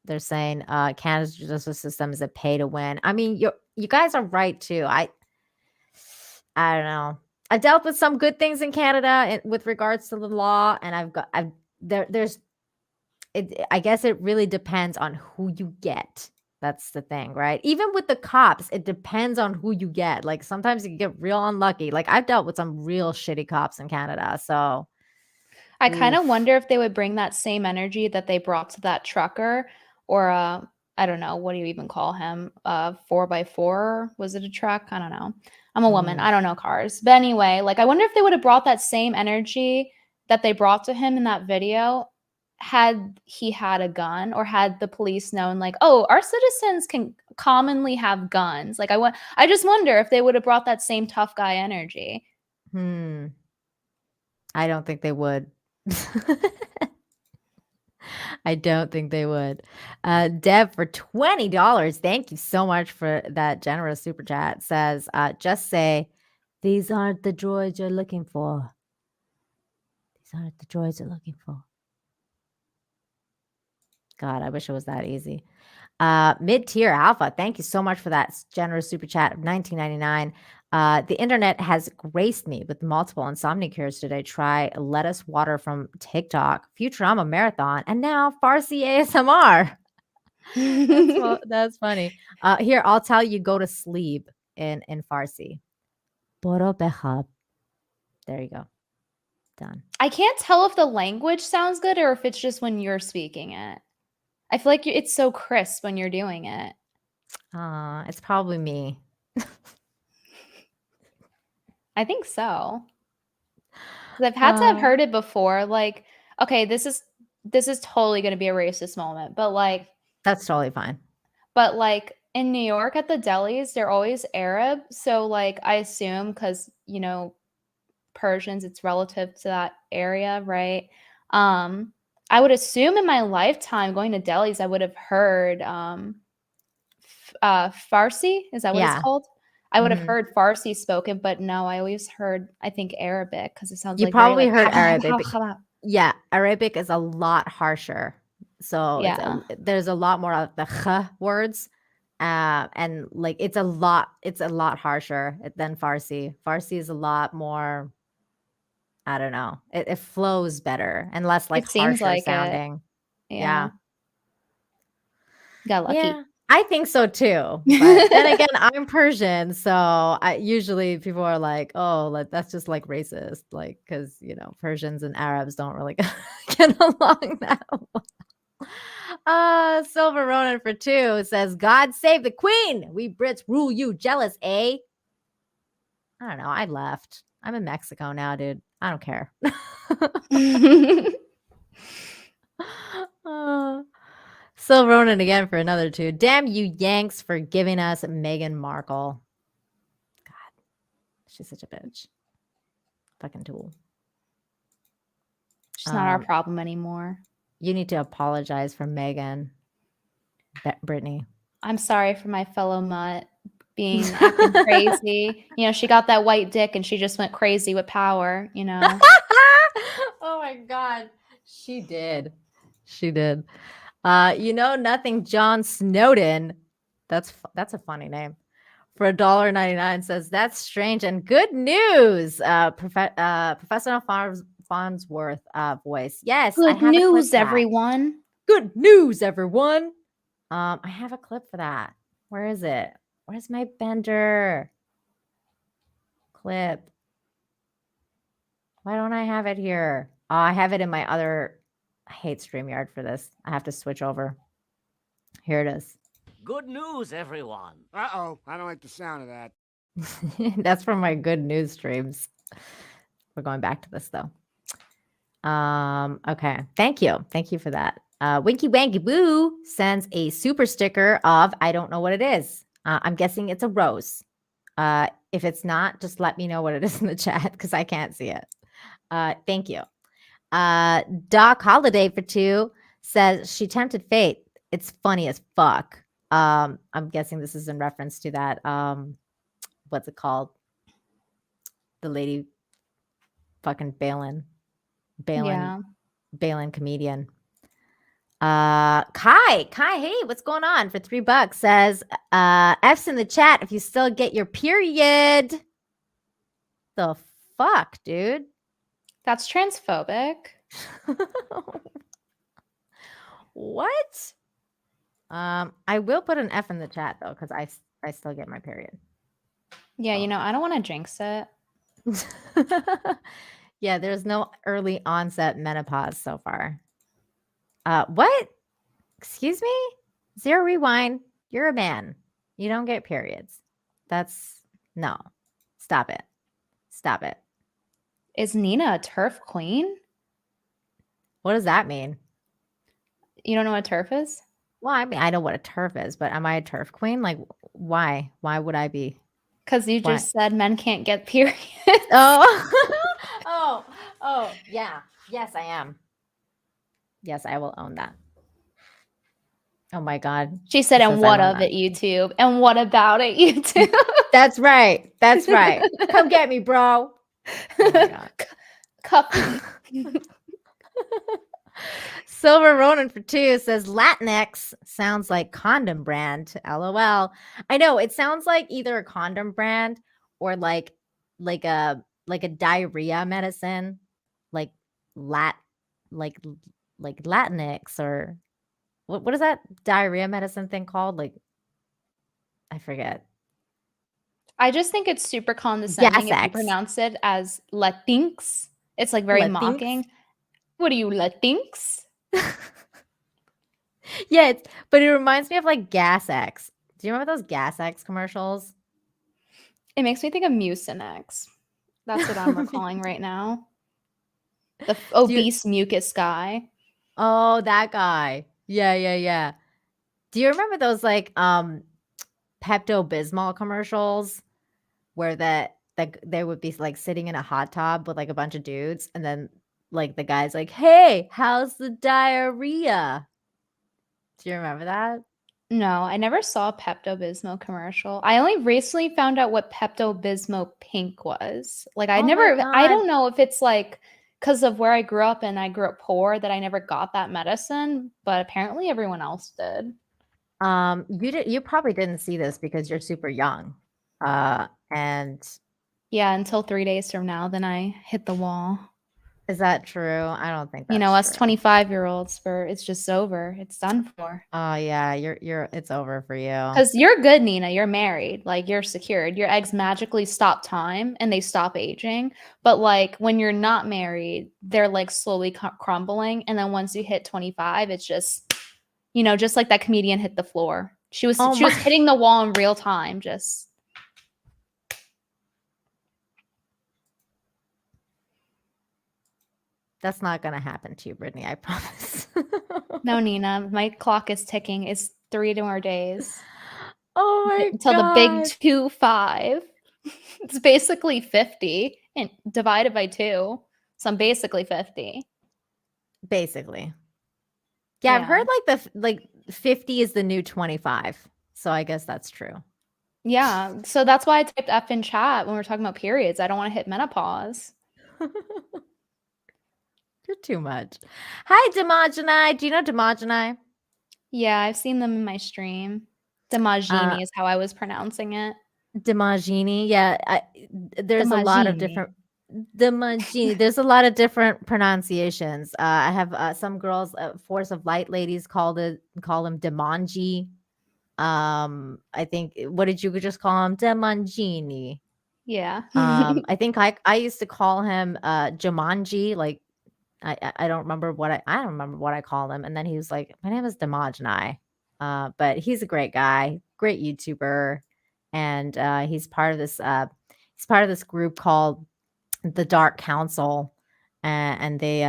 They're saying Canada's judicial system is a pay to win. I mean, you guys are right too. I don't know. I've dealt with some good things in Canada with regards to the law, and I guess it really depends on who you get. That's the thing, right? Even with the cops, it depends on who you get. Like sometimes you get real unlucky. Like I've dealt with some real shitty cops in Canada. So I kind of wonder if they would bring that same energy that they brought to that trucker, or I don't know, what do you even call him? 4x4? Was it a truck? I don't know. I'm a woman. I don't know cars. But anyway, like I wonder if they would have brought that same energy that they brought to him in that video had he had a gun, or had the police known, like, oh, our citizens can commonly have guns. Like I just wonder if they would have brought that same tough guy energy. I don't think they would. I don't think they would. Deb, for $20, thank you so much for that generous super chat, says, just say, these aren't the droids you're looking for. These aren't the droids you're looking for. God, I wish it was that easy. Mid-tier Alpha, thank you so much for that generous super chat of $19.99. The internet has graced me with multiple insomnia cures today. Try lettuce water from TikTok, Futurama Marathon, and now Farsi ASMR. That's funny. Here, I'll tell you, go to sleep in Farsi. Boro behab. There you go. Done. I can't tell if the language sounds good or if it's just when you're speaking it. I feel like it's so crisp when you're doing it. It's probably me. I think so. 'Cause I've had to have heard it before. Like, okay, this is totally going to be a racist moment, but like, that's totally fine. But like in New York at the delis, they're always Arab. So like, I assume because, Persians, it's relative to that area, right? I would assume in my lifetime going to delis, I would have heard Farsi. Is that what Yeah. it's called? I would have Mhm. heard Farsi spoken, but no, I always heard, I think, Arabic because it sounds You like very probably like heard Arabic. Yeah, Arabic is a lot harsher. So Yeah. there's a lot more of the kh words. And like it's a lot harsher than Farsi. Farsi is a lot more, I don't know. It flows better and less like It seems harsher like it. sounding. Yeah. Yeah. Got lucky. Yeah. I think so too. But then again, I'm Persian, so I usually people are like, "Oh, like that's just like racist," like because Persians and Arabs don't really get along that well. Silver Ronan for 2 says, "God save the Queen. We Brits rule you. Jealous, eh?" I don't know. I left. I'm in Mexico now, dude. I don't care. Silver Ronan again for another 2. Damn you Yanks for giving us Meghan Markle. God, she's such a bitch. Fucking tool. She's not our problem anymore. You need to apologize for Meghan, Brittany. I'm sorry for my fellow mutt being acting crazy. She got that white dick and she just went crazy with power, Oh my God. She did. She did. Nothing John Snowden. That's a funny name. For $1.99 says, "That's strange and good news." Professional Farnsworth voice. Yes. Good news, everyone. Good news, everyone. I have a clip for that. Where is it? Where's my Bender clip? Why don't I have it here? Oh, I have it in my other. I hate StreamYard for this. I have to switch over. Here it is. Good news, everyone. Uh-oh, I don't like the sound of that. That's from my good news streams. We're going back to this though. Okay. Thank you for that. Winky Wanky Boo sends a super sticker of I don't know what it is. I'm guessing it's a rose. If it's not, just let me know what it is in the chat because I can't see it. Thank you. Doc Holiday for 2 says she tempted fate. It's funny as fuck. I'm guessing this is in reference to that. What's it called? The lady fucking Balin comedian. Kai, hey, what's going on? For $3 says, F's in the chat if you still get your period. The fuck, dude? That's transphobic. What? I will put an F in the chat though, because I still get my period. Yeah, I don't want to jinx it. Yeah, there's no early onset menopause so far. What? Excuse me? Zero rewind. You're a man. You don't get periods. No. Stop it. Stop it. Is Nina a turf queen? What does that mean? You don't know what turf is? Well, I mean, I know what a turf is, but am I a turf queen? Like, why? Why would I be? Because you just said men can't get periods. Oh, yeah. Yes, I am. Yes, I will own that. Oh my God. She said, and what of it, YouTube? And what about it, YouTube? That's right. That's right. Come get me, bro. Oh my God. Cup. Silver Ronan for 2 says Latinx sounds like condom brand. LOL. I know it sounds like either a condom brand or like a diarrhea medicine, like Latinx or what is that diarrhea medicine thing called? Like I forget. I just think it's super condescending if you pronounce it as Latinx. It's like very mocking. What are you, Latinx? Yeah, but it reminds me of like Gas X. Do you remember those Gas X commercials? It makes me think of Mucinex. That's what I'm recalling right now. The obese mucus guy. Oh, that guy. Yeah. Do you remember those like Pepto-Bismol commercials where they would be like sitting in a hot tub with like a bunch of dudes and then like the guy's like, "Hey, how's the diarrhea?" Do you remember that? No, I never saw a Pepto-Bismol commercial. I only recently found out what Pepto-Bismol Pink was. Like I Oh my never I God. don't know if it's like because of where I grew up and I grew up poor that I never got that medicine, but apparently everyone else did. You probably didn't see this because you're super young. And Yeah, until 3 days from now, then I hit the wall. is that true? I don't think You know, that's us true. 25-year-olds, it's just over. It's done for. Oh yeah, you're it's over for you. Because you're good, Nina. You're married. Like, you're secured. Your eggs magically stop time and they stop aging. But, like, when you're not married, they're, like, slowly crumbling. And then once you hit 25, it's just, you know, just like that comedian hit the floor. She was hitting the wall in real time. Just. That's not gonna happen to you, Brittany. I promise. No, Nina. My clock is ticking. It's 3 more days. Oh my Until God. the big 25. It's basically 50 and divided by 2. So I'm basically 50. Basically. Yeah, I've heard like 50 is the new 25. So I guess that's true. Yeah. So that's why I typed F in chat when we're talking about periods. I don't want to hit menopause. You're too much. Hi, Demogeni. Do you know Demogeni? Yeah, I've seen them in my stream. Demogeni is how I was pronouncing it. Demogeni. Yeah, there's a lot of Demogeni. different Demogeni. There's a lot of different pronunciations. I have some girls, Force of Light ladies, call him Demonji. I think what did you just call him? Demongini. Yeah. I think I used to call him Jumanji. Like I don't remember what I don't remember what I called him. And then he was like, my name is Demogeni. But he's a great guy, great YouTuber, and he's part of this group called the Dark Council. And they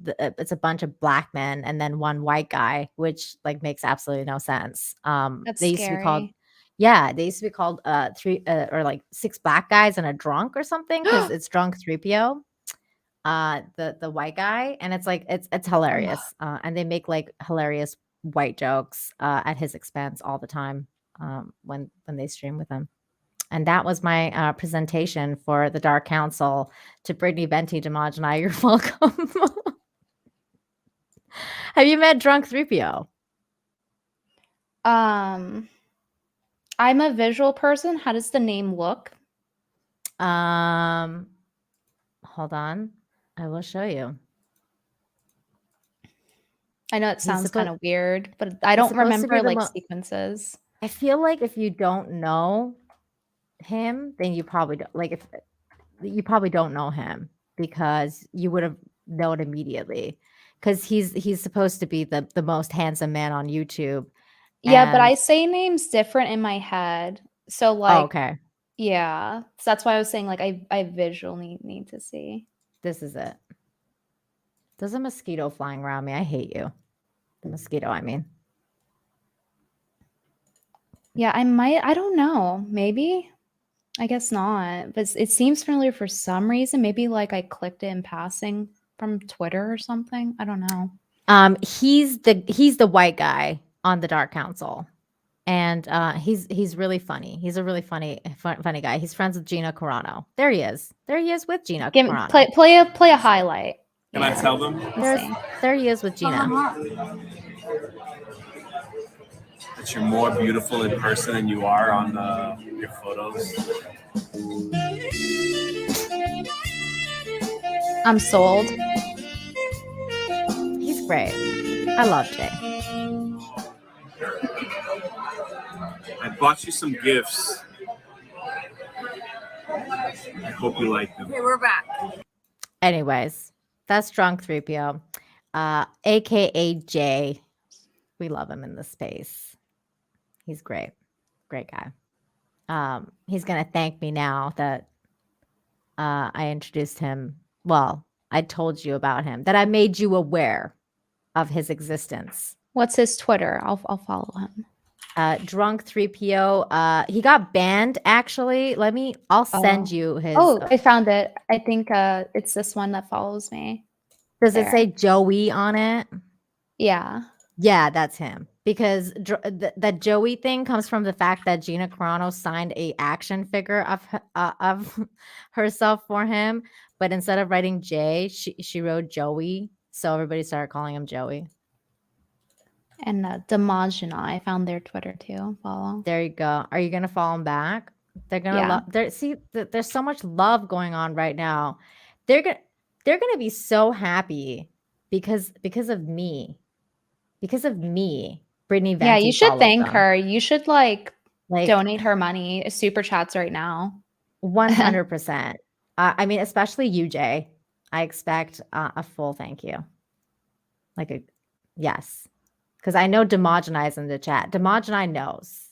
it's a bunch of black men and then one white guy, which like makes absolutely no sense. That's They used to be called scary. they used to be called three or like six black guys and a drunk or something because it's drunk 3PO. The white guy, and it's like it's hilarious. And they make like hilarious white jokes at his expense all the time when they stream with him. And that was my presentation for the Dark Council to Brittany, Venti, Demogeni. You're welcome. Have you met Drunk 3PO? I'm a visual person. How does the name look? Hold on. I will show you. I know it sounds kind of weird, but I don't remember like sequences. I feel like if you don't know him, then you probably don't if you probably don't know him because you would have known immediately because he's supposed to be the most handsome man on YouTube. Yeah, but I say names different in my head. So like okay. Yeah. So that's why I was saying like I visually need to see. This is it. There's a mosquito flying around me. I hate you. The mosquito, I mean. Yeah, I don't know. Maybe. I guess not. But it seems familiar for some reason. Maybe like I clicked it in passing from Twitter or something. I don't know. He's the white guy on the Dark Council. And he's really funny. He's a really funny guy. He's friends with Gina Carano. There he is. There he is with Gina Carano. Play a highlight. Can I tell them? There he is with Gina. That you're more beautiful in person than you are on your photos. I'm sold. He's great. I love Jay. I bought you some gifts. I hope you like them. Okay, we're back. Anyways, that's Drunk 3PO, aka Jay. We love him in this space. He's great. Great guy. He's gonna thank me now that I introduced him. Well, I told you about him, that I made you aware of his existence. What's his Twitter? I'll follow him. Drunk 3PO. He got banned actually. I'll send you his. Oh, I found it. I think it's this one that follows me. Does it there. say Joey on it? Yeah. Yeah, that's him. Because that Joey thing comes from the fact that Gina Carano signed a action figure of herself for him, but instead of writing J, she wrote Joey, so everybody started calling him Joey. And Demogena, I found their Twitter too. Follow. There you go. Are you gonna follow them back? They're gonna Yeah. love. There's so much love going on right now. They're gonna be so happy because of me. Because of me, Brittany Venti Yeah, you should followed thank them. her. You should like Like donate her money, super chats right now. 100%. I mean, especially you, Jay. I expect a full thank you. Like yes, because I know Demogenize in the chat. Demogeni knows.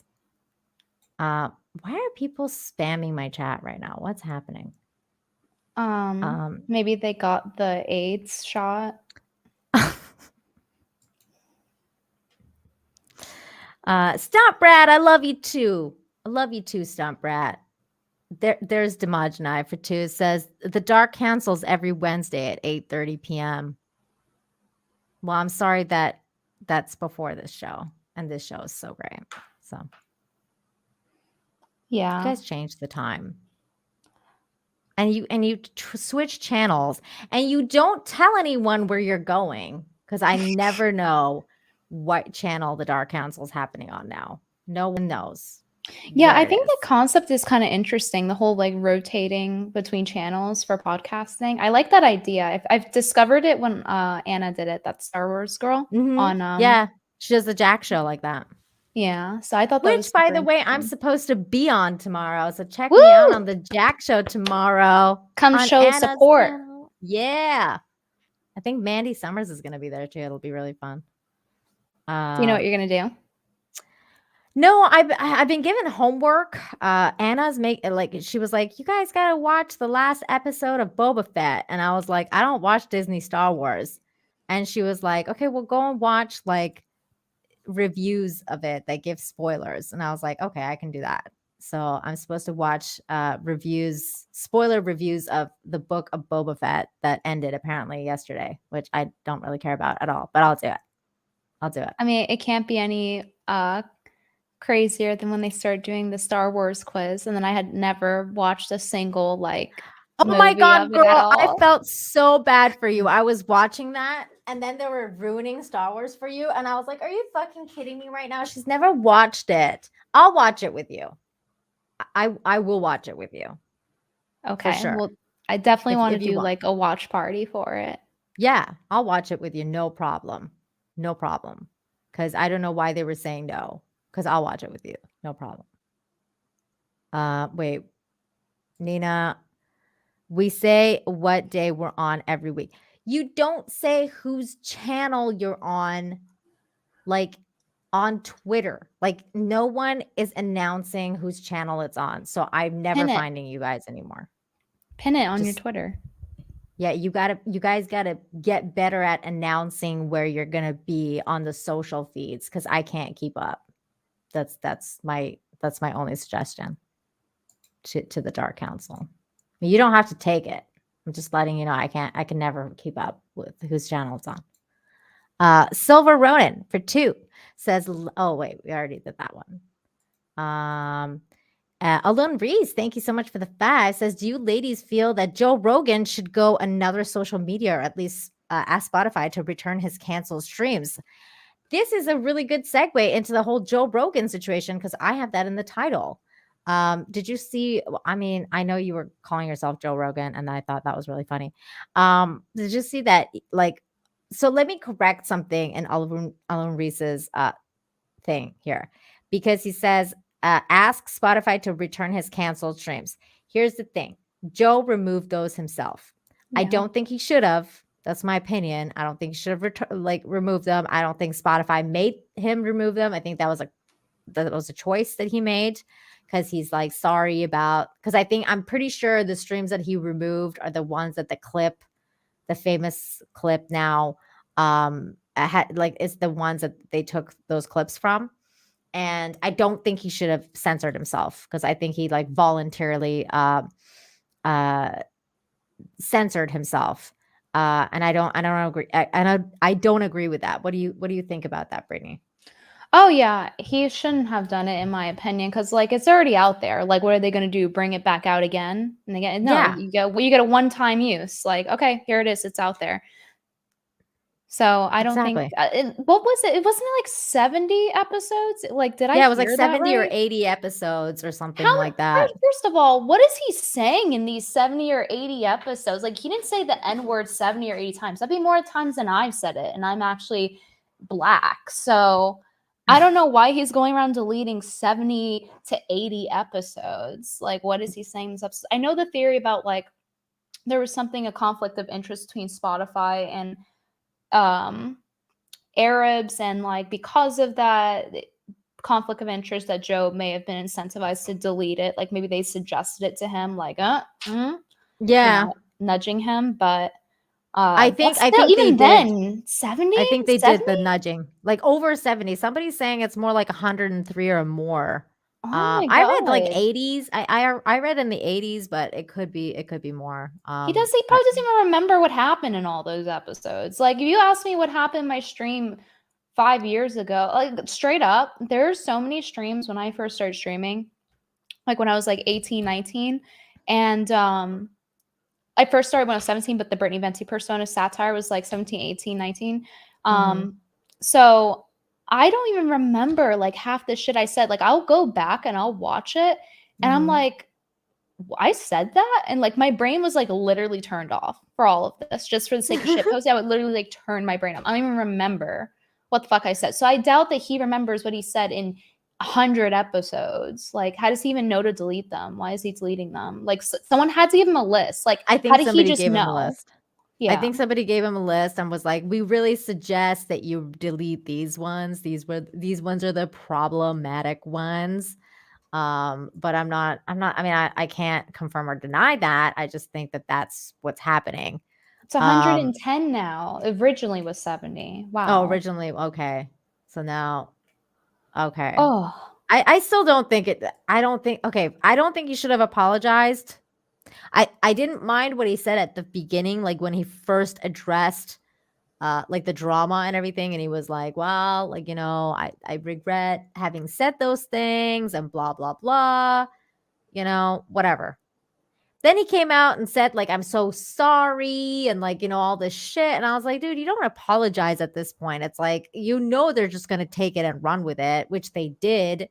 Why are people spamming my chat right now? What's happening? Maybe they got the AIDS shot. Stomp Brad, I love you too. I love you too, Stomp Brad. There's Demogeni for 2. It says the dark cancels every Wednesday at 8:30 p.m. Well, I'm sorry that that's before this show, and this show is so great. So Yeah. you guys changed the time, and you switch channels, and you don't tell anyone where you're going because I never know what channel the Dark Council is happening on now. No one knows. Yeah, where I it think is. the concept is kind of interesting. The whole like rotating between channels for podcasting. I like that idea. I've discovered it when Anna did it. That Star Wars girl on yeah, she does a Jack show like that. Yeah, so I thought that was Which, by super the way, I'm interesting. supposed to be on tomorrow. So check me out on the Jack show tomorrow. Come on show Anna's support. channel. Yeah. I think Mandy Summers is going to be there too. It'll be really fun. Do you know what you're gonna do? No, I've been given homework. Anna's she was like, you guys gotta watch the last episode of Boba Fett, and I was like, I don't watch Disney Star Wars, and she was like, okay, well go and watch like reviews of it that give spoilers, and I was like, okay, I can do that. So I'm supposed to watch spoiler reviews of the book of Boba Fett that ended apparently yesterday, which I don't really care about at all, but I'll do it. I mean, it can't be any crazier than when they started doing the Star Wars quiz, and then I had never watched a single like Oh my movie God, of it girl, at I all. felt so bad for you. I was watching that, and then they were ruining Star Wars for you, and I was like, are you fucking kidding me right now? She's never watched it. I'll watch it with you. I will watch it with you. Okay, For sure. well, I definitely want to if you do want. like a watch party for it. Yeah, I'll watch it with you. No problem. No problem. Because I don't know why they were saying no. Because I'll watch it with you. No problem. Wait. Nina, we say what day we're on every week. You don't say whose channel you're on, like on Twitter. Like no one is announcing whose channel it's on. So I'm never Pin it. finding you guys anymore. Pin it on your Just- Twitter. Yeah, you guys gotta get better at announcing where you're gonna be on the social feeds because I can't keep up. That's my only suggestion to the Dark Council. I mean, you don't have to take it. I'm just letting you know I can never keep up with whose channel it's on. Silver Ronin for 2 says, oh wait, we already did that one. Alon Reese, thank you so much for the 5. Says, do you ladies feel that Joe Rogan should go another social media, or at least ask Spotify to return his canceled streams? This is a really good segue into the whole Joe Rogan situation because I have that in the title. Did you see? I mean, I know you were calling yourself Joe Rogan, and I thought that was really funny. Did you see that? Like, so let me correct something in Alon Reese's thing here, because he says, ask Spotify to return his canceled streams. Here's the thing. Joe removed those himself. I Yeah. don't think he should have. That's my opinion. I don't think he should have removed them. I don't think Spotify made him remove them. I think that was a choice that he made because he's like sorry about, because I'm pretty sure the streams that he removed are the ones that the famous clip now it's the ones that they took those clips from. And I don't think he should have censored himself because I think he like voluntarily censored himself. And I don't agree. I don't agree with that. What do you think about that, Brittany? Oh yeah, he shouldn't have done it in my opinion, because like it's already out there. Like, what are they going to do? Bring it back out again and again? No, Yeah. you get a one-time use. Like, okay, here it is. It's out there. So I don't think what was it? It wasn't like 70 episodes. Like, did I? Yeah, it was like hear that 70 or right? 80 episodes or something like that. First of all, what is he saying in these 70 or 80 episodes? Like, he didn't say the N word 70 or 80 times. That'd be more times than I've said it, and I'm actually Black. So I don't know why he's going around deleting 70 to 80 episodes. Like, what is he saying in this episode? I know the theory about like there was a conflict of interest between Spotify and Arabs, and like because of that conflict of interest, that Joe may have been incentivized to delete it. Like maybe they suggested it to him, like yeah, nudging him. But I think even they did. then 70. I think they did the nudging, like over 70. Somebody's saying it's more like 103 or more. Oh my I read like God. 80s. I read in the 80s, but it could be more. He probably doesn't even remember what happened in all those episodes. Like, if you ask me what happened in my stream 5 years ago, like straight up, there's so many streams when I first started streaming, like when I was like 18, 19. And I first started when I was 17, but the Brittany Venti persona satire was like 17, 18, 19. So I don't even remember like half the shit I said. Like, I'll go back and I'll watch it, and I'm like, I said that? And like my brain was like literally turned off for all of this, just for the sake of shit posting. I would literally like turn my brain off. I don't even remember what the fuck I said. So I doubt that he remembers what he said in 100 episodes. Like, how does he even know to delete them? Why is he deleting them? Like, someone had to give him a list. Like, I think how did somebody he just gave know? him a list. Yeah. I think somebody gave him a list and was like, "We really suggest that you delete these ones. These ones are the problematic ones." But I'm not. I mean, I can't confirm or deny that. I just think that that's what's happening. It's 110 now. Originally was 70. Wow. Oh, originally, okay. So now, okay. Oh. I still don't think it. I don't think he should have apologized. I didn't mind what he said at the beginning, like when he first addressed like the drama and everything, and he was like, well, like, I regret having said those things and blah blah blah, whatever. Then he came out and said, like, I'm so sorry, and like, all this shit. And I was like, dude, you don't apologize at this point. It's like, they're just gonna take it and run with it, which they did.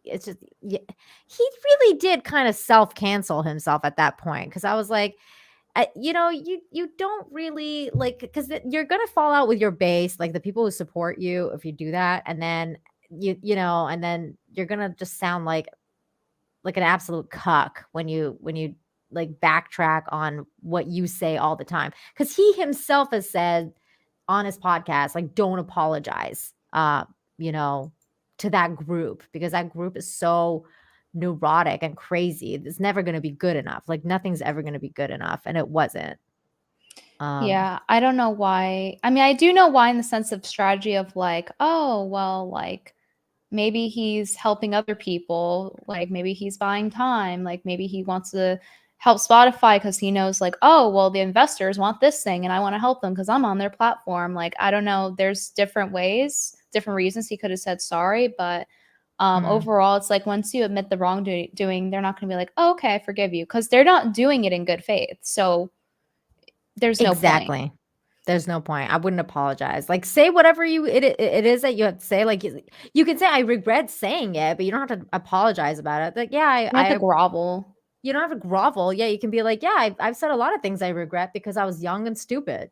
It's just, he really did kind of self-cancel himself at that point, because I was like, you don't really like, because you're gonna fall out with your base, like the people who support you, if you do that, and then and then you're gonna just sound like an absolute cuck when you like backtrack on what you say all the time, because he himself has said on his podcast, like, don't apologize to that group, because that group is so neurotic and crazy. It's never going to be good enough. Like, nothing's ever going to be good enough, and it wasn't. Yeah, I don't know why. I mean, I do know why, in the sense of strategy of like, oh, well, like maybe he's helping other people, like maybe he's buying time, like maybe he wants to help Spotify because he knows like, oh, well, the investors want this thing and I want to help them because I'm on their platform. Like, I don't know, there's different ways, different reasons he could have said sorry, but overall, it's like once you admit the wrongdoing, they're not going to be like, oh, okay, I forgive you, because they're not doing it in good faith. So there's no point. There's no point. I wouldn't apologize. Like, say whatever it is that you have to say. Like, you can say, I regret saying it, but you don't have to apologize about it. Like, yeah, You don't have to grovel. You don't have to grovel. Yeah, you can be like, yeah, I've said a lot of things I regret because I was young and stupid.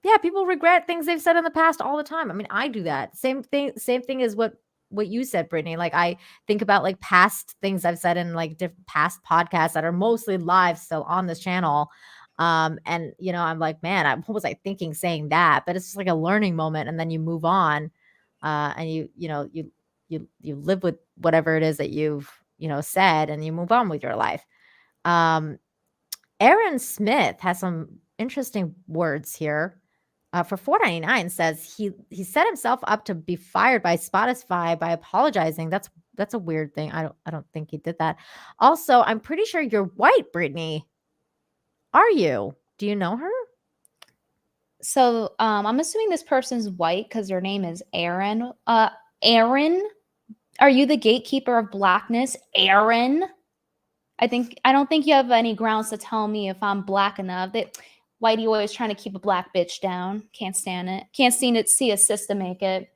Yeah, people regret things they've said in the past all the time. I mean, I do that. Same thing as what you said, Brittany. Like, I think about like past things I've said in like different past podcasts that are mostly live still on this channel. And I'm like, man, what was I thinking saying that? But it's just like a learning moment, and then you move on, and you live with whatever it is that you've said, and you move on with your life. Aaron Smith has some interesting words here. For $4.99 says he set himself up to be fired by Spotify by apologizing. That's a weird thing. I don't think he did that. Also, I'm pretty sure you're white, Brittany. Are you? Do you know her? So I'm assuming this person's white because her name is Aaron. Aaron, are you the gatekeeper of blackness, Aaron? I don't think you have any grounds to tell me if I'm black enough. That Whitey always trying to keep a black bitch down. Can't stand it. Can't see a sister make it.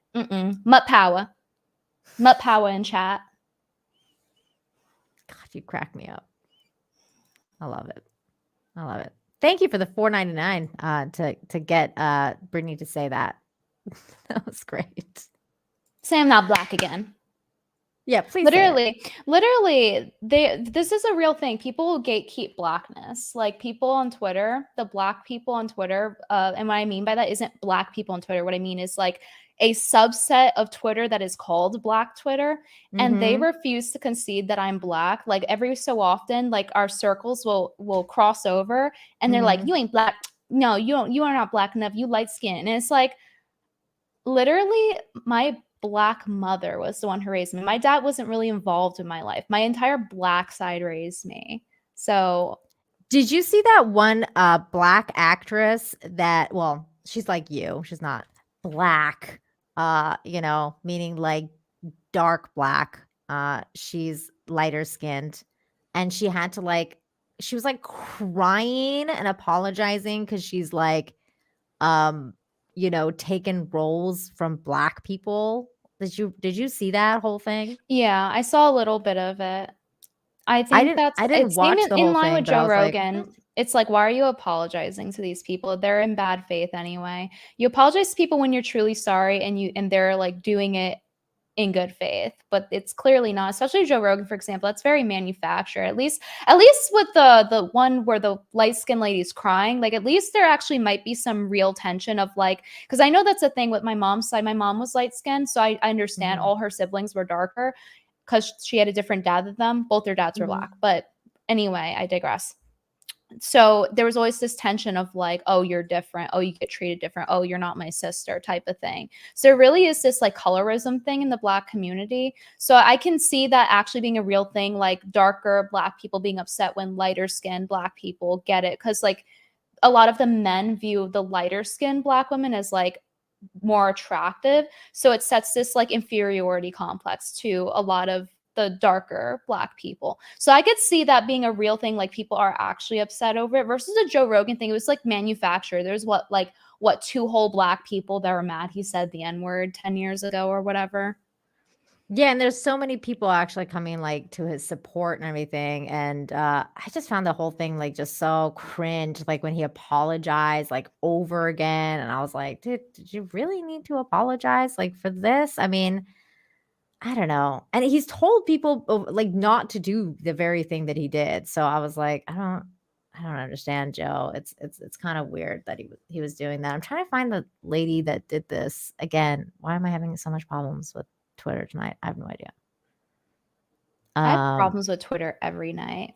Mutt power. Mutt power in chat. God, you crack me up. I love it. I love it. Thank you for the $4.99 to get Brittany to say that. That was great. Say I'm not black again. Yeah, please. Literally, this is a real thing. People will gatekeep blackness. Like people on Twitter, the black people on Twitter, and what I mean by that isn't black people on Twitter. What I mean is like a subset of Twitter that is called Black Twitter, and they refuse to concede that I'm black. Like every so often, like our circles will cross over, and they're like, "You ain't black. No, you don't. You are not black enough. You light skin." And it's like, literally, my black mother was the one who raised me. My dad wasn't really involved in my life. My entire black side raised me. So, did you see that one black actress that? Well, she's like you. She's not black. Meaning like dark black. She's lighter skinned, and she had to she was like crying and apologizing because she's like, taken roles from black people. Did you see that whole thing? Yeah, I saw a little bit of it. I didn't watch the whole thing. In line with Joe Rogan. It's like, why are you apologizing to these people? They're in bad faith anyway. You apologize to people when you're truly sorry and they're like doing it in good faith, but it's clearly not. Especially Joe Rogan, for example, that's very manufactured. At least with the one where the light skinned lady's crying, like at least there actually might be some real tension of like, because I know that's a thing with my mom's side. My mom was light skinned, so I understand all her siblings were darker because she had a different dad than them. Both their dads were black, but anyway, I digress. So there was always this tension of like, oh, you're different. Oh, you get treated different. Oh, you're not my sister type of thing. So there really is this like colorism thing in the black community. So I can see that actually being a real thing, like darker black people being upset when lighter skinned black people get it. Cause like a lot of the men view the lighter skinned black women as like more attractive. So it sets this like inferiority complex to a lot of the darker black people. So I could see that being a real thing, like people are actually upset over it versus a Joe Rogan thing. It was like manufactured. There's two whole black people that were mad he said the N-word 10 years ago or whatever. Yeah, and there's so many people actually coming like to his support and everything. And I just found the whole thing like just so cringe, like when he apologized like over again. And I was like, dude, did you really need to apologize like for this? I mean, I don't know. And he's told people like not to do the very thing that he did. So I was like, I don't understand, Joe. It's kind of weird that he was doing that. I'm trying to find the lady that did this again. Why am I having so much problems with Twitter tonight? I have no idea. I have problems with Twitter every night.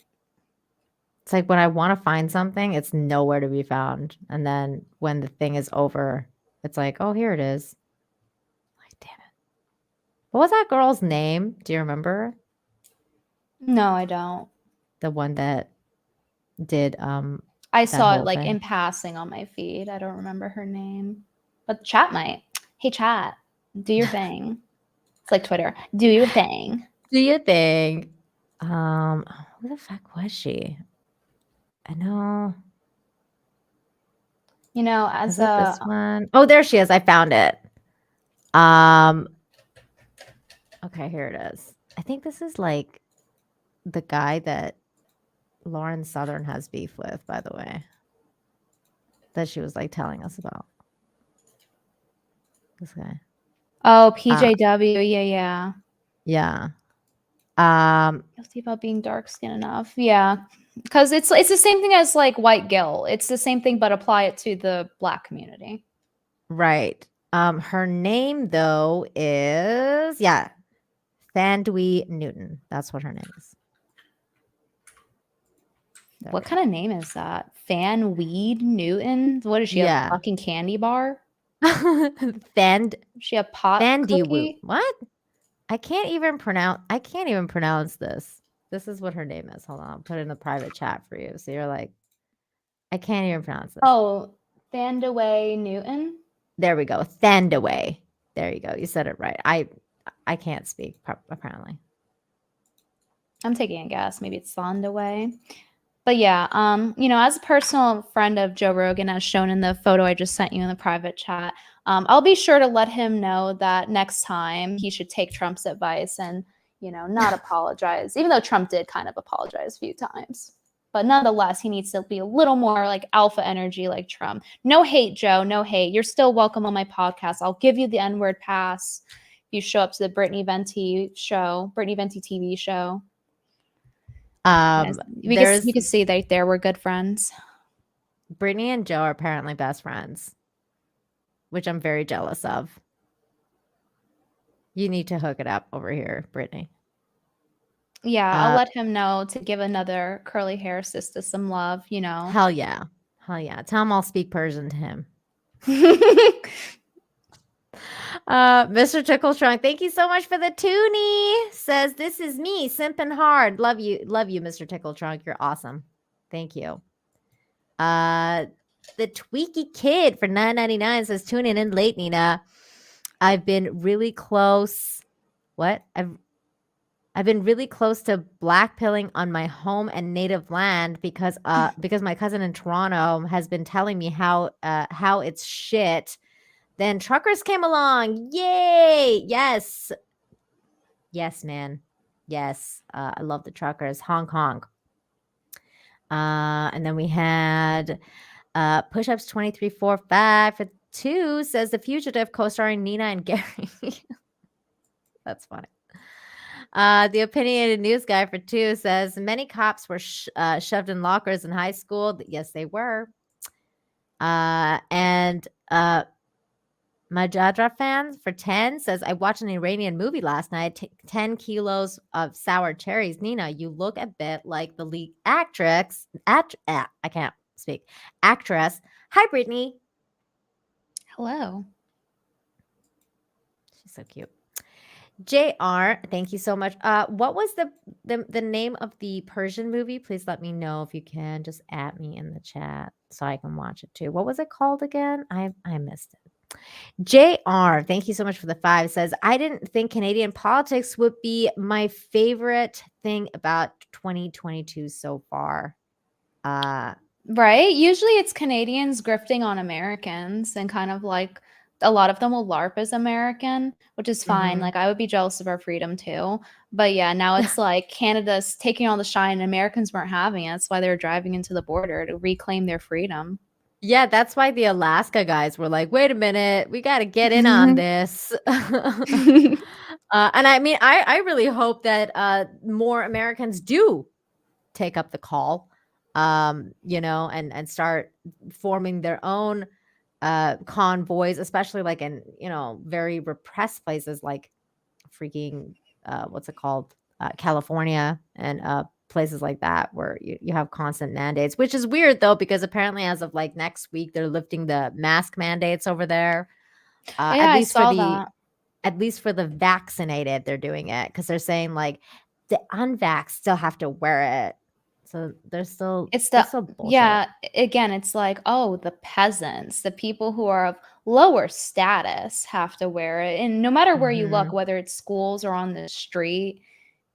It's like when I want to find something, it's nowhere to be found. And then when the thing is over, it's like, oh, here it is. What was that girl's name? Do you remember? No, I don't. The one that did I saw it like in passing on my feed. I don't remember her name. But chat might. Hey chat, do your thing. It's like Twitter. Do your thing. Do your thing. Who the fuck was she? I know. You know, as this one. Oh, there she is. I found it. Okay, here it is. I think this is like the guy that Lauren Southern has beef with, by the way. That she was like telling us about. This guy. Oh, PJW. Yeah. Guilty about being dark skinned enough. Yeah. Because it's the same thing as like white guilt. It's the same thing, but apply it to the black community. Right. Her name though is Thandwi Newton. That's what her name is. What kind of name is that? Thandwi Newton? What is she? A fucking candy bar? She a pot cookie? What? I can't even pronounce this. This is what her name is. Hold on, I'll put it in the private chat for you. So you're like, I can't even pronounce this. Oh, Thandaway Newton. There we go. Thandaway. There you go. You said it right. I can't speak apparently. I'm taking a guess. Maybe it's Thandaway. But yeah, as a personal friend of Joe Rogan, as shown in the photo I just sent you in the private chat, I'll be sure to let him know that next time he should take Trump's advice and, not apologize, even though Trump did kind of apologize a few times. But nonetheless, he needs to be a little more like alpha energy like Trump. No hate, Joe. No hate. You're still welcome on my podcast. I'll give you the N-word pass if you show up to the Brittany Venti TV show. Yes. You can see right there we're good friends. Brittany and Joe are apparently best friends, which I'm very jealous of. You need to hook it up over here, Brittany. Yeah, I'll let him know to give another curly hair sister some love, Hell yeah. Tell him I'll speak Persian to him. Mr. Tickle Trunk, thank you so much for the toonie. Says, this is me, simping hard. Love you, Mr. Tickle Trunk. You're awesome. Thank you. The Tweaky Kid for $9.99 says, tuning in late, Nina. I've been really close. What? I've been really close to blackpilling on my home and native land because my cousin in Toronto has been telling me how it's shit. Then truckers came along. Yay! Yes, man. Yes, I love the truckers. Honk honk. And then we had push-ups 2345 for 2 says The Fugitive co-starring Nina and Gary. That's funny. The Opinionated News Guy for 2 says many cops were shoved in lockers in high school. Yes, they were. And Majadra fans for 10 says, I watched an Iranian movie last night, 10 kilos of sour cherries. Nina, you look a bit like the lead actress. I can't speak. Actress. Hi, Brittany. Hello. She's so cute. JR, thank you so much. What was the name of the Persian movie? Please let me know if you can. Just at me in the chat so I can watch it too. What was it called again? I missed it. JR, thank you so much for the 5. Says, I didn't think Canadian politics would be my favorite thing about 2022 so far. Right? Usually it's Canadians grifting on Americans and kind of like a lot of them will LARP as American, which is fine. Mhm. Like I would be jealous of our freedom too. But yeah, now it's like Canada's taking all the shine and Americans weren't having it. That's why they were driving into the border to reclaim their freedom. Yeah, that's why the Alaska guys were like, wait a minute, we got to get in on this. And I mean, I really hope that more Americans do take up the call, and start forming their own convoys, especially like in, very repressed places like freaking, what's it called? California and places like that where you have constant mandates, which is weird though, because apparently as of like next week, they're lifting the mask mandates over there. Yeah, I saw that. At least for the vaccinated, they're doing it because they're saying like the unvaxxed still have to wear it. So they're still bullshit. Yeah, again, it's like, oh, the peasants, the people who are of lower status have to wear it. And no matter where you look, whether it's schools or on the street,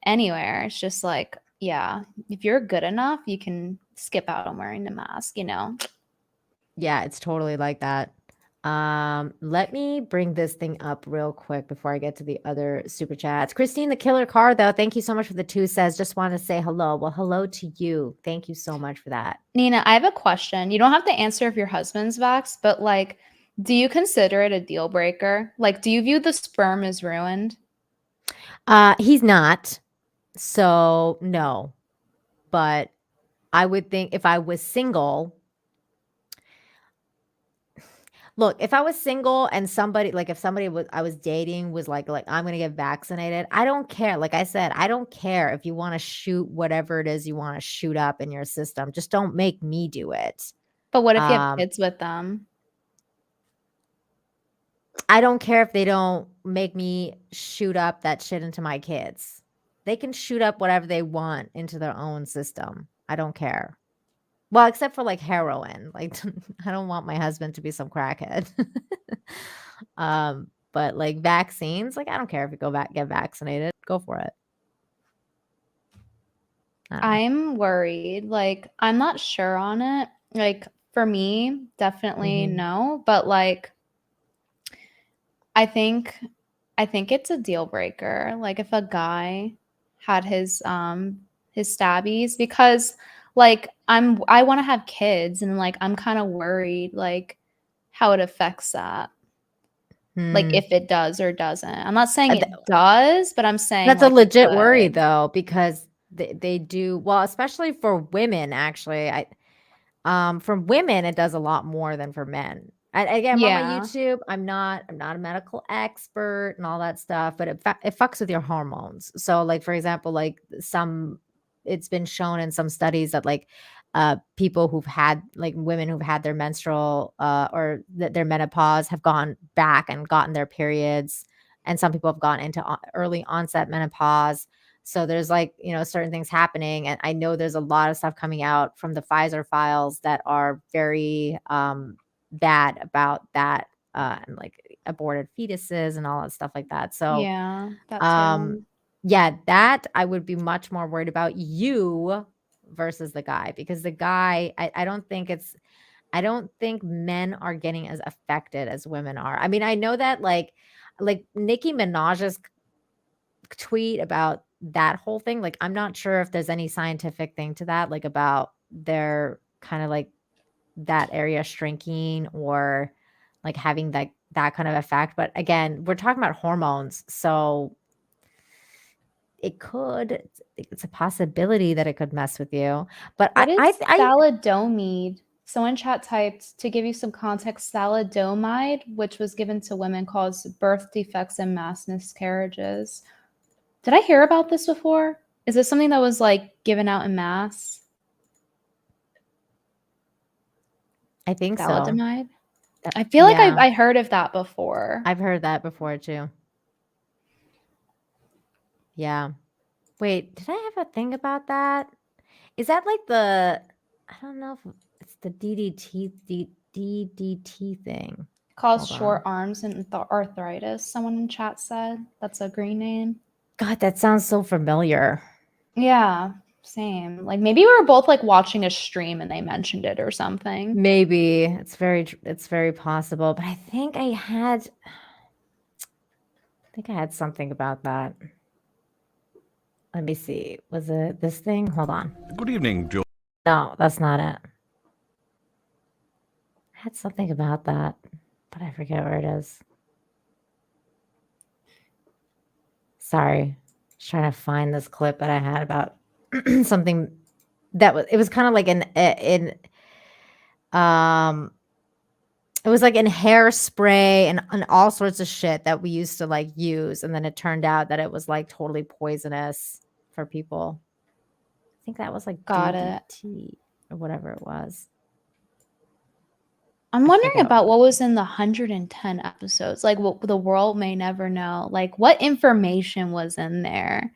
anywhere, it's just like, yeah, if you're good enough, you can skip out on wearing the mask, Yeah, it's totally like that. Let me bring this thing up real quick before I get to the other super chats. Christine the Killer Car, though, thank you so much for the 2 says, just want to say hello. Well, hello to you. Thank you so much for that. Nina, I have a question. You don't have to answer if your husband's vaxxed, but like, do you consider it a deal breaker? Like, do you view the sperm as ruined? He's not. So no, but I would think if I was single, look, if I was single and somebody, like if somebody I was dating was like I'm going to get vaccinated, I don't care. Like I said, I don't care if you want to shoot whatever it is you want to shoot up in your system. Just don't make me do it. But what if you have kids with them? I don't care if they don't make me shoot up that shit into my kids. They can shoot up whatever they want into their own system. I don't care. Well, except for like heroin. Like I don't want my husband to be some crackhead. But like vaccines, like I don't care if you get vaccinated. Go for it. I'm worried. Like, I'm not sure on it. Like, for me, definitely Mhm. no. But like, I think it's a deal breaker. Like, if a guy had his stabbies, because like I want to have kids, and like I'm kind of worried like how it affects that. Like Hmm. if it does or doesn't. I'm not saying th- it does, but I'm saying That's a like it legit worry could. though, because they do well, especially for women. Actually, for women, it does a lot more than for men. Again, I'm on my Yeah. YouTube. I'm not a medical expert and all that stuff, but it fucks with your hormones. So, like for example, like it's been shown in some studies that like people who've had like women who've had their menstrual or their menopause have gone back and gotten their periods, and some people have gone into early onset menopause. So there's like, certain things happening. And I know there's a lot of stuff coming out from the Pfizer files that are very bad about that, and like aborted fetuses and all that stuff like that. So Yeah, that um too. yeah, that I would be much more worried about you versus the guy, because the guy, I don't think men are getting as affected as women are. I mean, I know that like Nicki Minaj's tweet about that whole thing, like I'm not sure if there's any scientific thing to that, like about their kind of like that area shrinking or like having that kind of effect. But again, we're talking about hormones, so it's a possibility that it could mess with you. But What is I thalidomide? Someone in chat typed, to give you some context, thalidomide, which was given to women, caused birth defects and mass miscarriages. Did I hear about this before? Is this something that was like given out in mass? think so. Thalidomide? I feel like Yeah. I heard of that before. I've heard that before too. Yeah. Wait, did I have a thing about that? Is that like I don't know if it's the DDT thing. Cause Hold short on. arms and arthritis, someone in chat said. That's a green name. God, that sounds so familiar. Yeah, same. Like maybe we were both like watching a stream and they mentioned it or something. Maybe it's very possible, but I think I had something about that. Let me see. Was it this thing? Hold on. Good evening, Joe. No, that's not it. I had something about that, but I forget where it is. Sorry. Just trying to find this clip that I had about something it was kind of like it was like in hairspray and all sorts of shit that we used to like use, and then it turned out that it was like totally poisonous for people. I think that was like Got it. DDT or whatever it was. I'm wondering about what was in the 110 episodes. Like what the world may never know. Like what information was in there?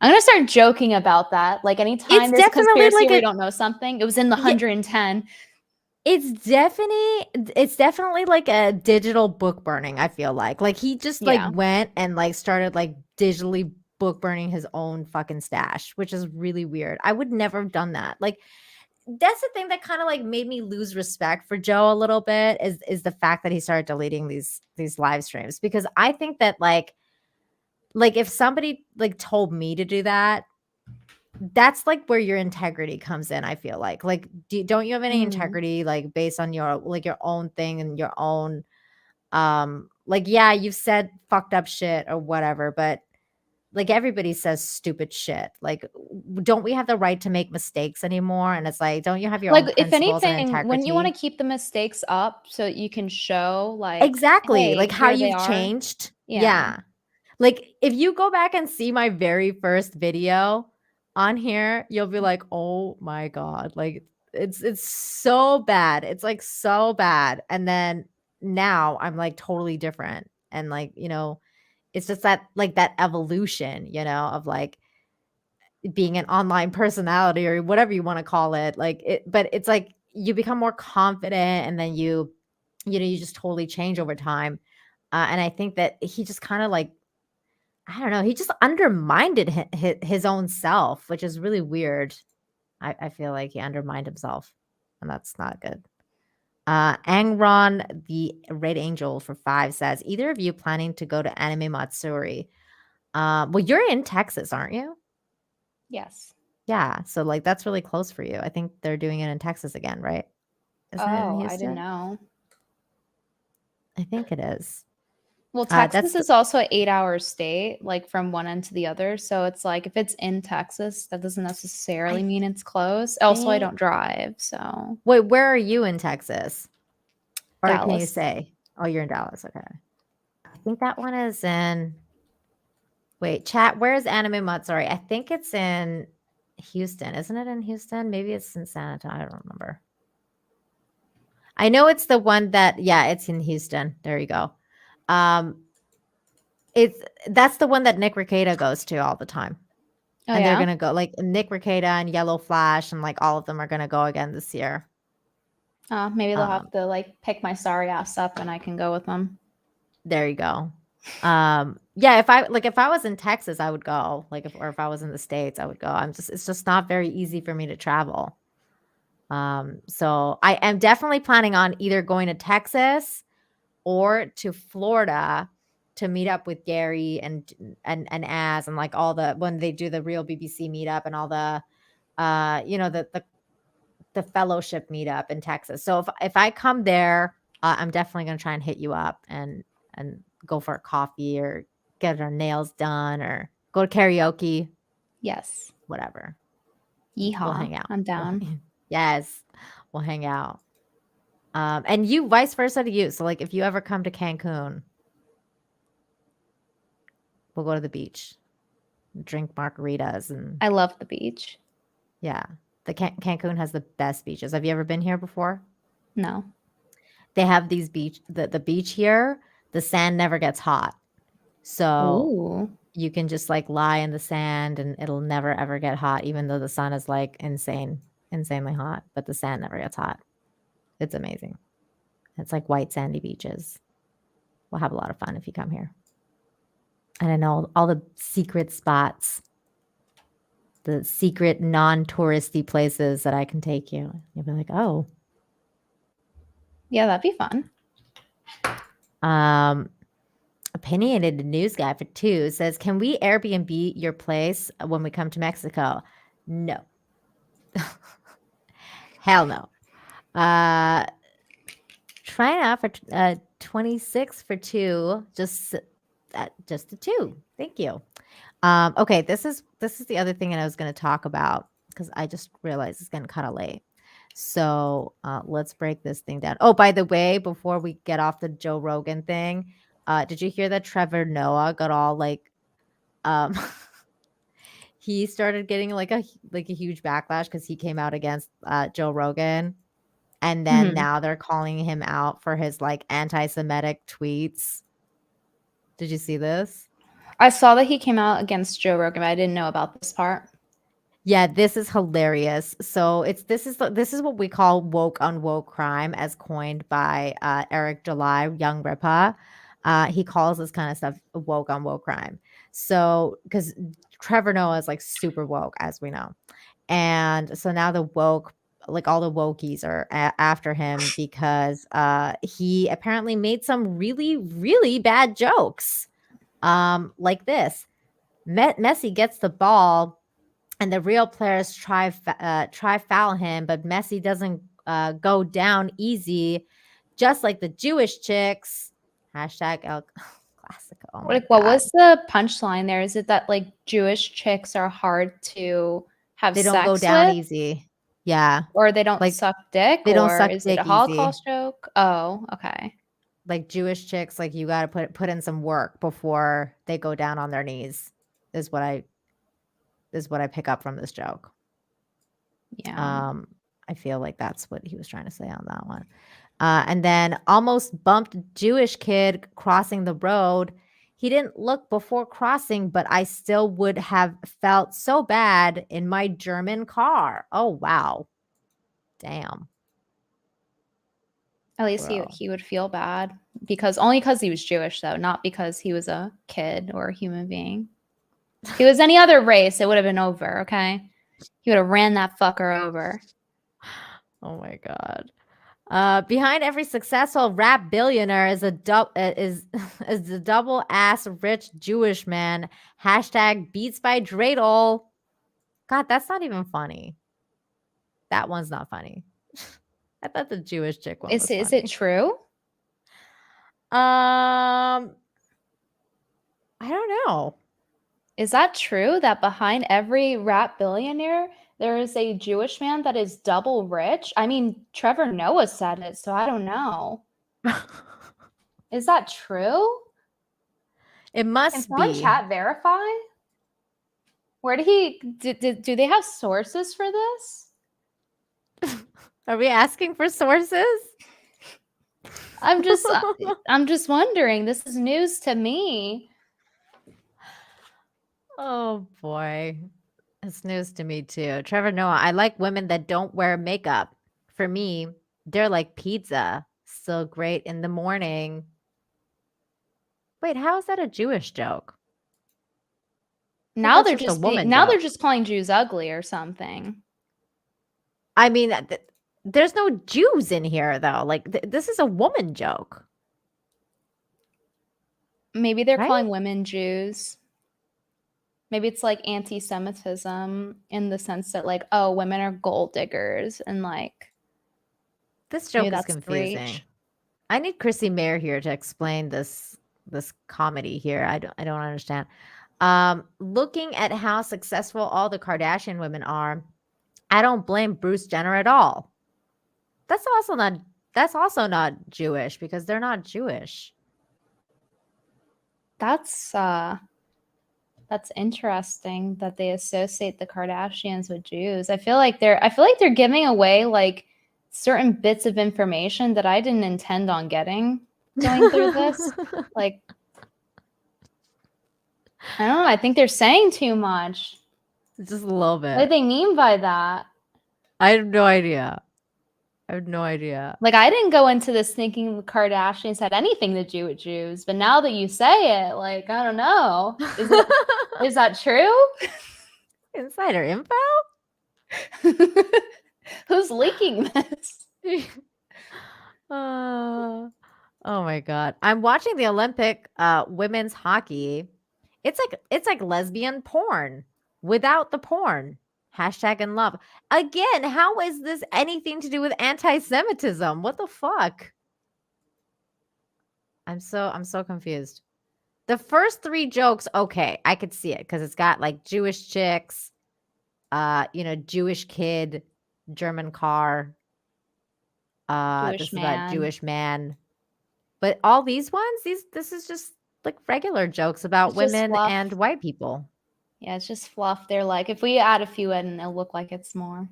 I'm gonna start joking about that. Like anytime there's a conspiracy like where you don't know something, it was in the 110. It's definitely like a digital book burning, I feel like. Like he just like Yeah. went and like started like digitally book burning his own fucking stash, which is really weird. I would never have done that. Like that's the thing that kind of like made me lose respect for Joe a little bit is the fact that he started deleting these live streams, because I think that like if somebody like told me to do that, that's like where your integrity comes in. I feel like don't you have any integrity like based on your like your own thing and your own like yeah, you've said fucked up shit or whatever, but like everybody says stupid shit. Like don't we have the right to make mistakes anymore? And it's like, don't you have your own Like if principles and anything, when you want integrity? to keep the mistakes up so you can show like Exactly. hey, Like how here they you've are. changed. Yeah. Yeah. Like if you go back and see my very first video on here, you'll be like, "Oh my god." Like it's so bad. It's like so bad. And then now I'm like totally different. And like, it's just that like that evolution, of like being an online personality or whatever you want to call it. But it's like you become more confident, and then you just totally change over time. And I think that he just kind of like, I don't know, he just undermined his own self, which is really weird. I feel like he undermined himself, and that's not good. Angron, the Red Angel for 5 says, either of you planning to go to Anime Matsuri? Well, you're in Texas, aren't you? Yes. Yeah, so like that's really close for you. I think they're doing it in Texas again, right? Isn't it in Oh, I Houston? didn't know. I think it is. Well, That's Texas is also an 8-hour state, like from one end to the other. So it's like if it's in Texas, that doesn't necessarily mean it's close. Also, I think- don't drive, so Wait, where are you in Texas? Or can you Dallas. say? Oh, you're in Dallas. Okay. I think that one is in. Wait, chat. Where is Anime Matsuri? I think it's in Houston. Isn't it in Houston? Maybe it's in San Antonio. I don't remember. I know it's the one that. Yeah, it's in Houston. There you go. That's the one that Nick Rekieta goes to all the time. Oh, And yeah? they're gonna go like Nick Rekieta and Yellow Flash, and like all of them are gonna go again this year. Maybe they'll have to like pick my sorry ass up and I can go with them. There you go. Yeah, if I was in Texas, I would go. If I was in the States, I would go. It's just not very easy for me to travel. So I am definitely planning on either going to Texas or to Florida to meet up with Gary and Az and like all the when they do the real BBC meetup and all the the fellowship meetup in Texas. So if I come there, I'm definitely gonna try and hit you up and go for a coffee or get our nails done or go to karaoke. Yes. Whatever. Yeehaw. We'll hang out. I'm down. Yes. We'll hang out. And you vice versa to you. So like if you ever come to Cancun, we'll go to the beach, drink margaritas, and I love the beach. yeah. The Cancun has the best beaches. Have you ever been here before? No. They have these the beach here, the sand never gets hot. So Ooh. you can just like lie in the sand and it'll never ever get hot, even though the sun is like insanely hot, but the sand never gets hot. It's amazing. It's like white sandy beaches. We'll have a lot of fun if you come here. And I know all the secret spots, the secret non-touristy places that I can take you. You'll be like, oh. Yeah, that'd be fun. Opinionated news guy for 2 says, can we Airbnb your place when we come to Mexico? No. Hell no. Trying out for 26 for 2. Just the 2. Thank you. Okay, this is the other thing that I was going to talk about because I just realized it's getting kind of late. So let's break this thing down. Oh, by the way, before we get off the Joe Rogan thing, did you hear that Trevor Noah got all like, he started getting like a huge backlash because he came out against Joe Rogan, and then now they're calling him out for his like anti-Semitic tweets. Did you see this? I saw that he came out against Joe Rogan, but I didn't know about this part. Yeah, this is hilarious. So this is what we call woke on woke crime, as coined by Eric July, Young Ripa. He calls this kind of stuff woke on woke crime. So because Trevor Noah is like super woke, as we know, and so now the woke, like all the wokies are after him because he apparently made some really really bad jokes, like this. Messi gets the ball. And the real players try foul him, but Messi doesn't go down easy, just like the Jewish chicks. Hashtag El Clasico. Oh my What God. was the punchline there? Is it that like Jewish chicks are hard to have They sex don't go down with? easy. Yeah. Or they don't Like, suck dick? they don't or suck is dick it a easy. Holocaust joke? Oh, okay. Like Jewish chicks, like you got to put in some work before they go down on their knees. Is what I pick up from this joke. Yeah. I feel like that's what he was trying to say on that one. And then almost bumped Jewish kid crossing the road. He didn't look before crossing, but I still would have felt so bad in my German car. Oh, wow. Damn. At least he would feel bad because he was Jewish, though, not because he was a kid or a human being. If he was any other race, it would have been over, okay? He would have ran that fucker over. Oh my God. Behind every successful rap billionaire is a double ass rich Jewish man. Hashtag beats by dreidel. God, that's not even funny. That one's not funny. I thought the Jewish chick one was funny. Is it true? I don't know. Is that true that behind every rap billionaire there is a Jewish man that is double rich? I mean, Trevor Noah said it, so I don't know. Is that true? It must Can someone chat verify? Where did he do they have sources for this? Are we asking for sources? I'm just wondering. This is news to me. Oh boy. It's news to me too. Trevor Noah, I like women that don't wear makeup. For me, they're like pizza. Still great in the morning. Wait, how is that a Jewish joke? Now they're just calling Jews ugly or something. I mean, there's no Jews in here though. Like this is a woman joke. Maybe they're calling women Jews. Maybe it's like anti-Semitism in the sense that like, oh, women are gold diggers and like this joke is confusing. I need Chrissy Mayer here to explain this comedy here. I don't understand. Looking at how successful all the Kardashian women are, I don't blame Bruce Jenner at all. That's also not Jewish because they're not Jewish. That's interesting that they associate the Kardashians with Jews. I feel like they're giving away like certain bits of information that I didn't intend on getting going through this. Like, I don't know. I think they're saying too much. Just a little bit. What do they mean by that? I have no idea. Like, I didn't go into this thinking the Kardashians had anything to do with Jews, but now that you say it, like, I don't know. Is that true? Insider info? Who's leaking this? Oh my God. I'm watching the Olympic women's hockey. It's like lesbian porn without the porn. Hashtag in love. Again, how is this anything to do with anti-Semitism? What the fuck? I'm so confused. The first three jokes, okay, I could see it because it's got like Jewish chicks, Jewish kid, German car, Jewish man. But all these ones, this is just like regular jokes about women and white people. Yeah, it's just fluff. They're like, if we add a few in, it'll look like it's more.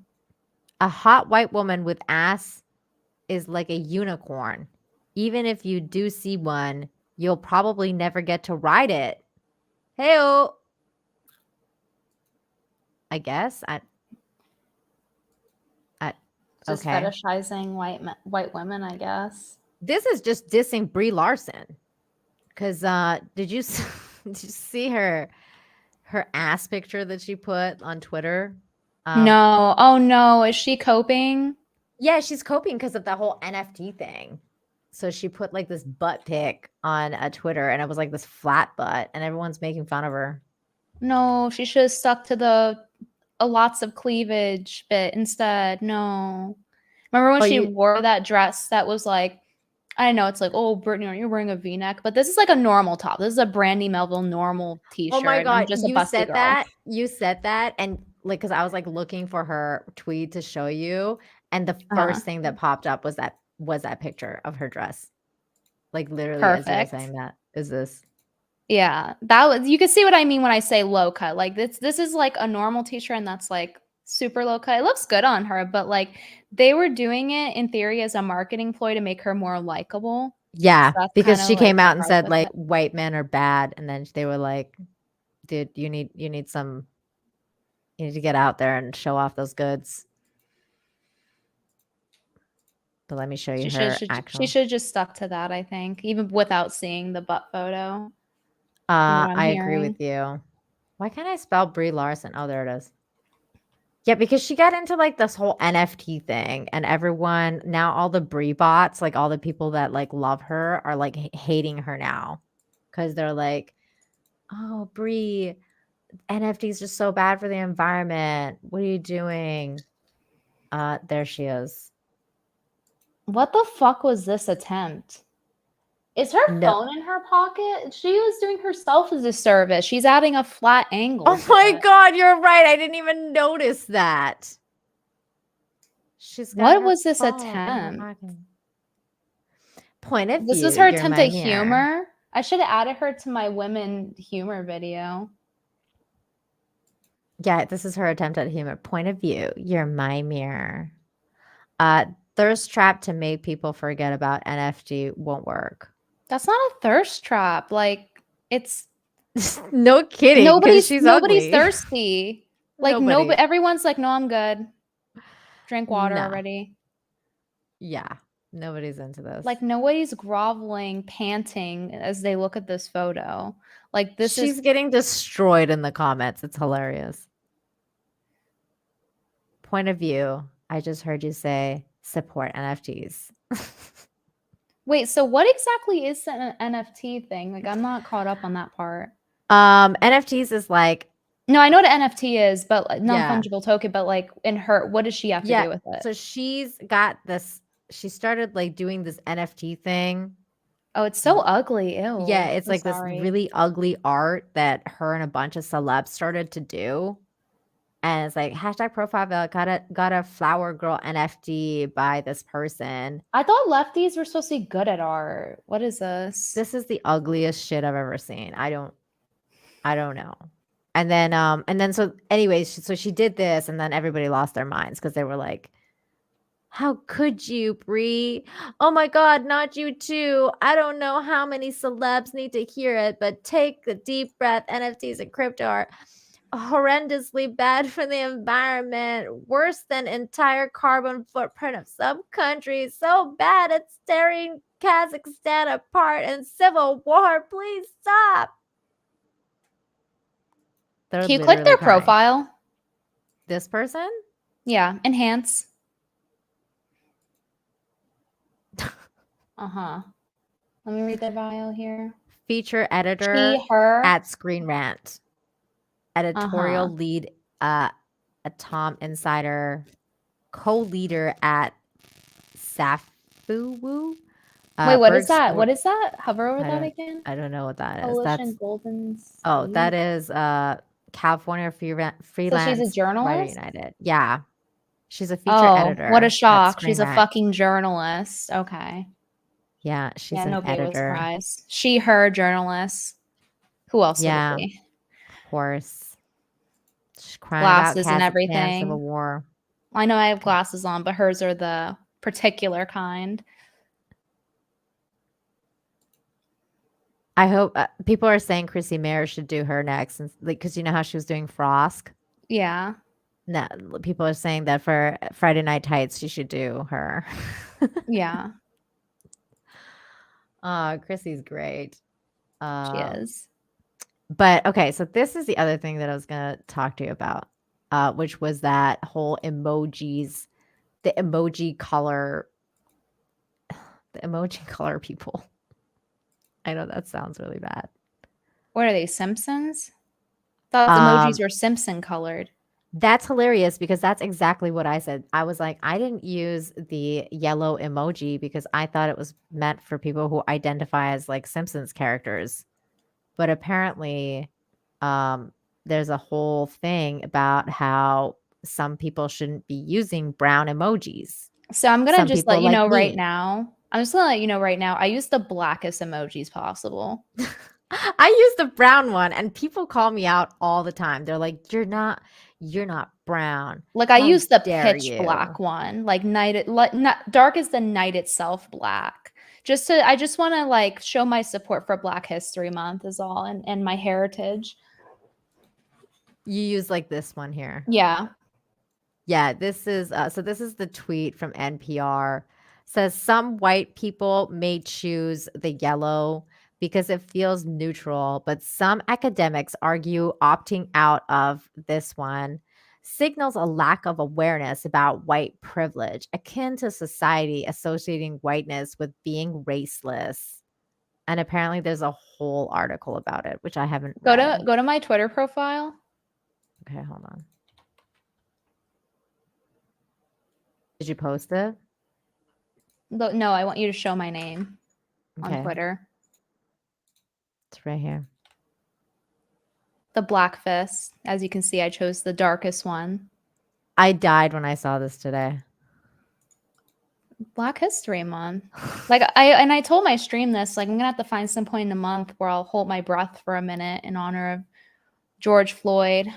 A hot white woman with ass is like a unicorn. Even if you do see one, you'll probably never get to ride it. Hey-o. I guess. Just fetishizing white women, I guess. This is just dissing Brie Larson. Because did you see her ass picture that she put on Twitter? No. Oh no. Is she coping? Yeah, she's coping because of the whole NFT thing. So she put like this butt pic on Twitter and it was like this flat butt and everyone's making fun of her. No, she should have stuck to the lots of cleavage bit instead. No. Remember when she wore that dress that was like, I know it's like, oh, Brittany, aren't you wearing a V-neck? But this is like a normal top. This is a Brandy Melville normal t-shirt. Oh my God, just you said that. You said that. And like, because I was like looking for her tweet to show you. And the first thing that popped up was that picture of her dress. Like literally as you were saying that. Is this? Yeah. You can see what I mean when I say low cut. Like this is like a normal t-shirt and that's like super low cut. It looks good on her, but like they were doing it in theory as a marketing ploy to make her more likable. Yeah, That's because kinda she like came my out and gripe said with like it. white men are bad, and then they were like, "Dude, you need to get out there and show off those goods." But let me show you her She actual. should just stuck to that, I think, even without seeing the butt photo. From what I'm I agree hearing. with you. Why can't I spell Brie Larson? Oh, there it is. Yeah, because she got into like this whole NFT thing, and everyone now, all the Brie bots, like all the people that like love her, are like hating her now because they're like, "Oh, Brie, NFT is just so bad for the environment. What are you doing?" There she is. What the fuck was this attempt? Is her No. phone in her pocket? She was doing herself a disservice. She's adding a flat angle. Oh to my it. God, you're right. I didn't even notice that. She's got What her was this phone in her attempt? pocket. Point of This view, was her you're attempt my at mirror. humor. I should have added her to my women humor video. Yeah, this is her attempt at humor. Point of view, you're my mirror. Thirst trap to make people forget about NFT won't work. That's not a thirst trap. Like it's No kidding, because she's nobody's ugly. thirsty. Like Nobody. everyone's like, no, I'm good. Drink water No. already. Yeah, nobody's into this. Like nobody's groveling, panting as they look at this photo. Like this She's is getting destroyed in the comments. It's hilarious. Point of view, I just heard you say support NFTs. Wait, so what exactly is an NFT thing? Like I'm not caught up on that part. NFTs is like, no, I know what an NFT is, but like, Yeah. non-fungible token, but like in her, what does she have to do with it? So she's got this, she started like doing this NFT thing. Oh, it's so ugly. Ew. Yeah, it's I'm like sorry. this really ugly art that her and a bunch of celebs started to do. And it's like hashtag profile got a flower girl NFT by this person. I thought lefties were supposed to be good at art. What is this? This is the ugliest shit I've ever seen. I don't know. And then so anyways, so she did this, and then everybody lost their minds because they were like, "How could you, Brie? Oh my God, not you too. I don't know how many celebs need to hear it, but take a deep breath. NFTs and crypto are horrendously bad for the environment, worse than entire carbon footprint of some countries. So bad it's tearing Kazakhstan apart in civil war. Please stop." They're Can you click their literally crying. profile? This person? Yeah, enhance. Uh-huh. Let me read their bio here. Feature editor her. at Screen Rant. Editorial Uh-huh. lead a Tom Insider. Co-leader at Safuwu. Wait, what Berg is that? Sport- What is that? Hover over I that don't- again. I don't know what that is. Coalition That's Golden. oh, State? that is California freelance. So she's a journalist? Writer United. Yeah, she's a feature Oh, editor. what a at shock! Screen She's a Rant. fucking journalist. Okay. Yeah, she's Yeah, an nobody was editor. surprised. She, her journalist. Who else Yeah, would it be? of course. She's crying Glasses about and Kazakhstan everything. Civil War. I know I have glasses on, but hers are the particular kind. I hope people are saying Chrissy Mayer should do her next, and like because you know how she was doing Frosk. Yeah. No, people are saying that for Friday Night Tights, she should do her. Yeah. Chrissy's great. She is. But okay, so this is the other thing that I was gonna talk to you about, which was that whole emojis, the emoji color people. I know that sounds really bad. What are they, Simpsons? Thought emojis were Simpson colored. That's hilarious because that's exactly what I said. I was like, I didn't use the yellow emoji because I thought it was meant for people who identify as like Simpsons characters. But apparently, there's a whole thing about how some people shouldn't be using brown emojis. So I'm gonna Some just people let you like know right me. now. I'm just gonna let you know right now. I use the blackest emojis possible. I use the brown one, and people call me out all the time. They're like, "You're not brown." Like I How use the dare pitch you." black one, like night, not dark as the night itself black. I just want to like show my support for Black History Month is all, and my heritage. You use like this one here. Yeah. Yeah, this is so this is the tweet from NPR. Says some white people may choose the yellow because it feels neutral, but some academics argue opting out of this one signals a lack of awareness about white privilege, akin to society associating whiteness with being raceless. And apparently there's a whole article about it, which I haven't read. Go to my Twitter profile. Okay, hold on. Did you post it? No, I want you to show my name on Okay. Twitter. It's right here. The Black Fist. As you can see, I chose the darkest one. I died when I saw this today. Black History Month. Like I told my stream this, like I'm gonna have to find some point in the month where I'll hold my breath for a minute in honor of George Floyd.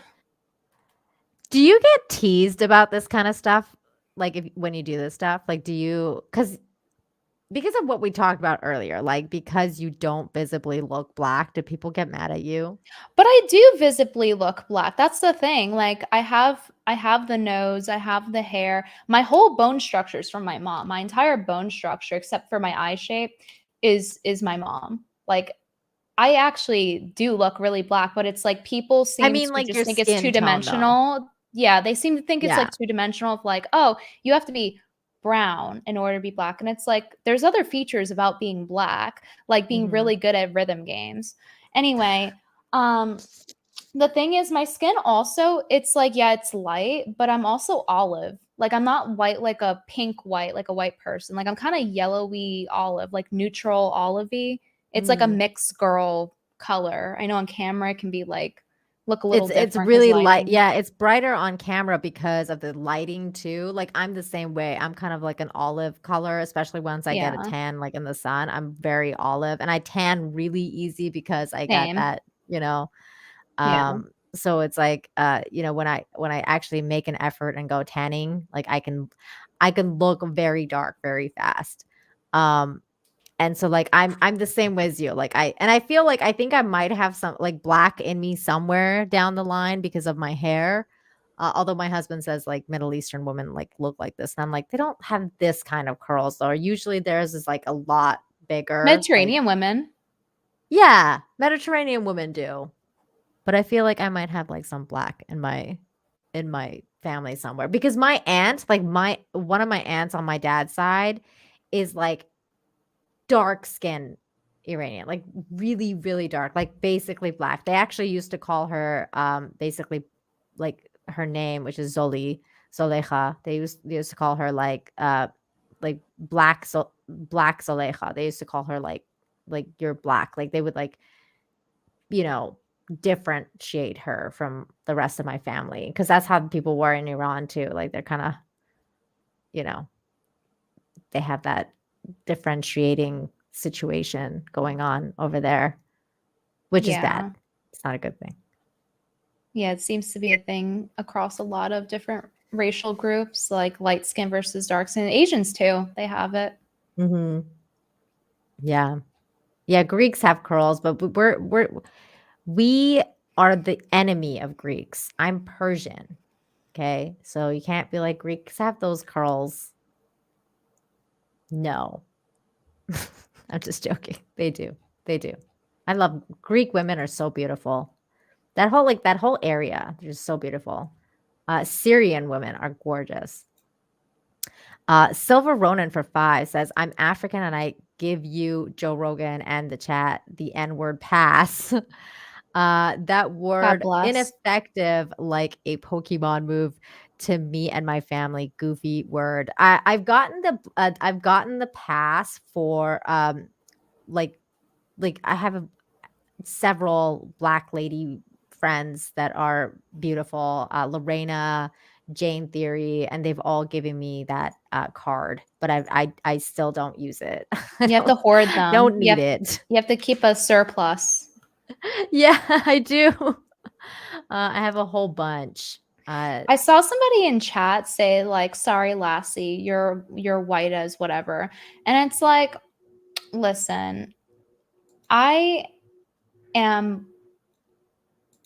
Do you get teased about this kind of stuff? Like when you do this stuff, like do you because of what we talked about earlier, like because you don't visibly look Black, do people get mad at you? But I do visibly look Black. That's the thing. Like I have the nose, I have the hair. My whole bone structure is from my mom. My entire bone structure, except for my eye shape, is my mom. Like I actually do look really Black, but it's like people seem to like just your think it's skin tone, two-dimensional. Yeah, they seem to think it's Yeah. like two-dimensional of like, oh, you have to be brown in order to be Black. And it's like there's other features about being Black, like being really good at rhythm games. Anyway, the thing is my skin also, it's like, yeah, it's light, but I'm also olive. Like I'm not white, like a pink white, like a white person. Like I'm kind of yellowy olive, like neutral olivey. It's like a mixed girl color. I know on camera it can be like look a little different. It's really light. Yeah, it's brighter on camera because of the lighting too. Like I'm the same way. I'm kind of like an olive color, especially once I get a tan like in the sun. I'm very olive and I tan really easy because I got Same. that, so it's like when I actually make an effort and go tanning, like I can look very dark very fast. And so like I'm the same way as you. Like I feel like I think I might have some like Black in me somewhere down the line because of my hair. Although my husband says like Middle Eastern women like look like this. And I'm like, they don't have this kind of curls though. Usually theirs is like a lot bigger. Mediterranean women. Yeah, Mediterranean women do. But I feel like I might have like some Black in my family somewhere. Because my aunt, like one of my aunts on my dad's side is like dark skin Iranian, like really, really dark, like basically Black. They actually used to call her basically like her name, which is Zolecha. They used to call her like Black Zolecha. They used to call her like you're Black. Like they would like, differentiate her from the rest of my family because that's how people were in Iran too. Like they're kind of, they have that differentiating situation going on over there, which is bad. It's not a good thing. Yeah, it seems to be a thing across a lot of different racial groups, like light skin versus dark skin. Asians too, they have it. Yeah, Greeks have curls, but we are the enemy of Greeks. I'm Persian. Okay, so you can't be like Greeks have those curls. No. I'm just joking. They do. I love Greek women are so beautiful. That whole area, they're just so beautiful. Syrian women are gorgeous. Silver Ronan for 5 says, I'm African and I give you, Joe Rogan and the chat, the N-word pass. That word ineffective like a Pokemon move to me and my family. Goofy word. I've gotten the pass for like I have several Black lady friends that are beautiful. Lorena, Jane Theory, and they've all given me that card, but I still don't use it. You have to hoard them. Don't need it. You have to keep a surplus. Yeah, I do. I have a whole bunch. I saw somebody in chat say like, sorry, Lassie, you're white as whatever. And it's like, Listen, I am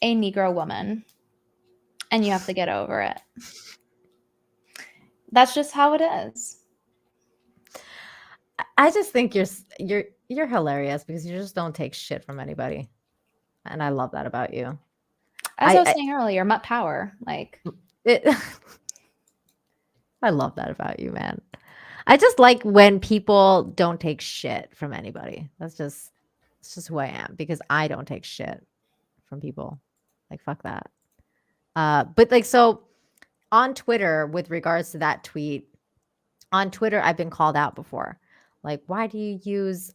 a Negro woman, and you have to get over it. That's just how it is. I just think you're hilarious because you just don't take shit from anybody, and I love that about you. As I was saying earlier, Mutt Power, like it. I love that about you, man. I just like when people don't take shit from anybody. It's just who I am because I don't take shit from people. Like fuck that. But like so on Twitter with regards to that tweet, on Twitter I've been called out before. Like, why do you use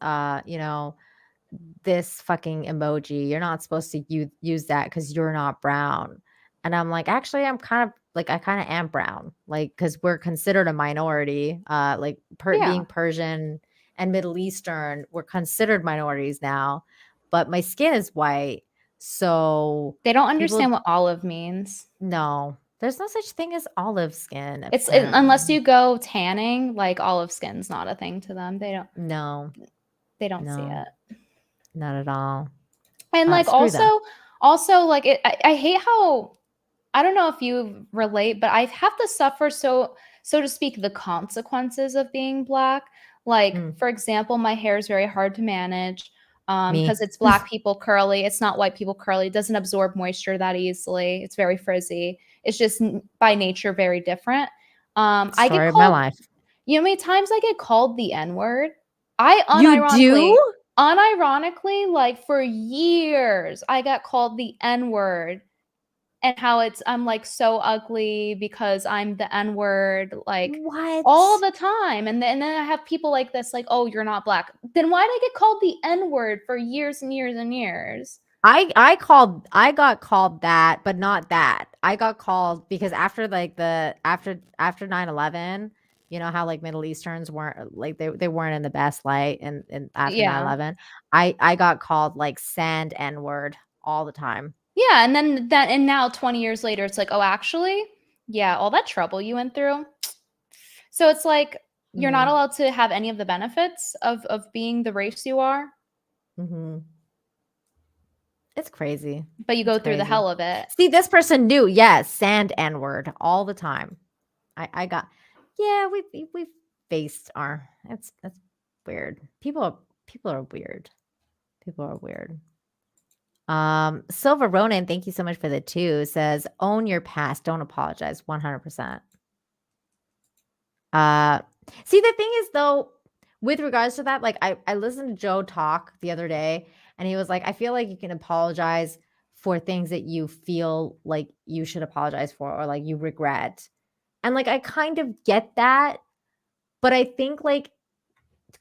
this fucking emoji? You're not supposed to use that because you're not brown. And I'm like, actually, I kind of am brown, like, because we're considered a minority. Being Persian and Middle Eastern, we're considered minorities now. But my skin is white, so they don't understand what olive means. No, there's no such thing as olive skin. Unless you go tanning, like olive skin's not a thing to them. They don't. No, they don't see it. Not at all. And like also like I hate how, I don't know if you relate, but I have to suffer so to speak the consequences of being Black. Like for example, my hair is very hard to manage because it's Black people curly. It's not white people curly. It doesn't absorb moisture that easily. It's very frizzy. It's just by nature very different. I get called, my life. You know how many times I get called the N-word? Unironically, like for years, I got called the N-word, and how I'm like so ugly because I'm the N-word, like what all the time. And then I have people like this, like, oh, you're not Black. Then why did I get called the N-word for years and years and years? I got called that, but not that. I got called because after like after 9/11, you know how like Middle Easterns weren't like they weren't in the best light and after 9/11. I got called like sand N-word all the time. Yeah, and then and now 20 years later, it's like, oh, actually, yeah, all that trouble you went through. So it's like you're not allowed to have any of the benefits of being the race you are. It's crazy. But you go through the hell of it. See, this person knew, yes, sand N-word all the time. I got, yeah, we've faced our, that's weird. People are weird. People are weird. Silver Ronan, thank you so much for the 2, says, own your past, don't apologize, 100%. See, the thing is though, with regards to that, like I listened to Joe talk the other day, and he was like, I feel like you can apologize for things that you feel like you should apologize for or like you regret. And like I kind of get that, but I think like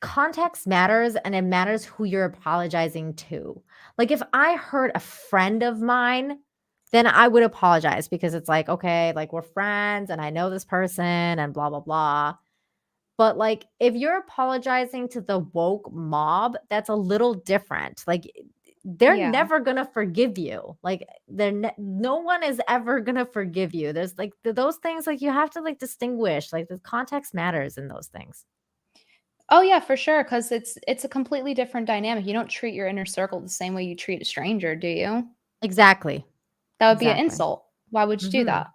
context matters, and it matters who you're apologizing to. Like if I hurt a friend of mine, then I would apologize because it's like, okay, like we're friends and I know this person and blah, blah, blah. But like if you're apologizing to the woke mob, that's a little different. Like they're never going to forgive you. Like no one is ever going to forgive you. There's like those things, like you have to like distinguish, like the context matters in those things. Oh yeah, for sure. Cause it's a completely different dynamic. You don't treat your inner circle the same way you treat a stranger, do you? Exactly. That would be an insult. Why would you do that?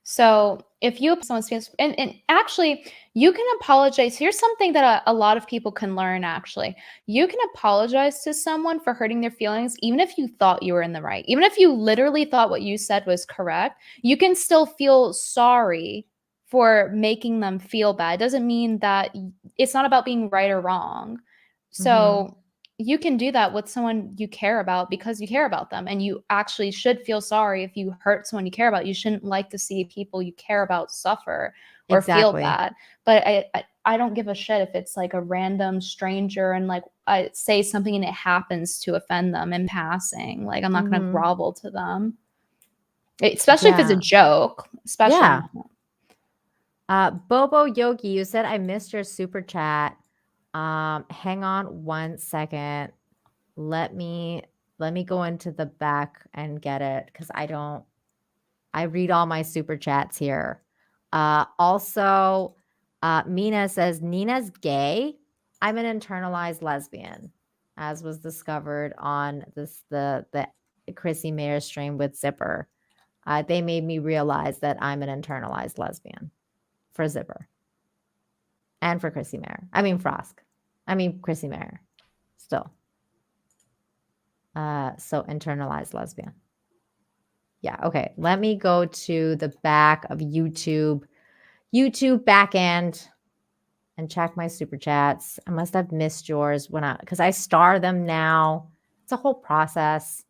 So if you someone's feelings, and actually you can apologize. Here's something that a lot of people can learn. Actually, you can apologize to someone for hurting their feelings, even if you thought you were in the right, even if you literally thought what you said was correct, you can still feel sorry for making them feel bad. It doesn't mean that it's not about being right or wrong. So you can do that with someone you care about because you care about them, and you actually should feel sorry if you hurt someone you care about. You shouldn't like to see people you care about suffer or feel bad. But I don't give a shit if it's like a random stranger and like I say something and it happens to offend them in passing. Like I'm not going to grovel to them, especially if it's a joke. Especially. Bobo Yogi, you said I missed your super chat. Hang on 1 second. Let me go into the back and get it because I read all my super chats here. Also, Mina says Nina's gay. I'm an internalized lesbian, as was discovered on the Chrissy Mayer stream with Zipper. They made me realize that I'm an internalized lesbian for Zipper and for Chrissy Mayer. I mean Frosk. I mean Chrissy Mayer. Still. So internalized lesbian. Yeah. Okay. Let me go to the back of YouTube back end and check my super chats. I must have missed yours because I star them now. It's a whole process.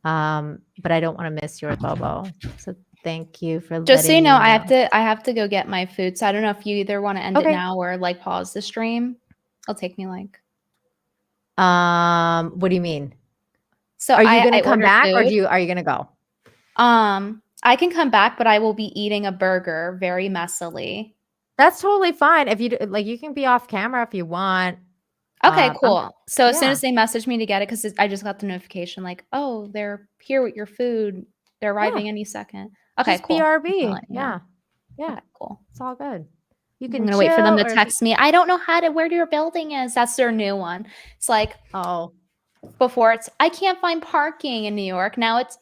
But I don't want to miss yours, Bobo. So thank you for Just so letting you know, me I have to go get my food. So I don't know if you either want to end it now or like pause the stream. It'll take me like. What do you mean? So are you gonna I come ordered back or food. are you gonna go? I can come back, but I will be eating a burger very messily. That's totally fine. If you like, you can be off camera if you want. Okay, cool. So as soon yeah. as they message me to get it, because I just got the notification like, oh, they're here with your food. They're arriving any second. Okay, Just cool. BRB. Yeah. Okay, cool. It's all good. You I'm can gonna wait for them to chill, or text me. I don't know where your building is. That's their new one. It's like, oh, before it's I can't find parking in New York. Now it's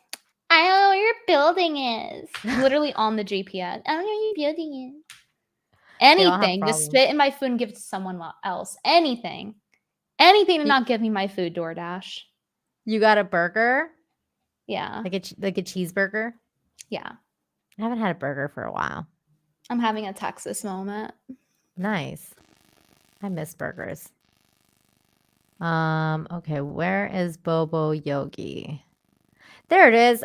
I don't know where your building is. Literally on the GPS. I don't know where your building is. Anything. Just spit in my food and give it to someone else. Anything. Anything to not give me my food, DoorDash. You got a burger? Yeah. Like a cheeseburger? Yeah. I haven't had a burger for a while. I'm having a Texas moment. Nice. I miss burgers. Okay, where is Bobo Yogi? There it is.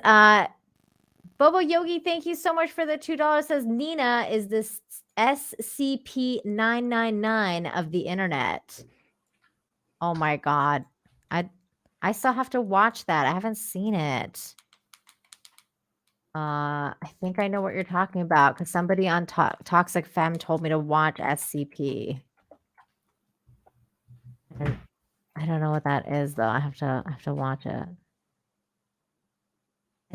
Bobo Yogi, thank you so much for the $2. Says Nina is this SCP-999 of the internet. Oh my god. I still have to watch that. I haven't seen it. I think I know what you're talking about because somebody on Toxic Femme told me to watch SCP. And I don't know what that is though. I have to watch it.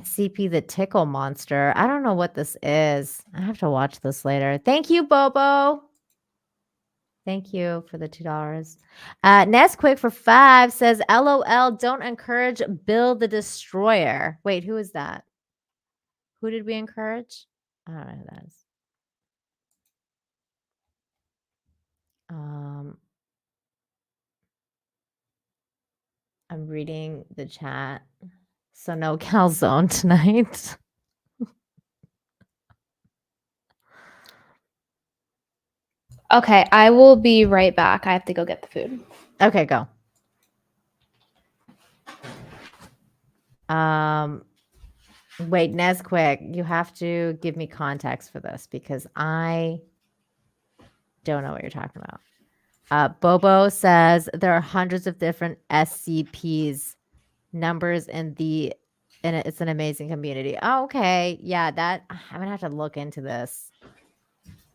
SCP the Tickle Monster. I don't know what this is. I have to watch this later. Thank you, Bobo. Thank you for the $2. Nesquick for 5 says, LOL, don't encourage Bill the Destroyer. Wait, who is that? Who did we encourage? I don't know who that is. I'm reading the chat. So no calzone tonight. Okay, I will be right back. I have to go get the food. Okay, go. Wait, Nesquick, you have to give me context for this because I don't know what you're talking about. Bobo says there are hundreds of different SCPs numbers and it's an amazing community. Oh, okay. Yeah, I'm gonna have to look into this.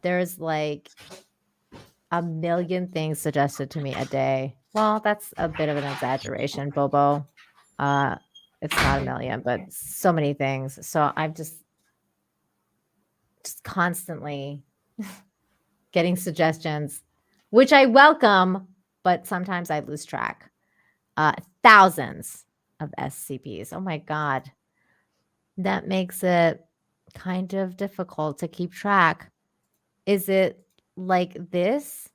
There's like a million things suggested to me a day. Well, that's a bit of an exaggeration, Bobo. It's not a million, but so many things. So I'm just constantly getting suggestions, which I welcome, but sometimes I lose track. Thousands of SCPs. Oh my God. That makes it kind of difficult to keep track. Is it like this?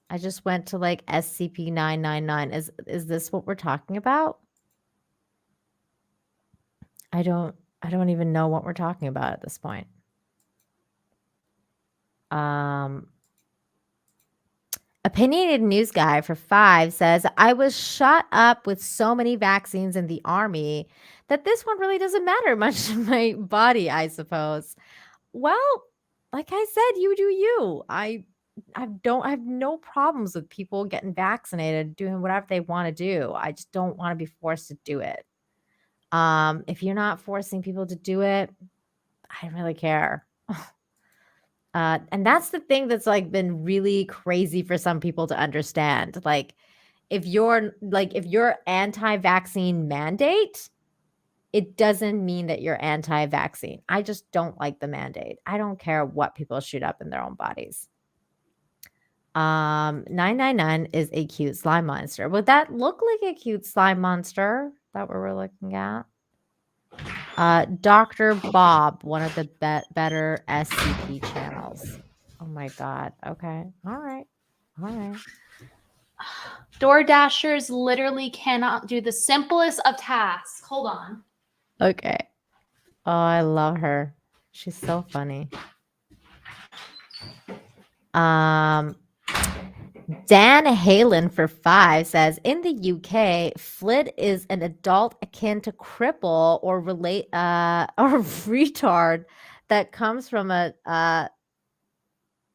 I just went to like SCP-999. Is this what we're talking about? I don't even know what we're talking about at this point. Opinionated News Guy for 5 says, I was shot up with so many vaccines in the army that this one really doesn't matter much to my body, I suppose. Well, like I said, you do you. I have no problems with people getting vaccinated, doing whatever they want to do. I just don't want to be forced to do it. If you're not forcing people to do it, I don't really care. And that's the thing that's like been really crazy for some people to understand. Like if you're anti-vaccine mandate, it doesn't mean that you're anti-vaccine. I just don't like the mandate. I don't care what people shoot up in their own bodies. 999 is a cute slime monster. Would that look like a cute slime monster that we're looking at? Dr. Bob, one of the better SCP channels. Oh my god. Okay. All right. All right. Door Dashers literally cannot do the simplest of tasks. Hold on. Okay. Oh, I love her. She's so funny. Dan Halen for 5 says, in the UK, flit is an adult akin to cripple or relate or retard that comes from a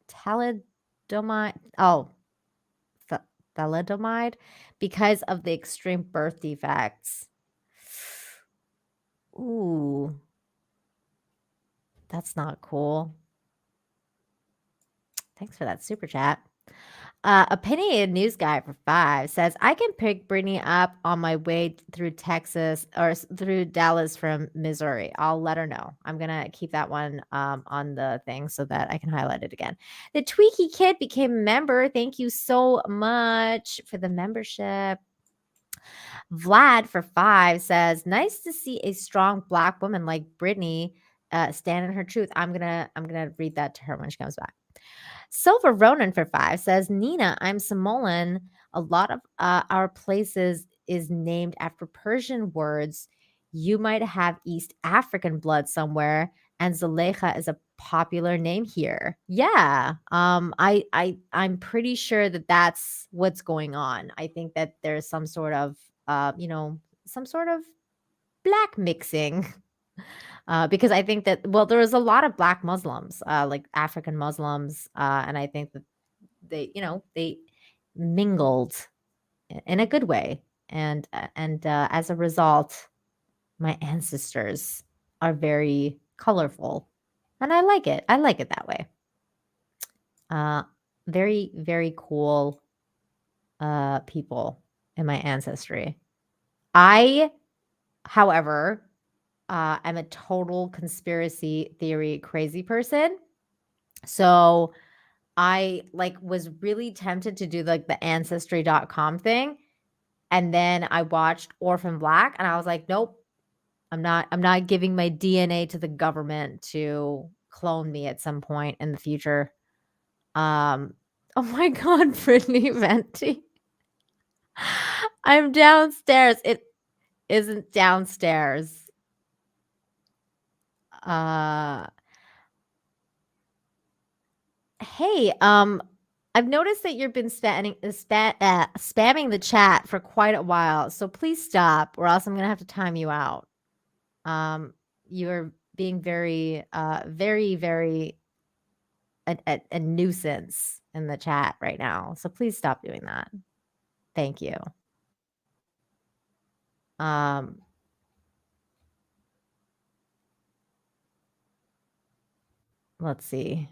thalidomide. Oh, thalidomide because of the extreme birth defects. Ooh. That's not cool. Thanks for that super chat. Opinionated News Guy for 5 says, I can pick Brittany up on my way through Texas or through Dallas from Missouri. I'll let her know. I'm going to keep that one on the thing so that I can highlight it again. The Tweaky Kid became a member. Thank you so much for the membership. Vlad for 5 says, nice to see a strong Black woman like Brittany stand in her truth. I'm gonna read that to her when she comes back. Silver Ronan for 5 says, Nina, I'm Samoan. A lot of our places is named after Persian words. You might have East African blood somewhere, and Zaleika is a popular name here. Yeah, I'm pretty sure that that's what's going on. I think that there's some sort of some sort of Black mixing. Because I think that, well, there was a lot of Black Muslims, like African Muslims, and I think that they mingled in a good way, and as a result, my ancestors are very colorful, and I like it. I like it that way. Very, very cool people in my ancestry. I, however, I'm a total conspiracy theory crazy person. So I was really tempted to do the ancestry.com thing. And then I watched Orphan Black and I was like, nope, I'm not giving my DNA to the government to clone me at some point in the future. Oh my God, Brittany Venti. I'm downstairs. It isn't downstairs. Hey, I've noticed that you've been spamming the chat for quite a while, so please stop, or else I'm gonna have to time you out. You're being very, very, very a nuisance in the chat right now, so please stop doing that. Thank you. Let's see.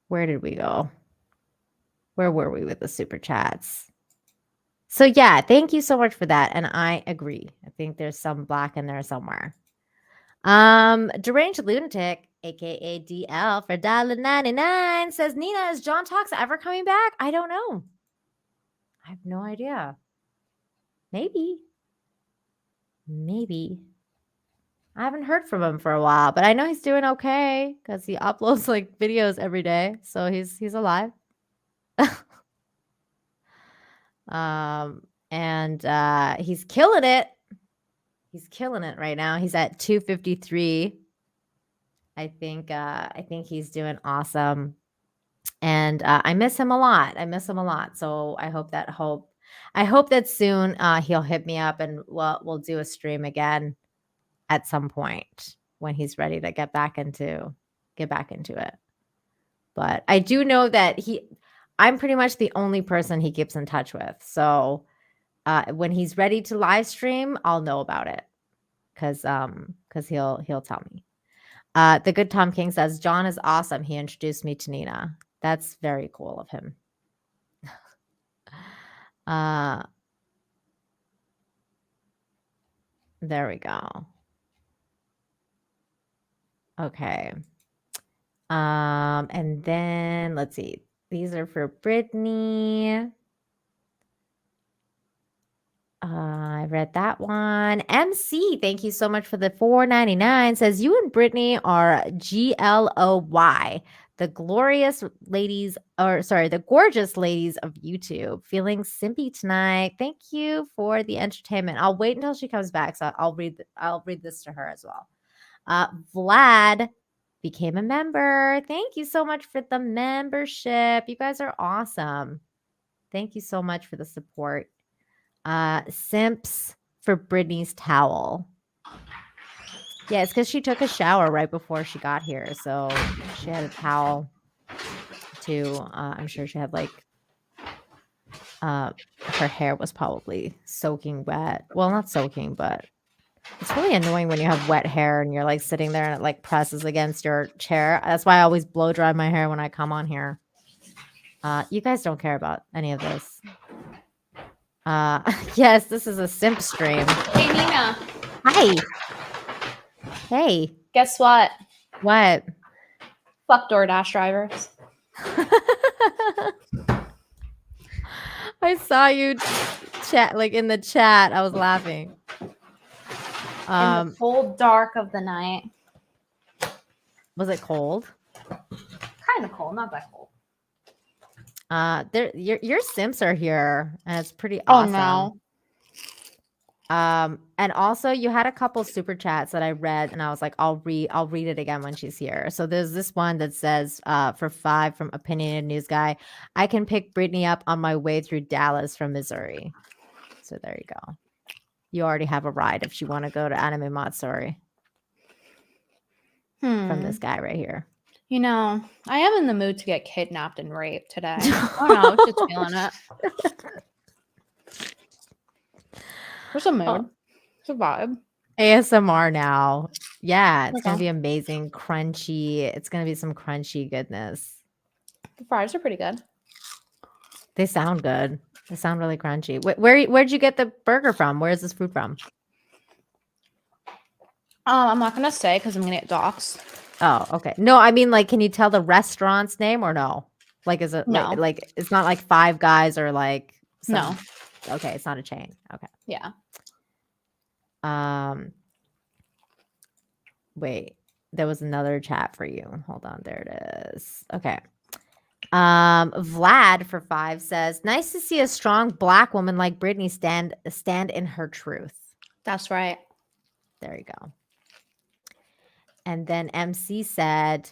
Where did we go? Where were we with the super chats? So yeah, thank you so much for that. And I agree. I think there's some Black in there somewhere. Deranged Lunatic, aka DL for $1.99 says, Nina, is John Talks ever coming back? I don't know. I have no idea. Maybe. I haven't heard from him for a while, but I know he's doing okay because he uploads videos every day. So he's alive. And he's killing it. He's killing it right now. He's at 253. I think he's doing awesome. And I miss him a lot. So I hope that soon he'll hit me up and we'll do a stream again at some point when he's ready to get back into it. But I do know that I'm pretty much the only person he keeps in touch with. So when he's ready to live stream, I'll know about it because he'll tell me. The Good Tom King says, John is awesome. He introduced me to Nina. That's very cool of him. There we go. Okay. And then let's see. These are for Brittany. I read that one. MC, thank you so much for the $4.99. Says you and Brittany are GLOY, the glorious ladies, or sorry, the gorgeous ladies of YouTube. Feeling simpy tonight. Thank you for the entertainment. I'll wait until she comes back, so I'll read this to her as well. Vlad became a member. Thank you so much for the membership. You guys are awesome. Thank you so much for the support. Simps for Brittany's towel. Yeah, it's because she took a shower right before she got here. So she had a towel too. I'm sure she had like her hair was probably soaking wet. Well, not soaking, but it's really annoying when you have wet hair and you're like sitting there and it like presses against your chair. That's why I always blow dry my hair when I come on here. You guys don't care about any of this. Yes, this is a simp stream. Hey, Nina. Hi. Hey. Guess what? What? Fuck DoorDash drivers. I saw you chat like in the chat. I was laughing. In the cold dark of the night. Was it cold? Kind of cold, not that cold. Your simps are here, and it's pretty awesome. Oh no. And also you had a couple super chats that I read, and I was like, I'll read it again when she's here. So there's this one that says, for 5 from Opinionated News Guy, I can pick Brittany up on my way through Dallas from Missouri. So there you go. You already have a ride if you want to go to Anime Matsuri. From this guy right here. You know, I am in the mood to get kidnapped and raped today. I don't know. I was just feeling it. There's a mood. It's a vibe. ASMR now. Yeah, it's going to Okay. be amazing. Crunchy. It's going to be some crunchy goodness. The fries are pretty good. They sound good. They sound really crunchy. Where'd you get the burger from? Where's this food from? I'm not going to say because I'm going to get doxxed. Oh, okay. No, I mean, like, can you tell the restaurant's name or no? Like, is it No. like it's not like Five Guys or like No. Okay, it's not a chain. Okay. Yeah. Wait, there was another chat for you. Hold on, there it is. Okay. Vlad for 5 says, nice to see a strong Black woman like Brittany stand in her truth. That's right. There you go. And then MC said,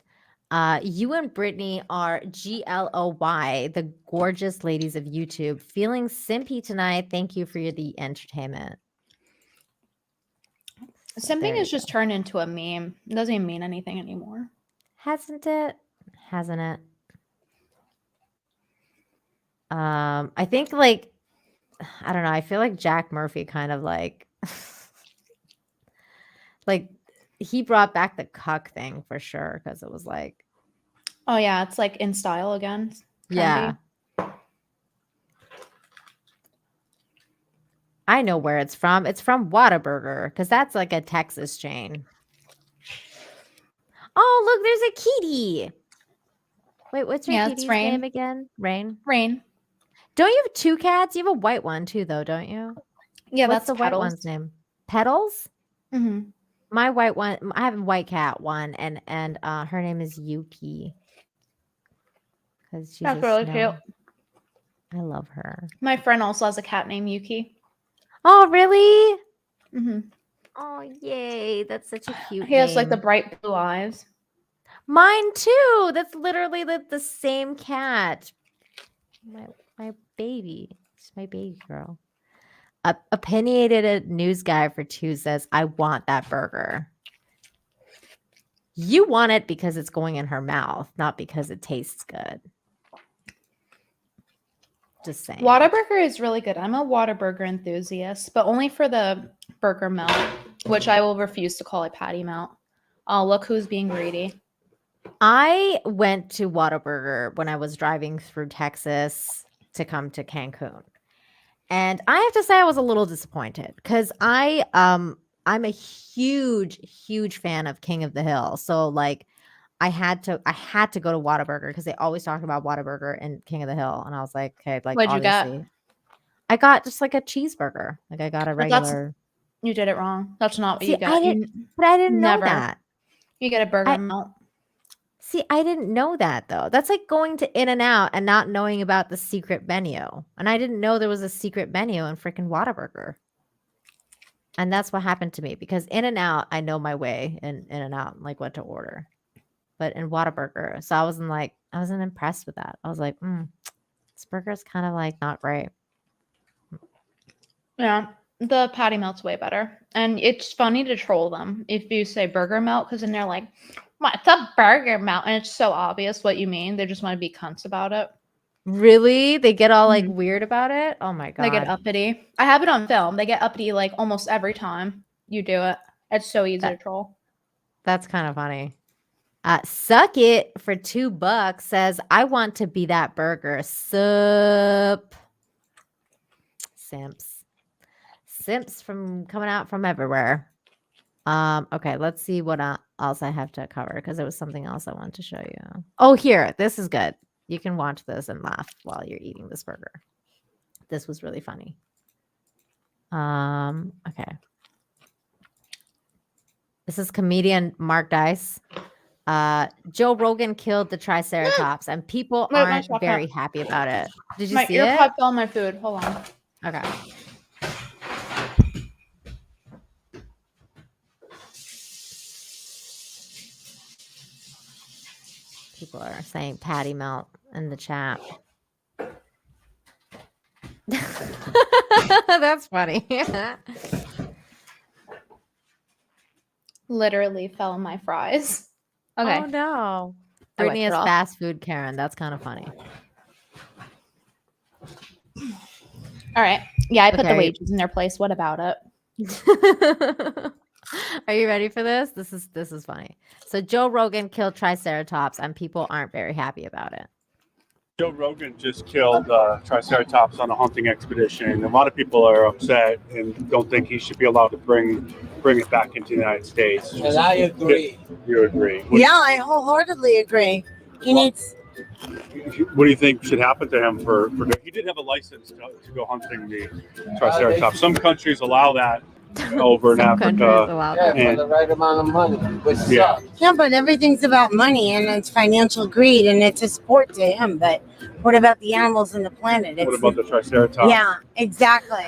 you and Brittany are GLOY, the gorgeous ladies of YouTube. Feeling simpy tonight. Thank you for the entertainment. Simping is just turned into a meme. It doesn't even mean anything anymore. Hasn't it? Hasn't it? I think like, I don't know. I feel like Jack Murphy kind of like, like he brought back the cuck thing for sure. Cause it was like, Oh, yeah. It's like in style again. Trendy. yeah. I know where it's from. It's from Whataburger because that's like a Texas chain. Oh, look, there's a kitty. Wait, what's your Yeah, it's kitty's Rain. name again? Rain. Rain. Don't you have 2 cats? You have a white one too, though, don't you? Yeah, What's that's the white Petals. one's name? Petals. Mm-hmm. My white one. I have a white cat one, and her name is Yuki. Because she's That's a really snow. cute. I love her. My friend also has a cat named Yuki. Oh, really? Mm-hmm. Oh, yay! That's such a cute. He has like the name. bright blue eyes. Mine too. That's literally the same cat. My baby. She's my baby girl. Opinionated News Guy for 2 says, I want that burger. You want it because it's going in her mouth, not because it tastes good. Just saying. Whataburger is really good. I'm a Whataburger enthusiast, but only for the burger melt, which I will refuse to call a patty melt. Oh, look who's being greedy. I went to Whataburger when I was driving through Texas to come to Cancun. And I have to say I was a little disappointed because I'm a huge fan of King of the Hill. So like I had to go to Whataburger because they always talked about Whataburger and King of the Hill, and I was like, okay, like What'd you get? obviously, I got just like a cheeseburger. Like I got a But that's- regular. You did it wrong. That's not what See, you get. I didn't know Never. that. You get a burger melt. See, I didn't know that though. That's like going to In-N-Out and not knowing about the secret menu. And I didn't know there was a secret menu in freaking Whataburger. And that's what happened to me because In-N-Out, I know my way in In-N-Out and like what to order. But in Whataburger, so I wasn't impressed with that. I was like, this burger's kind of like not great. Yeah, the patty melt's way better. And it's funny to troll them if you say burger melt because then they're like, what's a burger melt? And it's so obvious what you mean. They just want to be cunts about it. Really? They get all like weird about it? Oh my God. They get uppity. I have it on film. They get uppity like almost every time you do it. It's so easy to troll. That's kind of funny. Suck It for $2 says, I want to be that burger. Sup. Simps from coming out from everywhere. Okay, let's see what else I have to cover because there was something else I wanted to show you. Oh, here. This is good. You can watch this and laugh while you're eating this burger. This was really funny. Okay. This is comedian Mark Dice. Joe Rogan killed the Triceratops, and people aren't very happy about it. Did you see it? My ear popped on my food. Hold on. Okay. People are saying patty melt in the chat. That's funny. Literally fell in my fries. Okay. Oh no. I Brittany is wiped it off. fast food Karen. That's kind of funny. All right. Yeah, I put the Okay. wages in their place. What about it? Are you ready for this? This is funny. So Joe Rogan killed Triceratops, and people aren't very happy about it. Joe Rogan just killed Triceratops on a hunting expedition. A lot of people are upset and don't think he should be allowed to bring it back into the United States. And I agree. You agree? Yeah, I wholeheartedly agree. He needs. What do you think should happen to him for he did have a license to go hunting the Triceratops. Some countries allow that over in Africa. For the right amount of money, which Yeah. sucks. Yeah, but everything's about money and it's financial greed and it's a sport to him. But what about the animals and the planet? What about the Triceratops? Yeah, exactly.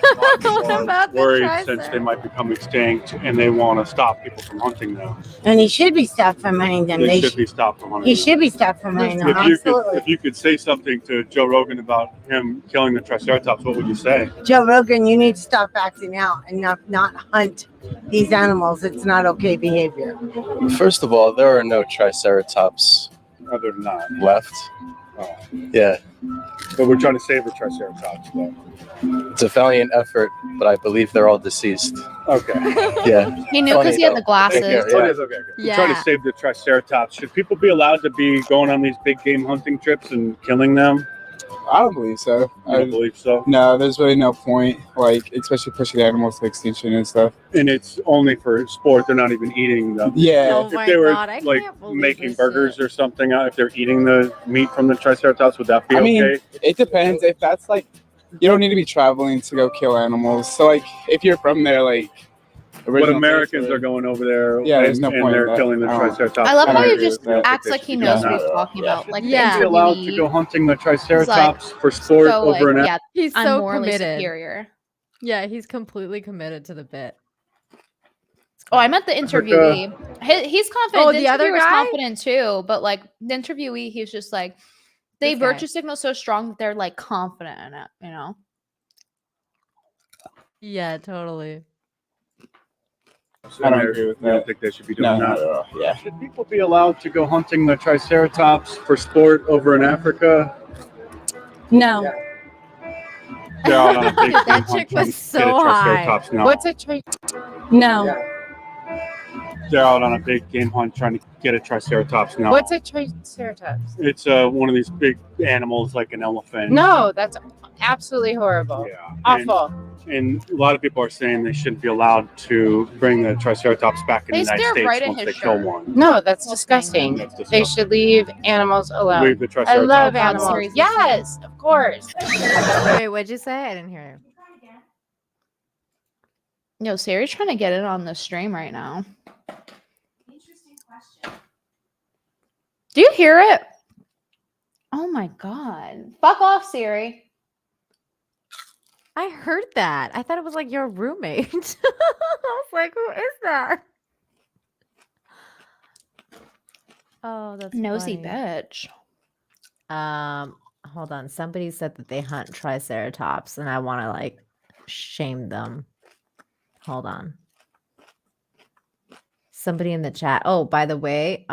Worried since they might become extinct and they want to stop people from hunting them. And he should be stopped from hunting them. They should be stopped from hunting He them. should be stopped from hunting them. Absolutely. If you could say something to Joe Rogan about him killing the Triceratops, what would you say? Joe Rogan, you need to stop acting out and not hunt these animals. It's not okay behavior. First of all, there are no Triceratops Other than that. left. Oh. Yeah, But we're trying to save the Triceratops, though. it's a valiant effort, but I believe they're all deceased. Okay. Yeah. He knew because he had the glasses. Oh, it is, okay. We're trying to save the Triceratops. Should people be allowed to be going on these big game hunting trips and killing them? I don't believe so. I don't believe so. No, there's really no point, like, especially pushing animals to extinction and stuff. And it's only for sport. They're not even eating them. Yeah. Oh If my they were God, I like can't believe making this burgers or something, if they're eating the meat from the Triceratops, would that be I mean, okay? it depends. If that's like, you don't need to be traveling to go kill animals. So, like, if you're from there, like, But original Americans are going over there Yeah, there's no and point in they're that. killing the I don't- Triceratops. I love how don't he agree just with that. acts like he knows what he's talking about. Like, Should they be allowed to go hunting the Triceratops for sport so, over like, an yeah, He's I'm so morally committed. superior. Yeah, he's completely committed to the bit. Oh, I meant the interviewee. He's confident. Oh, the the other interviewer's guy? confident too, but like the interviewee, he's just like they This guy. virtue signal so strong that they're like confident in it. You know. Yeah, totally. I don't agree with You don't that. think they should be doing No, that? not at all. Yeah. Should people be allowed to go hunting the Triceratops for sport over in Africa? No. They're all on a big That game chick hunting was to so get a high. Triceratops now. What's a tree? No. they're out on a big game hunt trying to get a Triceratops now. What's a Triceratops? It's one of these big animals like an elephant. No, that's absolutely horrible. Yeah. Awful. And a lot of people are saying they shouldn't be allowed to bring the Triceratops back in the United States once they kill one. No, that's disgusting. That's disgusting. They should leave animals alone. Leave the I Triceratops love alone. animals. Yes, of course. Wait, what'd you say? I didn't hear you. No, Sari's trying to get in on the stream right now. Interesting question. Do you hear it? Oh my god. Fuck off, Siri. I heard that. I thought it was like your roommate. I was like, who is that? Oh, that's Nosy funny. bitch. Hold on. Somebody said that they hunt Triceratops, and I want to like shame them. Hold on. Somebody in the chat. Oh, by the way,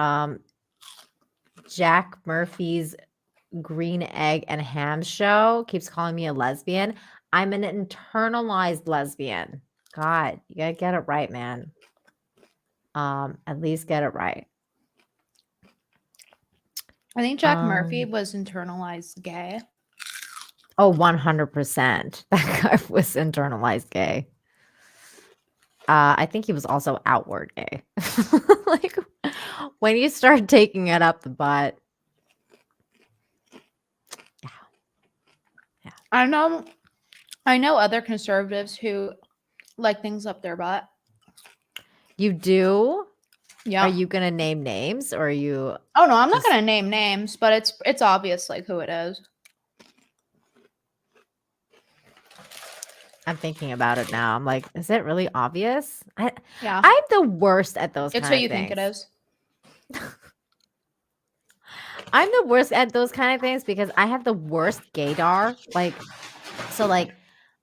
Jack Murphy's Green Egg and Ham show keeps calling me a lesbian. I'm an internalized lesbian. God, you gotta get it right, man. At least get it right. I think Jack Murphy was internalized gay. Oh, 100%. That guy was internalized gay. I think he was also outward gay. Like when you start taking it up the butt. I know other conservatives who like things up their butt. You do? Yeah. Are you gonna name names or are you? Oh no, I'm not gonna name names, but it's obvious like who it is. I'm thinking about it now. I'm like, is it really obvious? Yeah. I'm the worst at those It's kind who you of things. think it is. I'm the worst at those kind of things because I have the worst gaydar. Like, so like,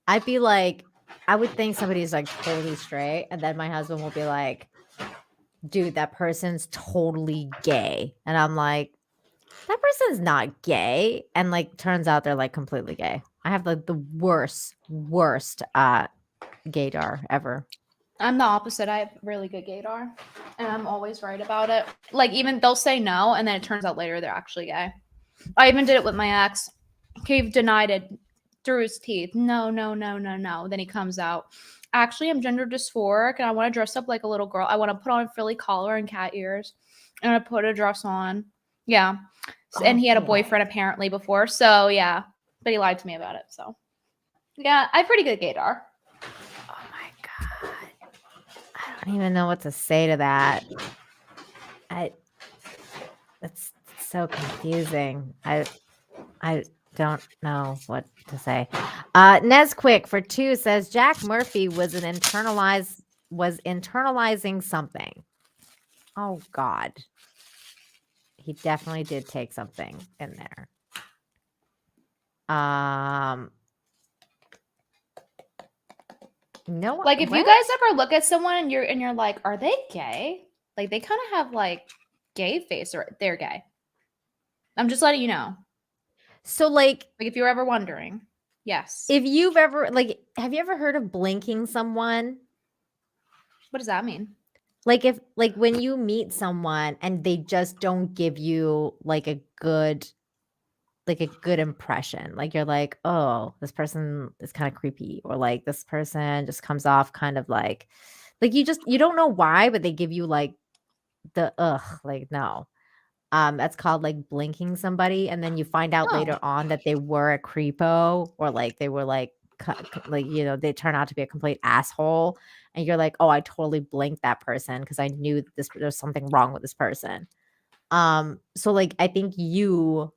I'd be like, I would think somebody's like totally straight, and then my husband will be like, dude, that person's totally gay. And I'm like, that person's not gay. And like, turns out they're like completely gay. I have like the worst gaydar ever. I'm the opposite. I have really good gaydar, and I'm always right about it. Like even they'll say no, and then it turns out later they're actually gay. I even did it with my ex. He denied it through his teeth. No. Then he comes out. Actually, I'm gender dysphoric, and I want to dress up like a little girl. I want to put on a frilly collar and cat ears, and I put a dress on. Yeah, and he had a boyfriend apparently before. So yeah, but he lied to me about it. So yeah, I have pretty good gaydar. I don't even know what to say to that. It's so confusing. I don't know what to say. Nesquick for 2 says Jack Murphy was internalizing something. Oh God. He definitely did take something in there. No, Like if you guys ever look at someone and you're like, are they gay? Like they kind of have like gay face or they're gay. I'm just letting you know. So like if you're ever wondering, yes. If you've ever like, have you ever heard of blinking someone? What does that mean? Like if like when you meet someone and they just don't give you like a good impression, like you're like, oh, this person is kind of creepy, or like this person just comes off kind of like you don't know why, but they give you like the like no. That's called like blinking somebody, and then you find out later on that they were a creepo, or like they were like they turn out to be a complete asshole, and you're like, oh, I totally blinked that person because I knew that there's something wrong with this person. So like I think you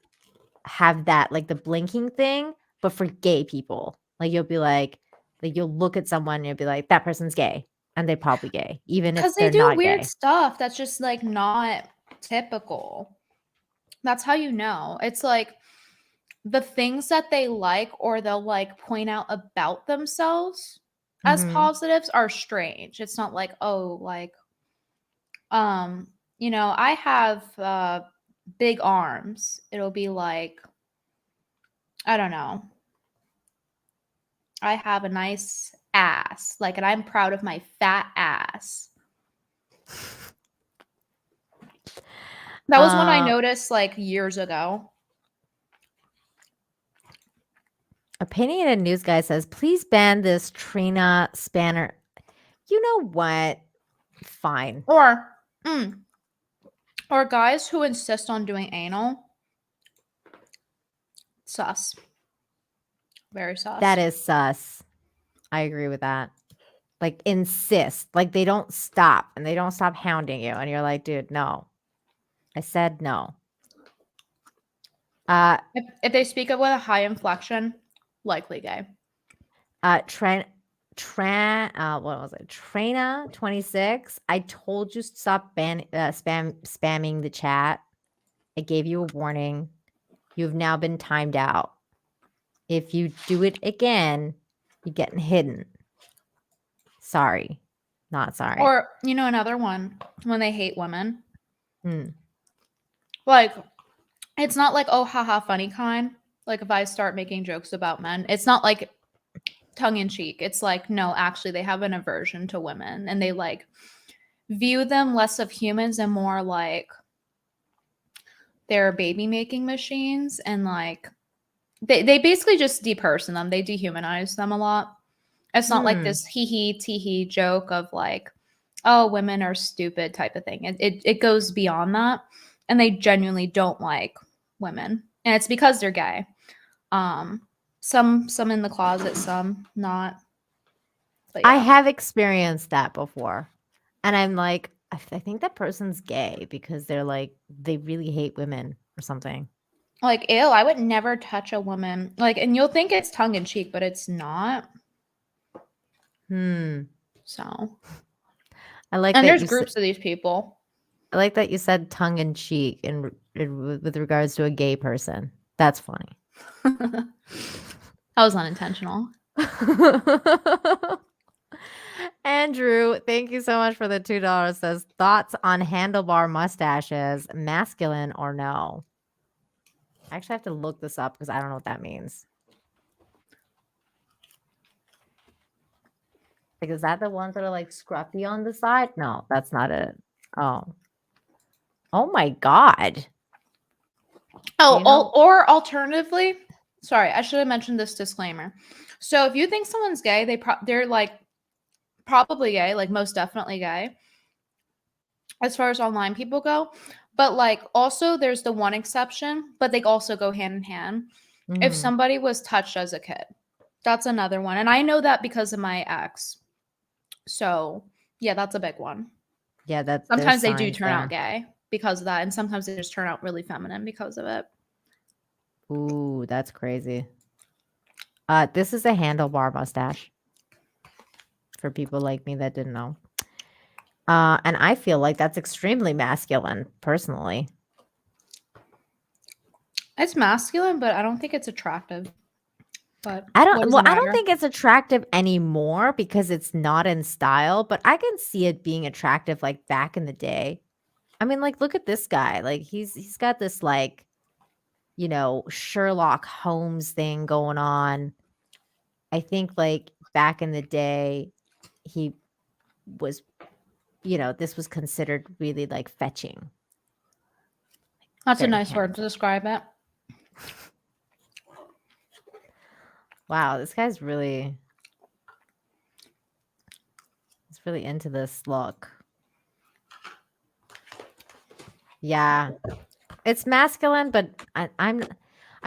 have that like the blinking thing, but for gay people, like you'll be like you'll look at someone and you'll be like, that person's gay, and they're probably gay, even if they're they do not weird gay. stuff that's just like not typical. That's how you know. It's like the things that they like or they'll like point out about themselves as positives are strange. It's not like, oh, like I have big arms. It'll be like, I don't know, I have a nice ass, like, and I'm proud of my fat ass. That was one I noticed like years ago. Opinionated News Guy says, please ban this Trina Spanner. You know what? Fine. Or guys who insist on doing anal. Sus. Very sus. That is sus. I agree with that. Like, insist. Like, they don't stop. And they don't stop hounding you. And you're like, dude, no. I said no. If they speak up with a high inflection, likely gay. What was it? Trina 26. I told you to stop spamming the chat. I gave you a warning. You've now been timed out. If you do it again, you're getting hidden. Sorry. Not sorry. Or, you know, another one, when they hate women. Hmm. Like, it's not like, oh, haha, funny kind. Like, if I start making jokes about men, it's not like tongue in cheek. It's like, no, actually, they have an aversion to women and they like view them less of humans and more like they're baby making machines. And like, they basically just deperson them. They dehumanize them a lot. It's not like this hee tee joke of like, oh, women are stupid type of thing. It goes beyond that. And they genuinely don't like women. And it's because they're gay. Some in the closet, some not. But I yeah. have experienced that before. And I'm like, I think that person's gay because they're like, they really hate women or something. Like, ew, I would never touch a woman. Like, and you'll think it's tongue in cheek, but it's not. So. I like And that there's groups of these people. I like that you said tongue in cheek with regards to a gay person. That's funny. That was unintentional. Andrew, thank you so much for the $2. Says, thoughts on handlebar mustaches, masculine or no? I actually have to look this up because I don't know what that means. Like, is that the ones that are like scruffy on the side? No, that's not it. Oh my God. Oh, You know- or alternatively, sorry, I should have mentioned this disclaimer. So if you think someone's gay, they're like probably gay, like most definitely gay, as far as online people go. But like also there's the one exception, but they also go hand in hand. If somebody was touched as a kid, that's another one. And I know that because of my ex. So yeah, that's a big one. Yeah, that's sometimes they do turn out gay because of that, and sometimes they just turn out really feminine because of it. Ooh, that's crazy. This is a handlebar mustache for people like me that didn't know. And I feel like that's extremely masculine, personally. It's masculine, but I don't think it's attractive. But I what does don't it matter? think it's attractive anymore because it's not in style, but I can see it being attractive like back in the day. I mean, like, look at this guy. Like, he's got this like, you know, Sherlock Holmes thing going on. I think like back in the day, he was, you know, this was considered really like fetching. That's a Very nice word to describe it. Wow, this guy's really, he's really into this look. Yeah, it's masculine, but I'm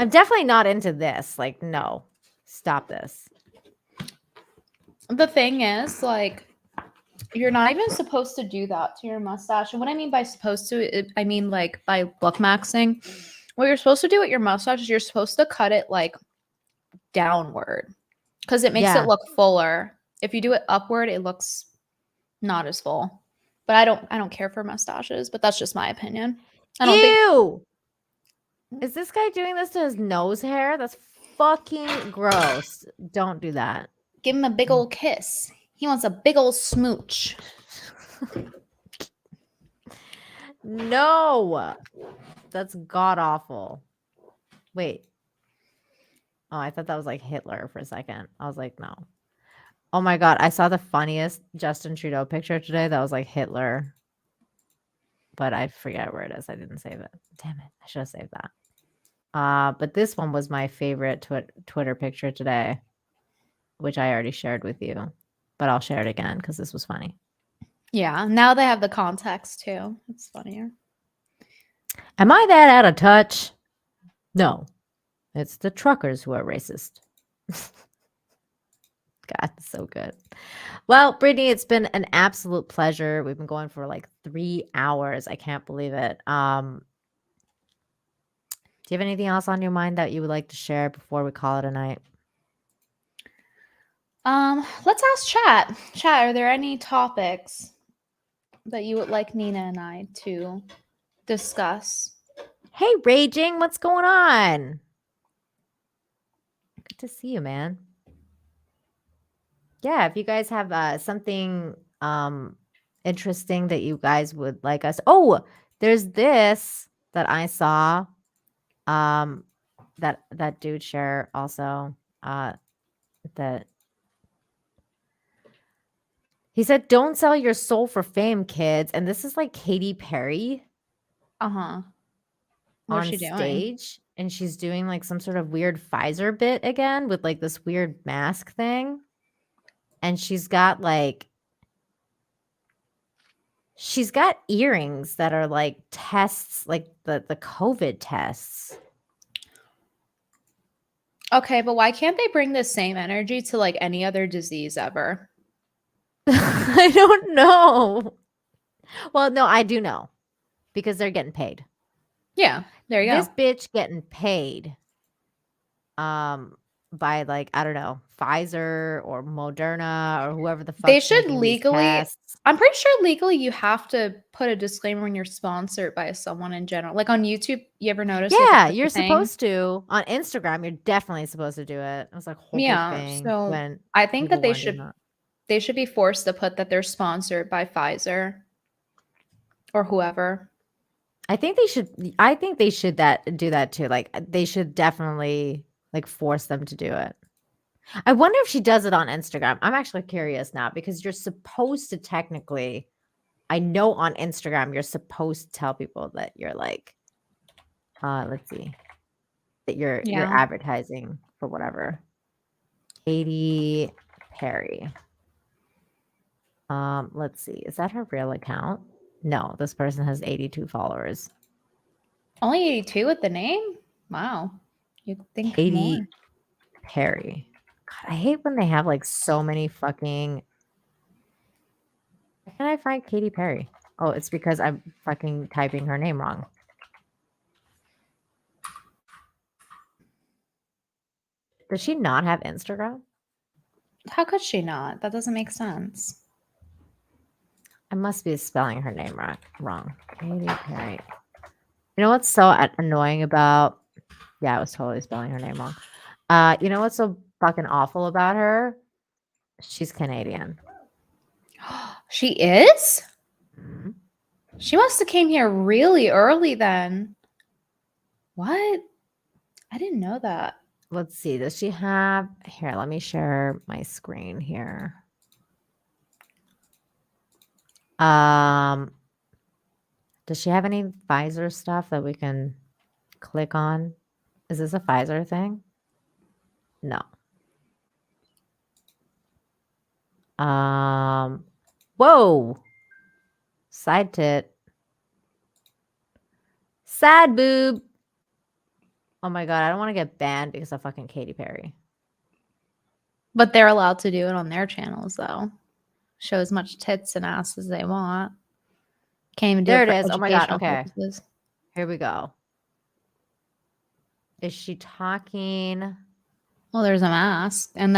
definitely not into this. Like, no, stop this. The thing is, like, you're not even supposed to do that to your mustache. And what I mean by supposed to, I mean like by book maxing. What you're supposed to do with your mustache is you're supposed to cut it like downward because it makes it look fuller. If you do it upward, it looks not as full. But I don't care for mustaches, but that's just my opinion. I don't Ew! Is this guy doing this to his nose hair? That's fucking gross. Don't do that. Give him a big old kiss. He wants a big old smooch. No, that's god awful. Wait. Oh, I thought that was like Hitler for a second. I was like, no. Oh my God. I saw the funniest Justin Trudeau picture today. That was like Hitler. but I forget where it is. I didn't save it. Damn it. I should have saved that. But this one was my favorite Twitter picture today, which I already shared with you, but I'll share it again because this was funny. Yeah, now they have the context too. It's funnier. Am I that out of touch? No, it's the truckers who are racist. God, so good. Well, Brittany, it's been an absolute pleasure. We've been going for like 3 hours. I can't believe it. Do you have anything else on your mind that you would like to share before we call it a night? Let's ask chat. Chat, are there any topics that you would like Nina and I to discuss? Hey, Raging, what's going on? Good to see you, man. Yeah, if you guys have something interesting that you guys would like us. Oh, there's this that I saw. That dude share also. That he said, "Don't sell your soul for fame, kids." And this is like Katy Perry. What's On she doing? stage, and she's doing like some sort of weird Pfizer bit again with like this weird mask thing. And she's got earrings that are like tests, like the COVID tests. Okay, but why can't they bring the same energy to like any other disease ever? I don't know. Well, no, I do know because they're getting paid. Yeah, there you This go. bitch getting paid by like, I don't know, Pfizer or Moderna or whoever the fuck They should making these legally, tests. I'm pretty sure legally you have to put a disclaimer when you're sponsored by someone in general. Like on YouTube, you ever notice? you have to Yeah, put you're the thing? supposed to. On Instagram, you're definitely supposed to do it. It was like a whole big Yeah, thing so when I think people that weren't doing that. they should be forced to put that they're sponsored by Pfizer or whoever. I think they should do that too. Like they should definitely like force them to do it. I wonder if she does it on Instagram. I'm actually curious now because you're supposed to technically, I know on Instagram you're supposed to tell people that you're like let's see, that you're Yeah. advertising for whatever. Katy Perry. Let's see. Is that her real account? No, this person has 82 followers. Only 82 with the name? Wow. You'd think Katy more. Perry. God, I hate when they have like so many fucking. Where can I find Katy Perry? Oh, it's because I'm fucking typing her name wrong. Does she not have Instagram? How could she not? That doesn't make sense. I must be spelling her name wrong. Katy Perry. You know what's so annoying about? Yeah, I was totally spelling her name wrong. You know what's so fucking awful about her? She's Canadian. She is? Mhm. She must have came here really early then. What? I didn't know that. Let's see. Does she have here? Let me share my screen here. Does she have any Pfizer stuff that we can click on? Is this a Pfizer thing? No. Whoa. Side tit. Sad boob. Oh my god, I don't want to get banned because of fucking Katy Perry. But they're allowed to do it on their channels though. Show as much tits and ass as they want. Can't even do There it it for is. Oh my god. educational Okay. purposes. Here we go. Is she talking? Well, there's a mask, and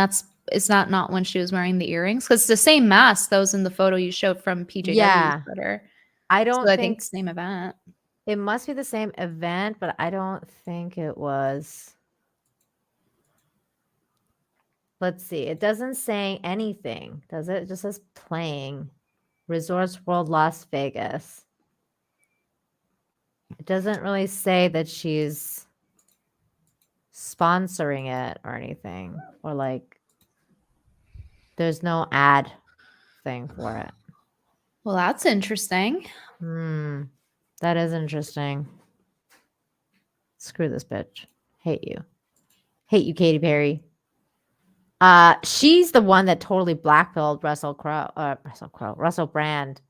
is that not when she was wearing the earrings? Because it's the same mask that was in the photo you showed from PJW's Yeah. Twitter. I don't So I think think same event. it must be the same event, but I don't think it was. Let's see. It doesn't say anything, does it? It just says playing. Resorts World Las Vegas. It doesn't really say that she's sponsoring it or anything. Or like there's no ad thing for it. Well, that's interesting. That is interesting. Screw this bitch. Hate you. Hate you, Katy Perry. She's the one that totally blackpilled Russell Brand.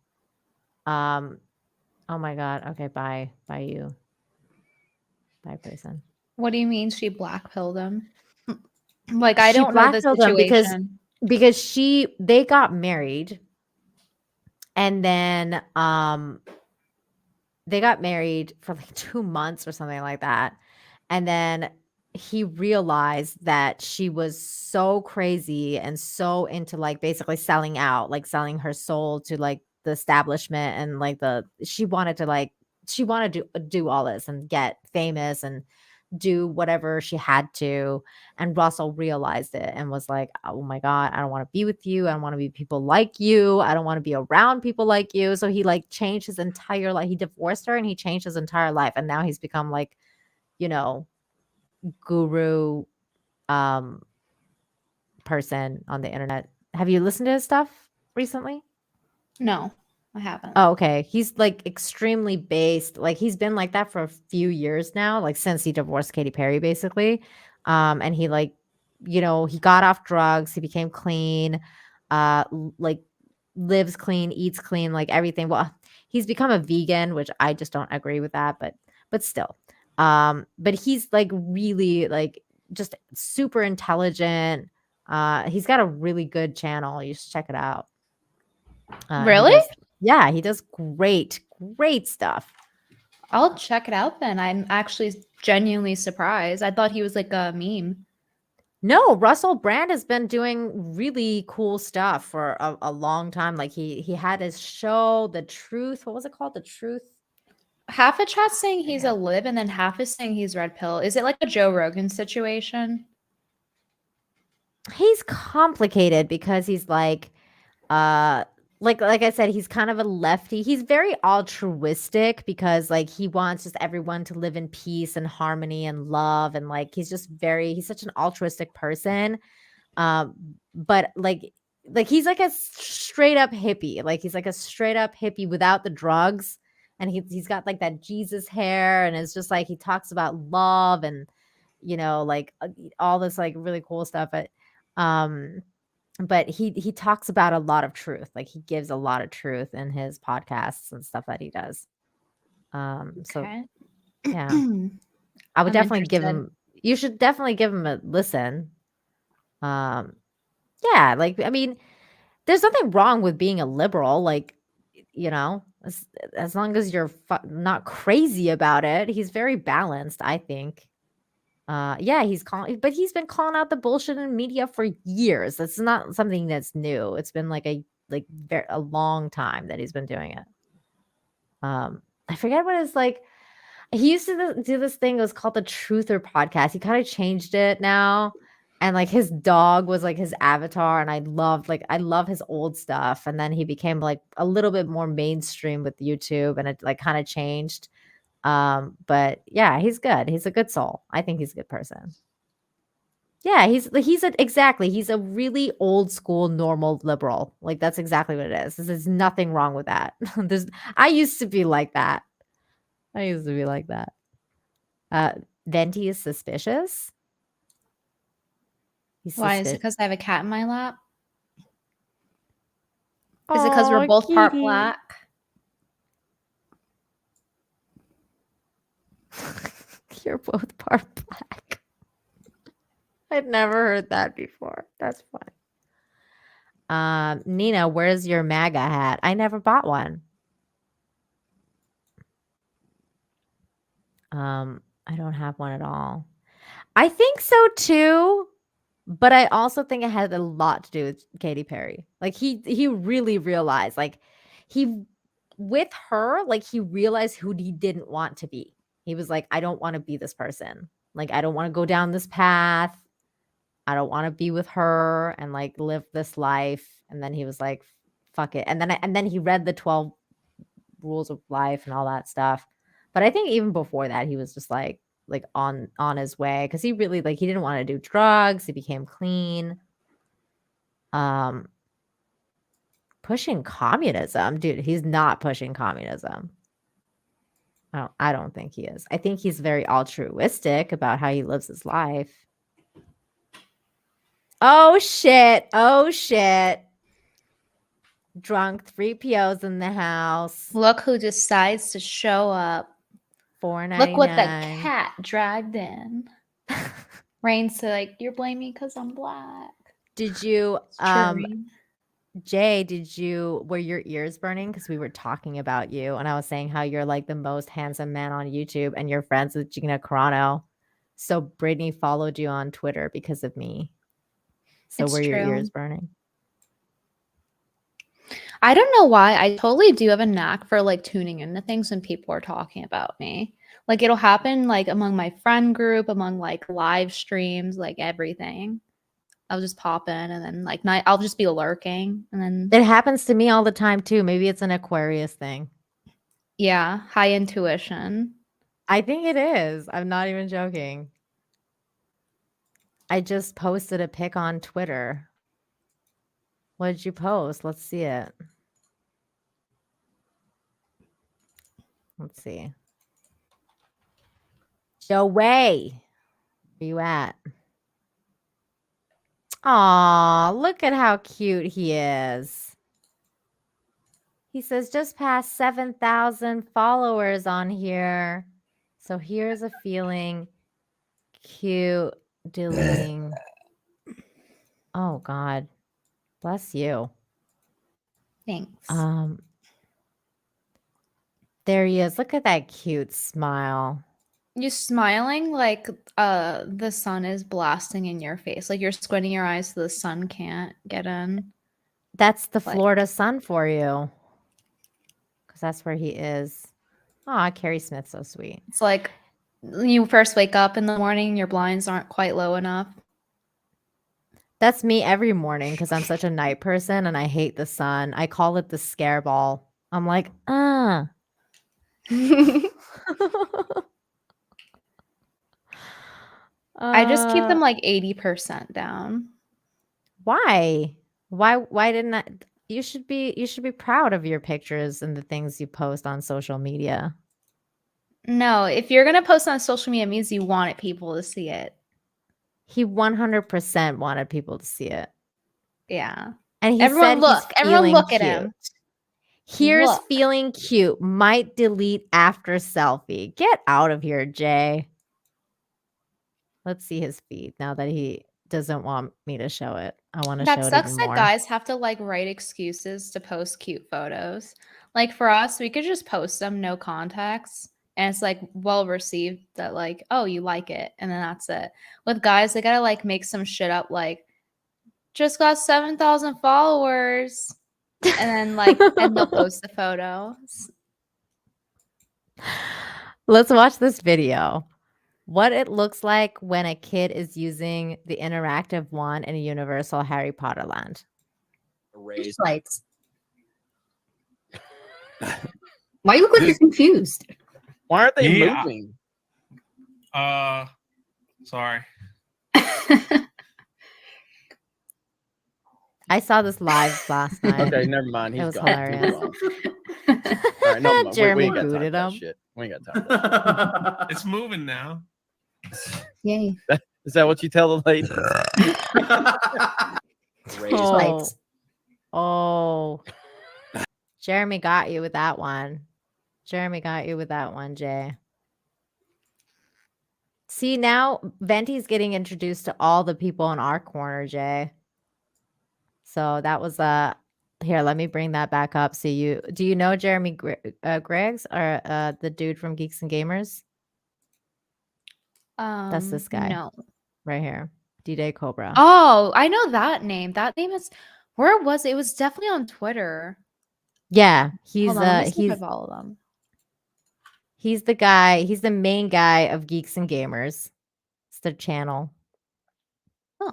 Oh my god. Okay, bye. Bye you. Bye person. What do you mean she blackpilled him? Like, I She don't know the blackpilled him situation. because they got married, and then they got married for like 2 months or something like that. And then he realized that she was so crazy and so into like basically selling out, like selling her soul to like the establishment, and like she wanted to do all this and get famous and do whatever she had to. And Russell realized it and was like, oh my god, I don't want to be with you, I don't want to be people like you, I don't want to be around people like you. So he like changed his entire life. He divorced her and he changed his entire life, and now he's become like, you know, guru person on the internet. Have you listened to his stuff recently? No, I haven't. Oh, okay. He's like extremely based. Like he's been like that for a few years now, like since he divorced Katy Perry, basically. And he like, you know, he got off drugs, he became clean, like lives clean, eats clean, like everything. Well, he's become a vegan, which I just don't agree with that, but still. But he's like really like just super intelligent. He's got a really good channel. You should check it out. Really? He does great stuff. I'll check it out then. I'm actually genuinely surprised. I thought he was like a meme. No, Russell Brand has been doing really cool stuff for a long time. Like he had his show, The Truth. What was it called? The Truth. Half of chat's saying he's a lib, and then half is saying he's red pill. Is it like a Joe Rogan situation? He's complicated because he's like I said, he's kind of a lefty. He's very altruistic because like he wants just everyone to live in peace and harmony and love, and like he's such an altruistic person. But like he's like a straight up hippie. Like he's like a straight up hippie without the drugs, and he's got like that Jesus hair, and it's just like he talks about love and, you know, like all this like really cool stuff. But he talks about a lot of truth. Like he gives a lot of truth in his podcasts and stuff that he does. So yeah, I would definitely give him. You should definitely give him a listen. Yeah, like I mean, there's nothing wrong with being a liberal. Like, you know, as long as you're not crazy about it. He's very balanced, I think. Yeah, he's been calling out the bullshit in media for years. That's not something that's new. It's been like a long time that he's been doing it. I forget what it's like. He used to do this thing. It was called the Truther podcast. He kind of changed it now, and like his dog was like his avatar, and I love his old stuff. And then he became like a little bit more mainstream with YouTube, and it like kind of changed. But yeah, he's good. He's a good soul. I think he's a good person. Yeah, he's a really old school normal liberal. Like that's exactly what it is. There's nothing wrong with that. I used to be like that. Venti is suspicious. Why is it because I have a cat in my lap? Is it because we're both part black? You're both part black. I'd never heard that before. That's funny. Nina, where's your MAGA hat? I never bought one. I don't have one at all. I think so too, but I also think it had a lot to do with Katy Perry. Like he really realized, like with her, like he realized who he didn't want to be. He was like, I don't want to be this person. Like, I don't want to go down this path. I don't want to be with her and like live this life. And then he was like, fuck it. And then he read the 12 rules of life and all that stuff. But I think even before that, he was just like on his way, because he really like he didn't want to do drugs. He became clean. Pushing communism, dude. He's not pushing communism. Oh, I don't think he is. I think he's very altruistic about how he lives his life. Oh shit. Oh shit. Drunk 3POs in the house. Look who decides to show up. $4.99. Look what the cat dragged in. Rain's like, you're blaming because I'm black. Did you Jay, were your ears burning? Because we were talking about you and I was saying how you're like the most handsome man on YouTube and you're friends with Gina Carano. So Brittany followed you on Twitter because of me. So It's were your true. ears burning? I don't know why. I totally do have a knack for like tuning into things when people are talking about me. Like it'll happen like among my friend group, among like live streams, like everything. I'll just pop in and then like I'll just be lurking and then It happens to me all the time too. Maybe it's an Aquarius thing. yeah, high intuition. I think it is. I'm not even joking. I just posted a pic on Twitter. What did you post? Let's see it. Let's see. Joey, where you at? Aw, look at how cute he is. He says just past 7,000 followers on here. So here's a feeling. Cute. Deleting. Oh God. Bless you. Thanks. There he is. Look at that cute smile. You smiling like the sun is blasting in your face. Like you're squinting your eyes so the sun can't get in. That's the Florida sun for you. Because that's where he is. Aw, Carrie Smith's so sweet. It's like you first wake up in the morning, your blinds aren't quite low enough. That's me every morning because I'm such a night person and I hate the sun. I call it the scare ball. I'm like, I just keep them like 80% down. Why? Why didn't I? You should be proud of your pictures and the things you post on social media. No, if you're gonna post on social media, it means you wanted people to see it. He 100% wanted people to see it. Yeah. And he everyone look at him. Here's Look. feeling cute. Might delete after selfie. Get out of here, Jay. Let's see his feed now that he doesn't want me to show it. I want to show it even more. That sucks that guys have to like write excuses to post cute photos. Like for us, we could just post them no context. And it's like well received that like, oh, you like it. And then that's it. With guys, they gotta like make some shit up like just got 7,000 followers. And then like and they'll post the photos. Let's watch this video. What it looks like when a kid is using the interactive wand in a Universal Harry Potter land. Lights. Why you look like you're confused? Why aren't they Yeah. moving? Sorry. I saw this live last night. Okay, never mind. It He's was gone. hilarious. All right, no, we Jeremy ain't got time booted for that him. shit. We ain't got time for that. It's moving now. Yay. Is that what you tell the lady? Oh. Jeremy got you with that one. Jay. See, now Venti's getting introduced to all the people in our corner, Jay. So that was here, let me bring that back up. So do you know Jeremy Griggs or the dude from Geeks and Gamers? That's this guy. No. Right here. D-Day Cobra. Oh, I know that name. That name is where was it? It was definitely on Twitter. Yeah, he's Hold on, let me see if I follow them. He's the guy, he's the main guy of Geeks and Gamers. It's their channel. Oh.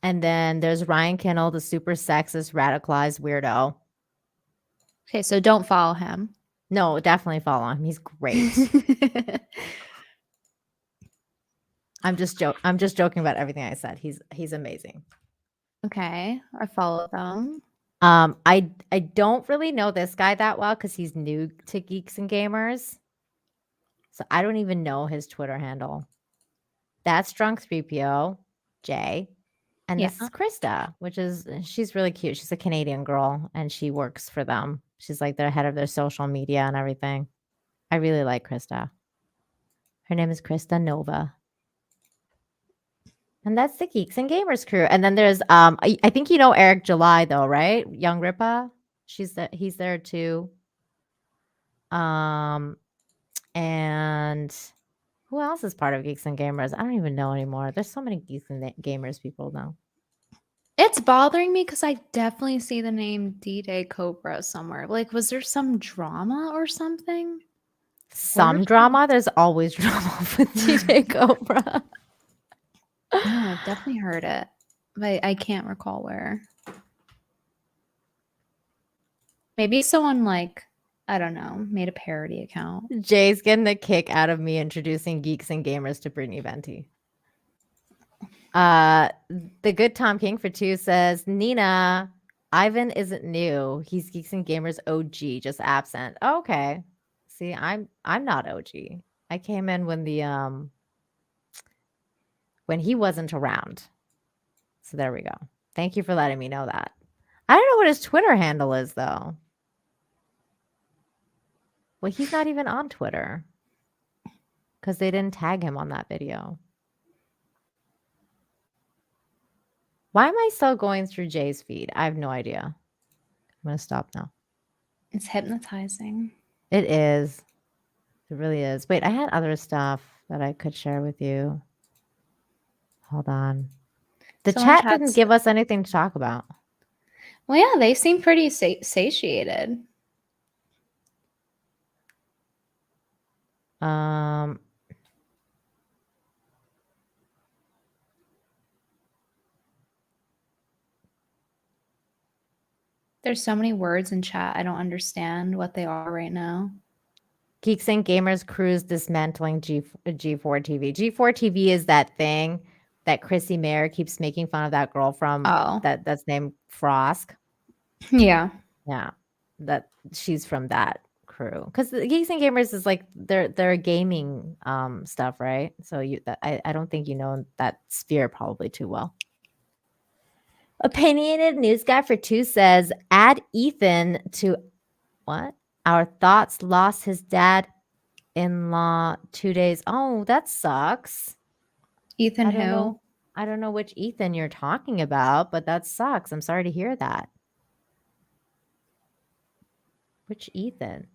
And then there's Ryan Kinnell, the super sexist, radicalized weirdo. Okay, so don't follow him. No, definitely follow him. He's great. I'm just joking about everything I said. He's amazing. Okay, I follow them. I don't really know this guy that well because he's new to Geeks and Gamers. So I don't even know his Twitter handle. That's Drunk 3PO, Jay. And this is Krista, she's really cute. She's a Canadian girl and she works for them. She's like the head of their social media and everything. I really like Krista. Her name is Krista Nova. And that's the Geeks and Gamers crew. And then there's I think you know Eric July though, right? Young Ripa. He's there too. And who else is part of Geeks and Gamers? I don't even know anymore. There's so many Geeks and Gamers people now. It's bothering me because I definitely see the name D-Day Cobra somewhere. Like, was there some drama or something? Some drama? There's always drama with D-Day Cobra. No, I've definitely heard it, but I can't recall where. Maybe someone I don't know, made a parody account. Jay's getting a kick out of me introducing Geeks and Gamers to Brittany Venti. The good Tom King for 2 says, Nina, Ivan isn't new. He's Geeks and Gamers OG, just absent. Oh, okay. See, I'm not OG. I came in when he wasn't around. So there we go. Thank you for letting me know that. I don't know what his Twitter handle is though. Well, he's not even on Twitter because they didn't tag him on that video. Why am I still going through Jay's feed? I have no idea. I'm going to stop now. It's hypnotizing. It is. It really is. Wait, I had other stuff that I could share with you. Hold on. The chat didn't give us anything to talk about. Well, yeah, they seem pretty satiated. There's so many words in chat. I don't understand what they are right now. Geeks and Gamers crews dismantling G4 TV. G4 TV is that thing that Chrissy Mayer keeps making fun of that girl from that's named Frosk. Yeah. Yeah. That she's from that crew. Because the Geeks and Gamers is like they're gaming stuff, right? So I don't think you know that sphere probably too well. Opinionated News Guy for 2 says, add Ethan to what? Our thoughts lost his dad-in-law 2 days. Oh, that sucks. Ethan who? I don't know which Ethan you're talking about, but that sucks. I'm sorry to hear that. Which Ethan?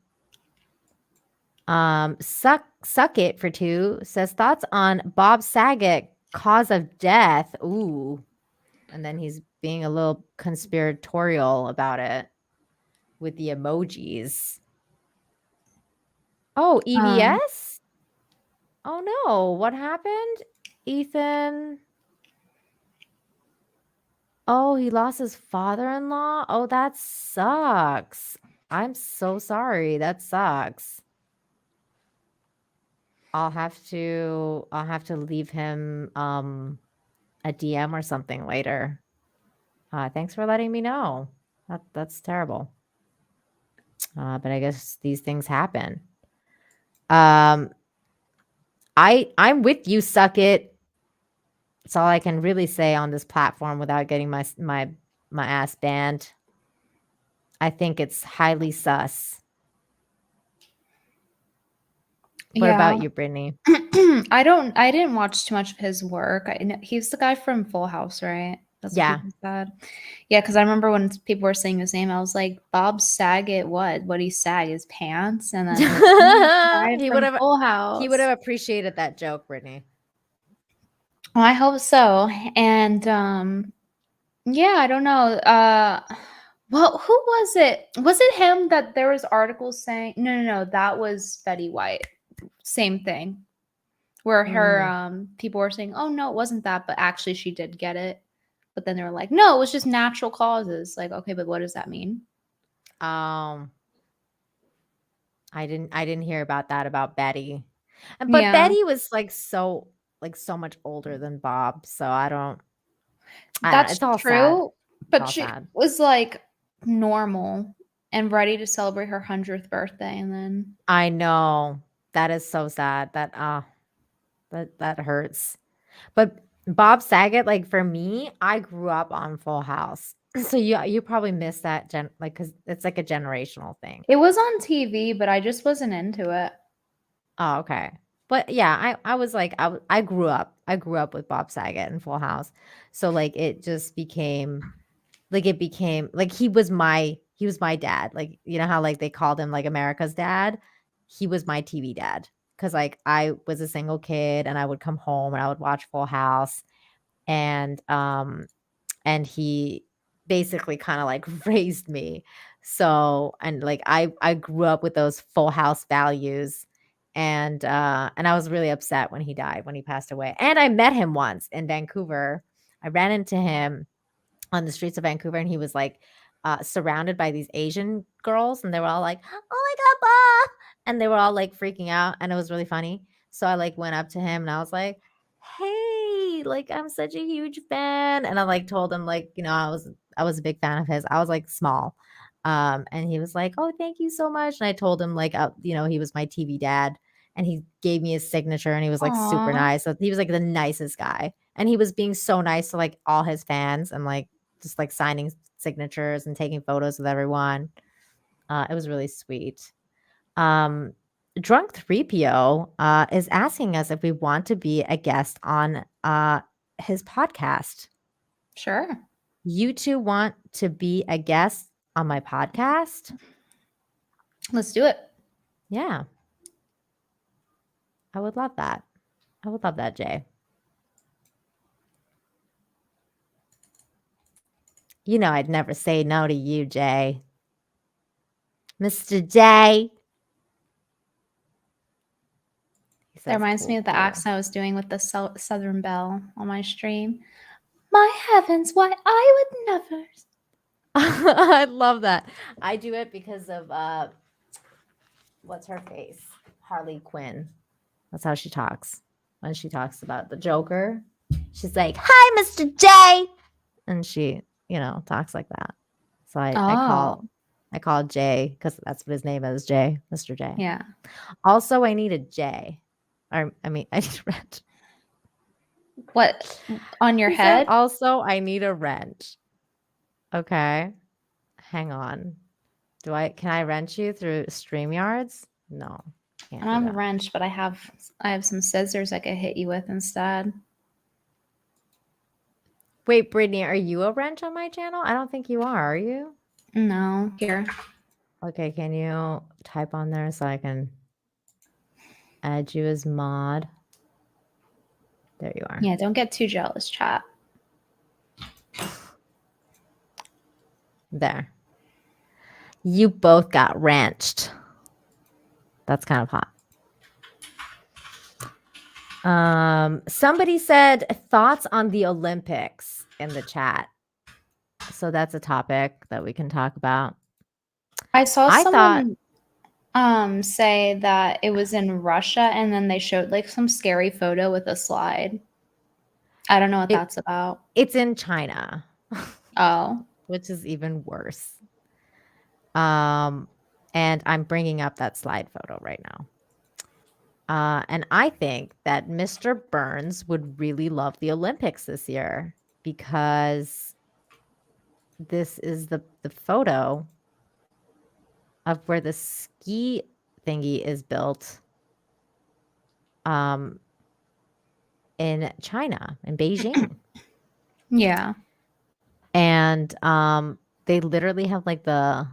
Suck it for 2 says thoughts on Bob Saget cause of death. Ooh. And then he's being a little conspiratorial about it with the emojis. Oh, EBS? Oh no, what happened? Ethan. Oh, he lost his father-in-law? Oh, that sucks. I'm so sorry. That sucks. I'll have to leave him a DM or something later. Thanks for letting me know. That's terrible. But I guess these things happen. I'm with you, suck it. That's all I can really say on this platform without getting my ass banned. I think it's highly sus. What about you, Brittany? I didn't watch too much of his work. I know he's the guy from Full House, right? That's what people said. Yeah, because I remember when people were saying his name, I was like, Bob Saget, what? What he sag his pants? And then he would have appreciated that joke, Brittany. Well, I hope so. And yeah, I don't know. Well, who was it? Was it him that there was articles saying no, that was Betty White. Same thing. Where her people were saying, oh no, it wasn't that, but actually she did get it. But then they were like, no, it was just natural causes. Like, okay, but what does that mean? I didn't hear about that about Betty. But Betty was so much older than Bob, so I don't. That's it's all true. sad. But she was like normal and ready to celebrate her 100th birthday, and then I know. That is so sad. That hurts. But Bob Saget, like for me, I grew up on Full House. So you probably missed that like cuz it's like a generational thing. it was on TV, but I just wasn't into it. Oh, okay. But yeah, I was like I grew up. I grew up with Bob Saget and Full House. So like it just became like he was my dad. Like you know how like they called him like America's dad? He was my TV dad cuz like I was a single kid and I would come home and I would watch Full House and he basically kind of like raised me. So and like I grew up with those Full House values and I was really upset when he died, when he passed away. And I met him once in Vancouver. I ran into him on the streets of Vancouver and he was like surrounded by these Asian girls and they were all like, "Oh my god, Bob." And they were all like freaking out and it was really funny. So I like went up to him and I was like, "Hey, like I'm such a huge fan." And I like told him like, you know, I was a big fan of his. I was like small. And he was like, "Oh, thank you so much." And I told him like you know, he was my TV dad and he gave me his signature and he was like super Aw. nice. So he was like the nicest guy. And he was being so nice to like all his fans and like just like signing signatures and taking photos with everyone. It was really sweet. Drunk 3PO is asking us if we want to be a guest on his podcast. Sure. You two want to be a guest on my podcast? Let's do it. Yeah. I would love that. I would love that, Jay. You know I'd never say no to you, Jay. Mr. Jay. That reminds me of the accent I was doing with the Southern Belle on my stream. My heavens, why I would never. I love that. I do it because of what's her face? Harley Quinn. That's how she talks. When she talks about the Joker, she's like, "Hi, Mr. J." And she, you know, talks like that. So I call Jay because that's what his name is, Jay, Mr. J. Yeah. Also, I need a J. Or I need rent. What on your He said, head? also, I need a rent. Okay. Hang on. Can I rent you through StreamYards? No. I don't have a wrench, but I have some scissors I could hit you with instead. Wait, Brittany, are you a wrench on my channel? I don't think you are you? No. Here. Okay, can you type on there so I can add you as mod? There you are. Yeah, don't get too jealous, chat. There. You both got wrenched. That's kind of hot. Somebody said thoughts on the Olympics in the chat. So that's a topic that we can talk about. I saw someone say that it was in Russia and then they showed like some scary photo with a slide. I don't know what that's about. It's in China. Oh. Which is even worse. And I'm bringing up that slide photo right now. And I think that Mr. Burns would really love the Olympics this year because this is the photo of where the ski thingy is built in China, in Beijing. Yeah. And they literally have like the...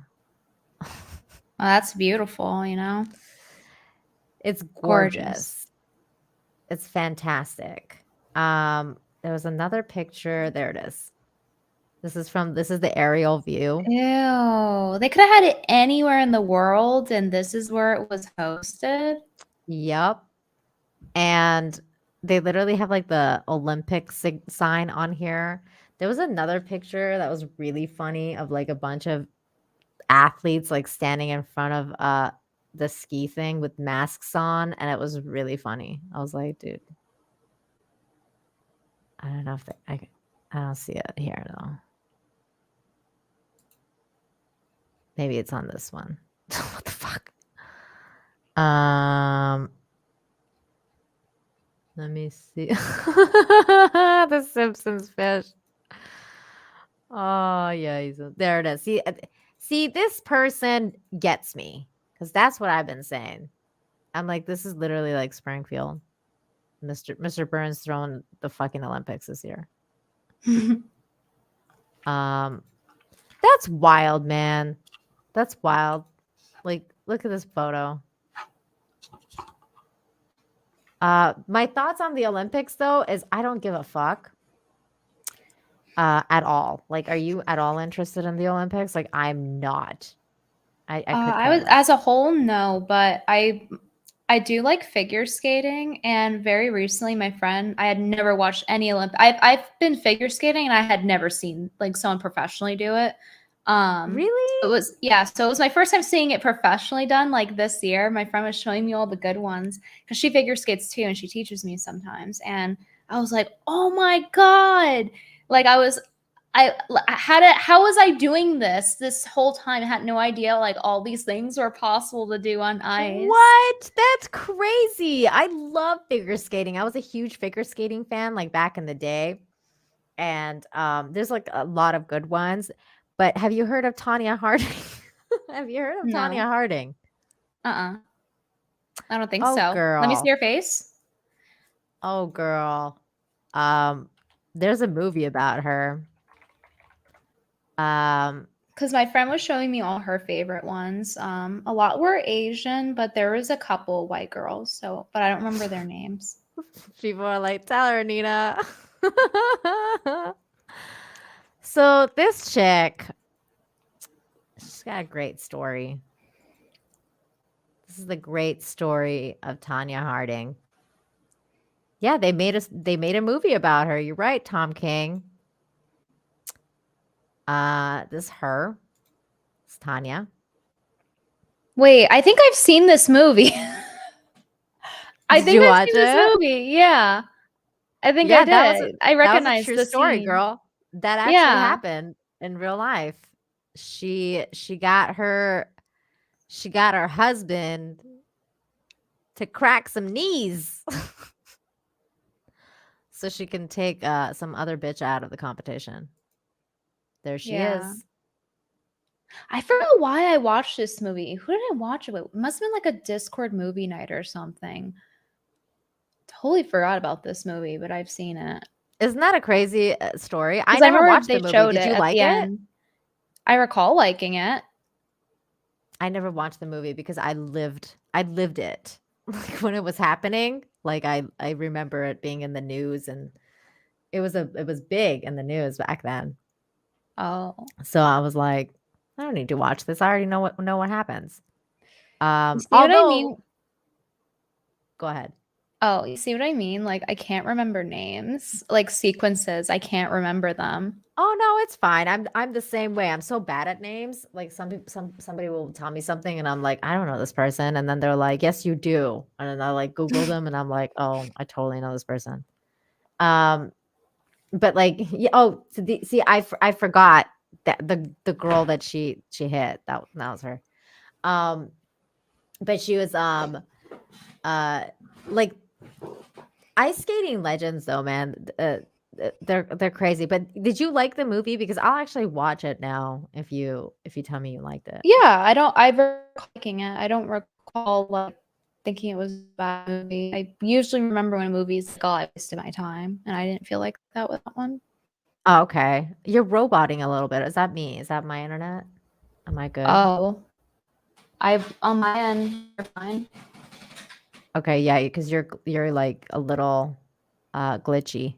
Well, that's beautiful, you know? It's gorgeous. It's fantastic. There was another picture. There it is. This is the aerial view. Ew. They could have had it anywhere in the world, and this is where it was hosted. Yep. And they literally have like the Olympic sign on here. There was another picture that was really funny of like a bunch of athletes like standing in front of the ski thing with masks on, and it was really funny. I was like, dude, I don't know if I don't see it here though. Maybe it's on this one. What the fuck? Let me see. The Simpsons fish. Oh yeah, there it is. See, this person gets me because that's what I've been saying. I'm like, this is literally like Springfield. Mr. Burns throwing the fucking Olympics this year. That's wild, man. That's wild. Like, look at this photo. My thoughts on the Olympics though is I don't give a fuck. At all. Like, are you at all interested in the Olympics? Like, I'm not. I could I was as a whole, no, but I do like figure skating, and very recently, my friend, I had never watched any I've been figure skating, and I had never seen like someone professionally do it. Really? It was so it was my first time seeing it professionally done. Like this year, my friend was showing me all the good ones because she figure skates too, and she teaches me sometimes. And I was like, oh my god! Like how was I doing this whole time? I had no idea like all these things were possible to do on ice. What? That's crazy. I love figure skating. I was a huge figure skating fan like back in the day. And there's like a lot of good ones. But have you heard of Tanya Harding? Have you heard of Tanya No. Harding? I don't think Oh, so. Let me see girl. your face. Oh, girl. There's a movie about her. Because my friend was showing me all her favorite ones. A lot were Asian, but there was a couple white girls. So, but I don't remember their names. People are like, tell her, Nina. So this chick, she's got a great story. This is the great story of Tanya Harding. Yeah, they made a movie about her. You're right, Tom King. This is her. It's Tanya. Wait, I think I've seen this movie. I Did think you I've watch seen this it? movie. Yeah. I think Yeah, I did. I that was recognize a true the story, scene. girl. That actually Yeah. happened in real life. She got her husband to crack some knees so she can take some other bitch out of the competition. There she Yeah. is. I forgot why I watched this movie. Who did I watch it with? It must have been like a Discord movie night or something. Totally forgot about this movie, but I've seen it. Isn't that a crazy story? I 'Cause never remember watched they the movie. showed Did it you at like the it? end. I recall liking it. I never watched the movie because I lived it. Like when it was happening, like I remember it being in the news, and it was big in the news back then. Oh. So I was like, I don't need to watch this. I already know what happens. You see what I Although mean? Go ahead. Oh, you see what I mean? Like I can't remember names, like sequences. I can't remember them. Oh no, it's fine. I'm the same way. I'm so bad at names. Like somebody will tell me something and I'm like, I don't know this person, and then they're like, yes, you do, and then I like Google them and I'm like, oh, I totally know this person. But like, see, I forgot that the girl that she hit, that was her. But she was like ice skating legends though, man. They're crazy. But did you like the movie? Because I'll actually watch it now if you tell me you liked it. Yeah, I recall liking it. I don't recall like thinking it was a bad movie. I usually remember when movies like, oh, I wasted my time, and I didn't feel like that with that one. Oh, okay. You're roboting a little bit. Is that me? Is that my internet? Am I good? Oh, on my end, you're fine. Okay, yeah, because you're like a little glitchy.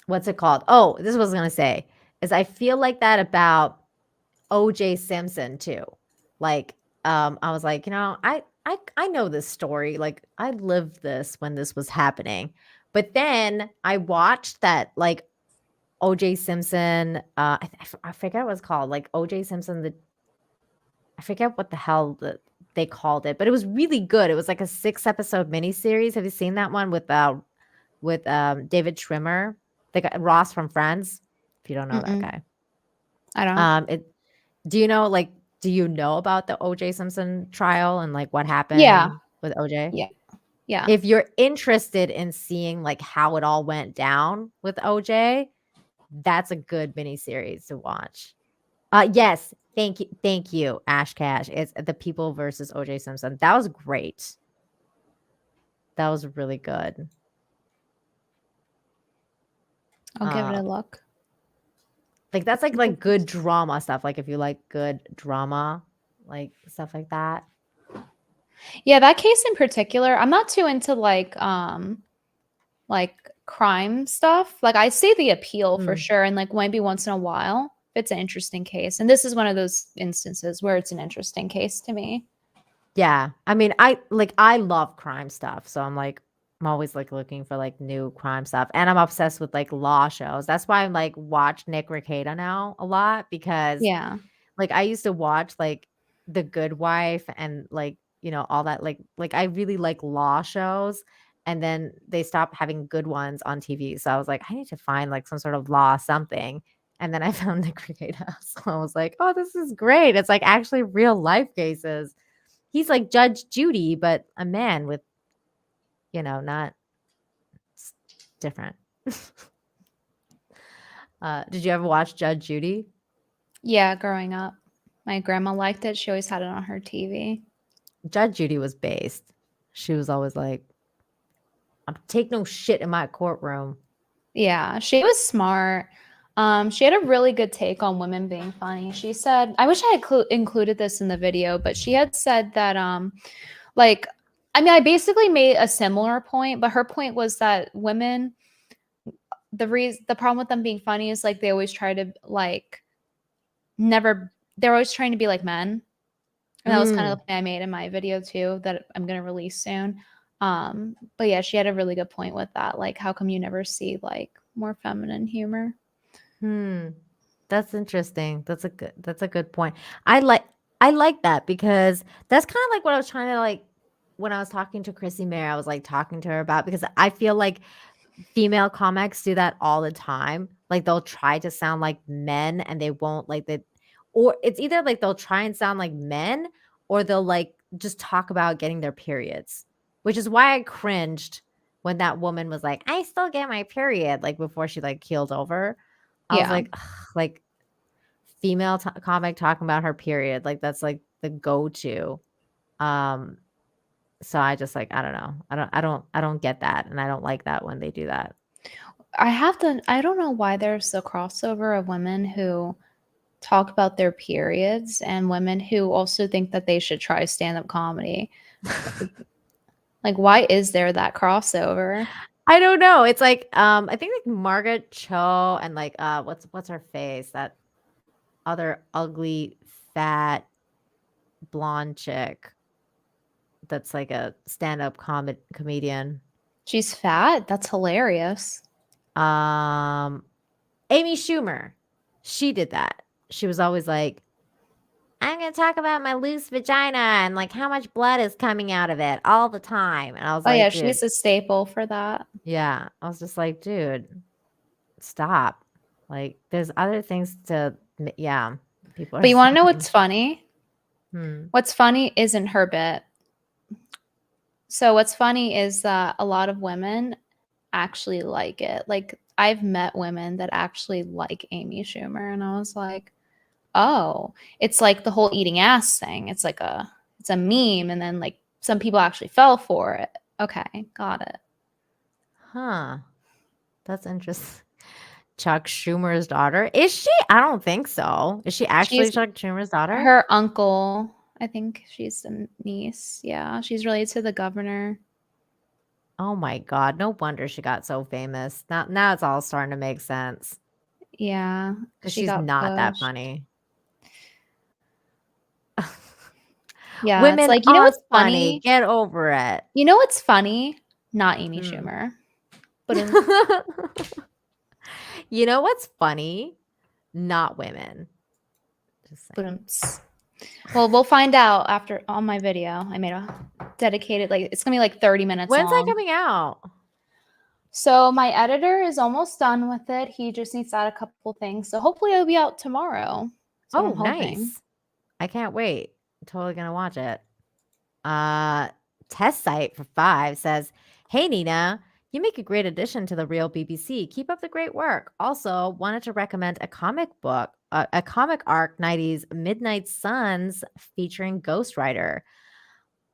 What's it called? Oh, this is what I was gonna say. Is I feel like that about OJ Simpson too. Like, I was like, I know this story. Like, I lived this when this was happening. But then I watched that like OJ Simpson. I forget what it's called. Like OJ Simpson. I forget what the hell they called it, but it was really good. It was like a 6-episode miniseries. Have you seen that one with David Schwimmer, the guy, Ross from Friends? If you don't know that guy, I don't. Do you know about the OJ Simpson trial and like what Yeah. happened with OJ? Yeah. Yeah. If you're interested in seeing like how it all went down with OJ, that's a good miniseries to watch. Yes, thank you, Ash Cash. It's The People versus OJ Simpson. That was great. That was really good. I'll give it a look. Like that's like good drama stuff. Like if you like good drama, like stuff like that. Yeah, that case in particular, I'm not too into like crime stuff. Like I see the appeal for sure, and like maybe once in a while it's an interesting case. And this is one of those instances where it's an interesting case to me. Yeah. I mean, I love crime stuff. So I'm always like looking for like new crime stuff. And I'm obsessed with like law shows. That's why I'm like watch Nick Rekieta now a lot because Yeah. like I used to watch like The Good Wife and like, all that like I really like law shows. And then they stopped having good ones on TV. So I was like, I need to find like some sort of law something. And then I found Nick Rekieta. So I was like, oh, this is great. It's like actually real life cases. He's like Judge Judy, but a man with, not different. Did you ever watch Judge Judy? Yeah, growing up. My grandma liked it. She always had it on her TV. Judge Judy was based. She was always like, take no shit in my courtroom. Yeah, she was smart. She had a really good take on women being funny. She said, I wish I had included this in the video, but she had said that, I basically made a similar point, but her point was that women, the problem with them being funny is like they always try to they're always trying to be like men. And that was kind of the point I made in my video too, that I'm going to release soon. But yeah, she had a really good point with that. Like, how come you never see like more feminine humor? That's interesting. That's a good point. I like that because that's kind of like what I was trying to like when I was talking to Chrissy Mayer, I was like talking to her about because I feel like female comics do that all the time. Like they'll try to sound like men and they won't like that, or it's either like they'll try and sound like men or they'll like just talk about getting their periods, which is why I cringed when that woman was like, I still get my period, like before she like keeled over. I was like, ugh, like female comic talking about her period, like that's like the go-to. So I just like I don't know, I don't get that, and I don't like that when they do that. I don't know why there's the crossover of women who talk about their periods and women who also think that they should try stand-up comedy. Like, why is there that crossover? I don't know. It's like I think like Margaret Cho and like what's her face? That other ugly fat blonde chick that's like a stand-up comedian. She's fat? That's hilarious. Amy Schumer. She did that. She was always like, I'm going to talk about my loose vagina and like how much blood is coming out of it all the time. And I was Oh like, yeah, dude. she's a staple for that. Yeah. I was just like, dude, stop. Like there's other things to, yeah. But you want to know what's funny? Hmm. What's funny isn't her bit. So what's funny is that a lot of women actually like it. Like I've met women that actually like Amy Schumer, and I was like, oh, it's like the whole eating ass thing. It's like it's a meme, and then like some people actually fell for it. Okay, got it. Huh. That's interesting. Chuck Schumer's daughter. Is she? I don't think so. Is she actually She's Chuck Schumer's daughter? Her uncle. I think she's a niece. Yeah, she's related to the governor. Oh my God. No wonder she got so famous. Now it's all starting to make sense. Yeah. Because she's not that funny. Yeah. Women it's like, you know what's funny? funny? Get over it. You know what's funny? Not Amy Schumer. But you know what's funny? Not women. Well, we'll find out after on my video. I made a dedicated, like, it's gonna be like 30 minutes When's long. that coming out? So my editor is almost done with it. He just needs to add a couple things. So hopefully it'll be out tomorrow. That's what Oh, I'm hoping. nice. I can't wait. I'm totally gonna watch it. Test Site for 5 says, "Hey Nina, you make a great addition to the real BBC. Keep up the great work. Also, wanted to recommend a comic book, a comic arc 90s Midnight Suns featuring Ghost Rider.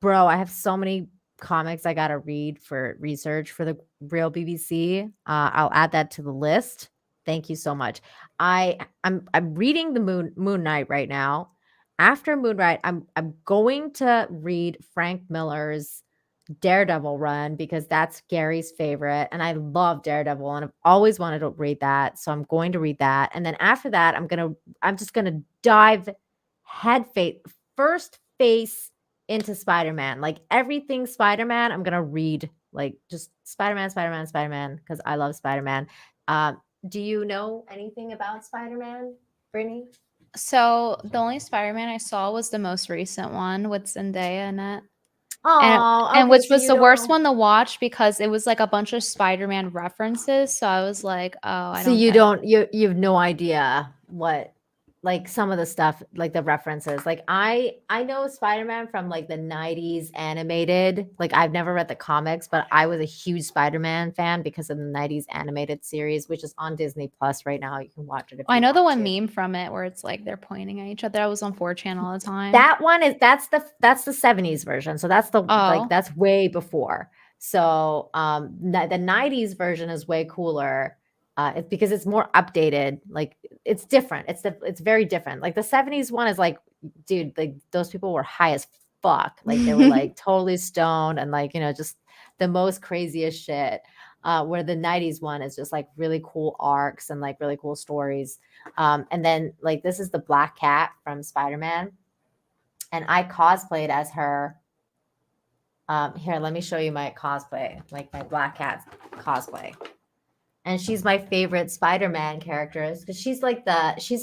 Bro, I have so many comics I gotta read for research for the real BBC. I'll add that to the list. Thank you so much. I'm reading the Moon Knight right now. After Moon Knight, I'm going to read Frank Miller's Daredevil run because that's Gary's favorite, and I love Daredevil, and I've always wanted to read that, so I'm going to read that. And then after that, I'm just gonna dive first face into Spider-Man. Like everything Spider-Man, I'm gonna read like just Spider-Man, because I love Spider-Man. Do you know anything about Spider-Man, Brittany? So the only Spider-Man I saw was the most recent one with Zendaya in it. Oh, And okay, which so was you the don't worst know. one to watch because it was like a bunch of Spider-Man references. So I was like, oh, I So don't you get it. don't you have no idea what like some of the stuff like the references. Like I know Spider-Man from like the 90s animated. Like I've never read the comics, but I was a huge Spider-Man fan because of the 90s animated series, which is on Disney Plus right now. You can watch it if I you know the want one to. meme from it where it's like they're pointing at each other. I was on 4chan all the time. That one is that's the 70s version. So that's the like Oh. that's way before. So the 90s version is way cooler. It's because it's more updated. Like it's different. It's very different. Like the 70s one is like, dude, like those people were high as fuck. Like they were like totally stoned and like, just the most craziest shit. Where the 90s one is just like really cool arcs and like really cool stories. And then like this is the Black Cat from Spider-Man. And I cosplayed as her. Here, let me show you my cosplay, like my Black Cat cosplay. And she's my favorite Spider-Man character because she's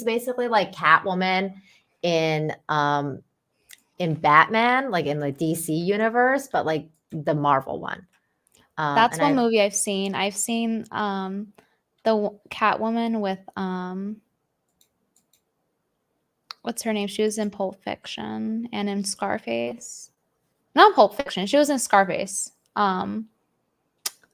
basically like Catwoman in Batman, like in the DC universe, but like the Marvel one. That's and one I- movie I've seen. I've seen Catwoman with what's her name? She was in Pulp Fiction and in Scarface. Not Pulp Fiction. She was in Scarface.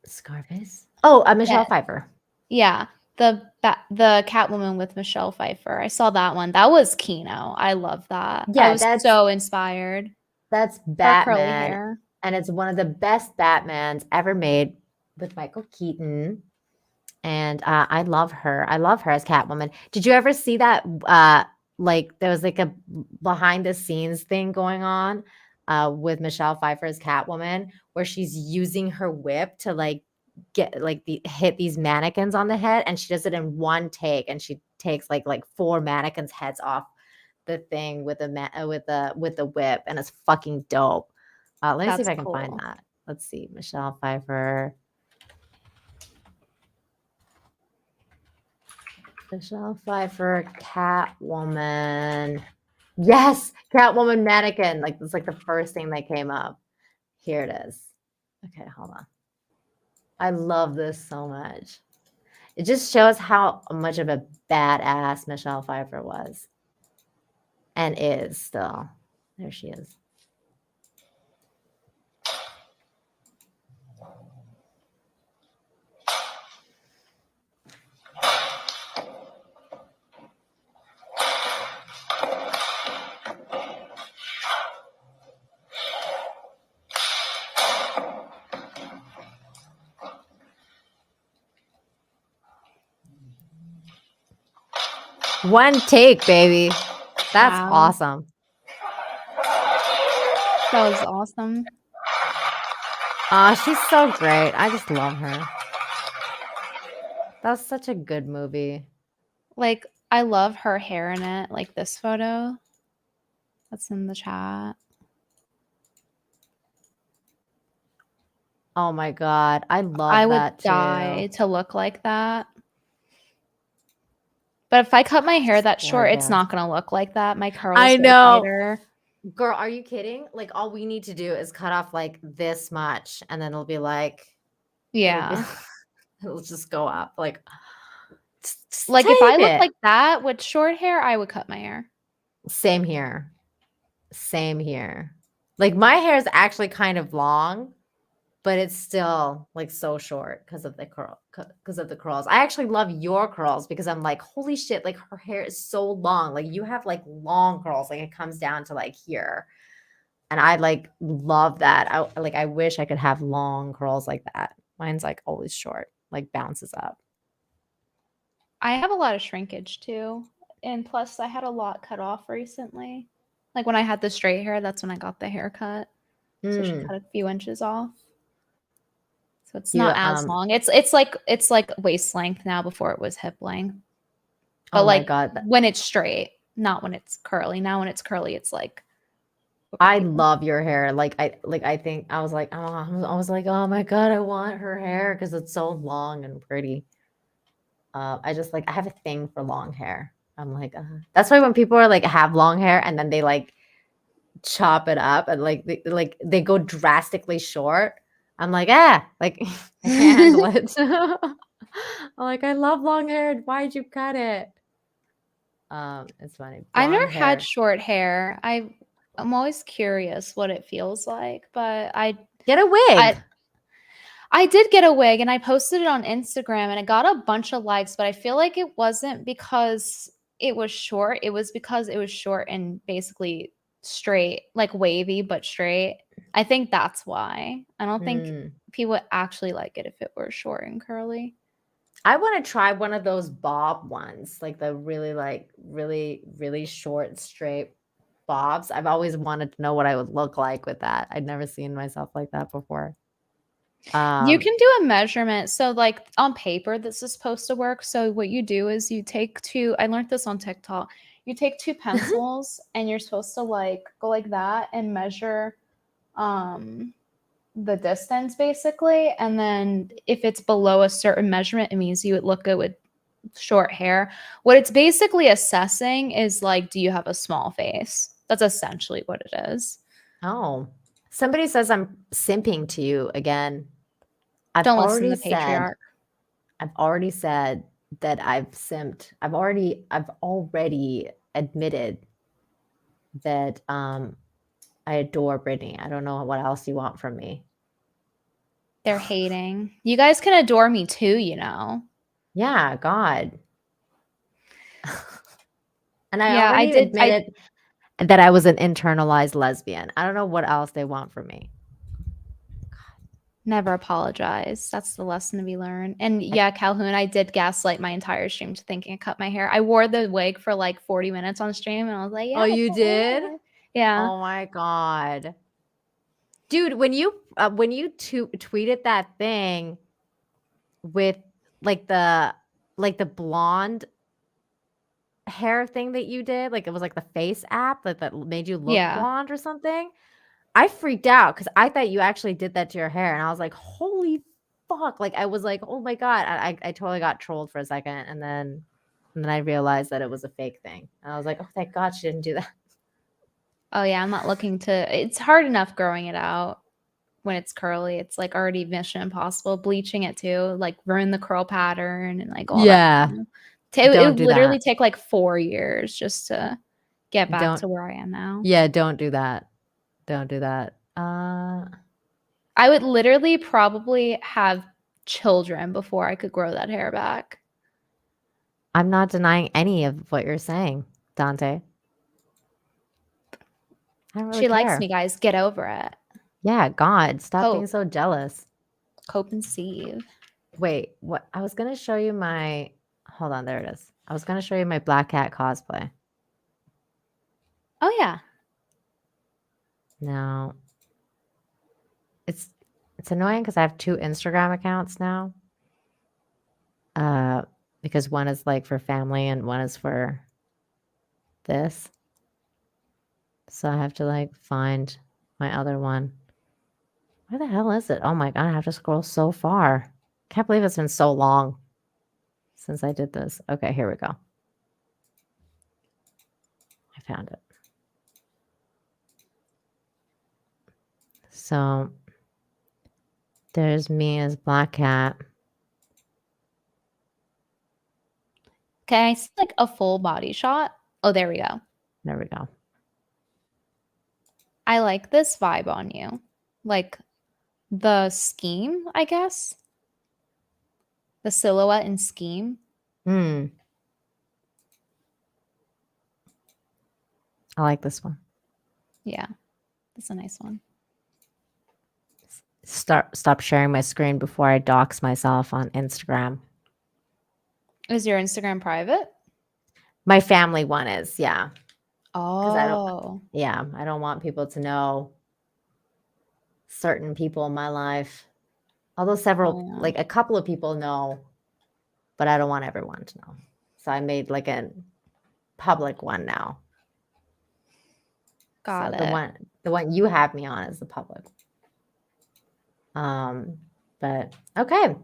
Scarface? Oh, Michelle Yeah. Pfeiffer. Yeah, the Catwoman with Michelle Pfeiffer. I saw that one. That was Kino. I love that. Yeah, I was so inspired. That's Her curly Batman. hair. And it's one of the best Batmans ever made with Michael Keaton. And I love her. I love her as Catwoman. Did you ever see that? Like there was like a behind the scenes thing going on with Michelle Pfeiffer as Catwoman, where she's using her whip to like get like hit these mannequins on the head, and she does it in one take, and she takes like 4 mannequins' heads off the thing with the whip, and it's fucking dope. Let me see if That's I can find cool. that. Let's see, Michelle Pfeiffer. Michelle Pfeiffer, Catwoman. Yes, Catwoman mannequin. Like it's like the first thing that came up. Here it is. Okay, hold on. I love this so much. It just shows how much of a badass Michelle Pfeiffer was and is still. There she is. One take, baby. That's Wow. awesome. That was awesome. She's so great. I just love her. That was such a good movie. Like I love her hair in it. Like this photo. That's in the chat. Oh my god, I love I would that too. die to look like that. But if I cut my hair that short, it's gorgeous. not gonna look like that. My curls I way know. tighter. Girl, are you kidding? Like all we need to do is cut off like this much, and then it'll be like, Yeah. it'll just go up. Like, Like if I take look it. like that with short hair, I would cut my hair. Same here. Same here. Like my hair is actually kind of long, but it's still like so short because of the curls. I actually love your curls because I'm like, holy shit, like her hair is so long. Like you have like long curls, like it comes down to like here. And I like love that. I wish I could have long curls like that. Mine's like always short, like bounces up. I have a lot of shrinkage too. And plus I had a lot cut off recently. Like when I had the straight hair, that's when I got the haircut. So she cut a few inches off. So it's not as long. It's like waist length now before it was hip length. But Oh my like God. when it's straight, not when it's curly. Now when it's curly, it's like I love your hair. I think I was like, oh, I was like, oh my God, I want her hair because it's so long and pretty. I just like I have a thing for long hair. I'm like, that's why when people are like have long hair and then they like chop it up and like they go drastically short. I'm like, like I can't handle it. I'm like, I love long hair. Why'd you cut it? It's funny. I've never Blonde had hair. short hair. I'm always curious what it feels like, but I Get a wig. I did get a wig and I posted it on Instagram and it got a bunch of likes, but I feel like it wasn't because it was short. It was because it was short and basically straight, like wavy but straight. I think that's why. I don't think people would actually like it if it were short and curly. I want to try one of those bob ones, like the really short, straight bobs. I've always wanted to know what I would look like with that. I'd never seen myself like that before. You can do a measurement. So like on paper, this is supposed to work. So what you do is you take I learned this on TikTok. You take two pencils and you're supposed to like go like that and measure the distance basically. And then if it's below a certain measurement, it means you would look good with short hair. What it's basically assessing is like, do you have a small face? That's essentially what it is. Oh, somebody says I'm simping to you again. Don't listen to the patriarch. I've already said that I've simped. I've already admitted that I adore Brittany. I don't know what else you want from me. They're hating. You guys can adore me too, you know. Yeah, God. And I already admitted that I was an internalized lesbian. I don't know what else they want from me. Never apologize. That's the lesson to be learned. And yeah, Calhoun, I did gaslight my entire stream to thinking I cut my hair. I wore the wig for like 40 minutes on stream and I was like, yeah. Oh, you did? Yeah. Oh my God. Dude, when you tweeted that thing with like the blonde hair thing that you did, like it was like the face app that made you look blonde or something. I freaked out because I thought you actually did that to your hair, and I was like, "Holy fuck!" Like I was like, "Oh my God!" I totally got trolled for a second, and then I realized that it was a fake thing, and I was like, "Oh, thank God she didn't do that." Oh yeah, I'm not looking to. It's hard enough growing it out when it's curly. It's like already mission impossible. Bleaching it too, like ruin the curl pattern and like all that. It would literally take like 4 years just to get back to where I am now. Yeah, don't do that. Don't do that. I would literally probably have children before I could grow that hair back. I'm not denying any of what you're saying, Dante. I don't really She care. likes me, guys. Get over it. Yeah, God, stop being so jealous. Cope and Steve. Wait, what? I was gonna show you my. Hold on, there it is. I was gonna show you my Black Cat cosplay. Oh yeah. No. It's annoying because I have 2 Instagram accounts now. Because one is like for family and one is for this. So I have to like find my other one. Where the hell is it? Oh my God, I have to scroll so far. Can't believe it's been so long since I did this. Okay, here we go. I found it. So there's me as Black Cat. Okay, I see like a full body shot. Oh, there we go. There we go. I like this vibe on you. Like the scheme, I guess. The silhouette and scheme. I like this one. Yeah. That's a nice one. Stop sharing my screen before I dox myself on Instagram. Is your Instagram private? My family one is, yeah. Oh. I don't want people to know certain people in my life. Although like a couple of people know, but I don't want everyone to know. So I made like a public one now. Got so it. The one you have me on is the public. But okay.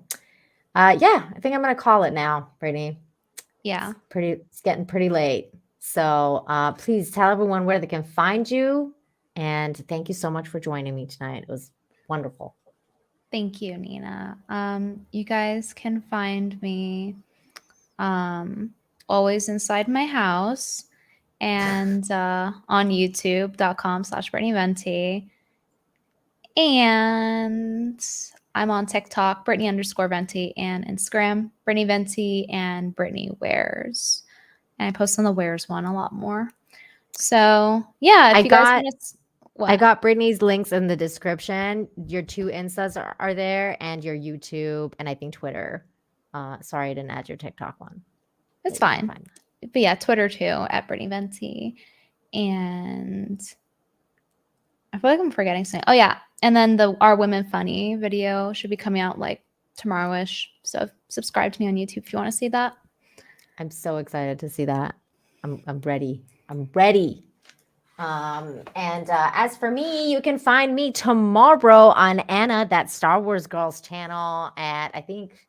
Yeah, I think I'm gonna call it now, Brittany. Yeah. It's getting pretty late. So please tell everyone where they can find you. And thank you so much for joining me tonight. It was wonderful. Thank you, Nina. You guys can find me always inside my house and on youtube.com/BrittanyVenti. And I'm on TikTok, Brittany_Venti, and Instagram, Brittany Venti and Brittany Wears. And I post on the Wears one a lot more. So yeah, if you guys want to. I got Brittany's links in the description. Your 2 Instas are there, and your YouTube, and I think Twitter. Sorry, I didn't add your TikTok one. It's fine. But yeah, Twitter too, at Brittany Venti. And I feel like I'm forgetting something. Oh yeah. And then our Women Funny video should be coming out like tomorrow-ish. So subscribe to me on YouTube if you want to see that. I'm so excited to see that. I'm ready. I'm ready. And as for me, you can find me tomorrow on Anna, that Star Wars Girls channel at I think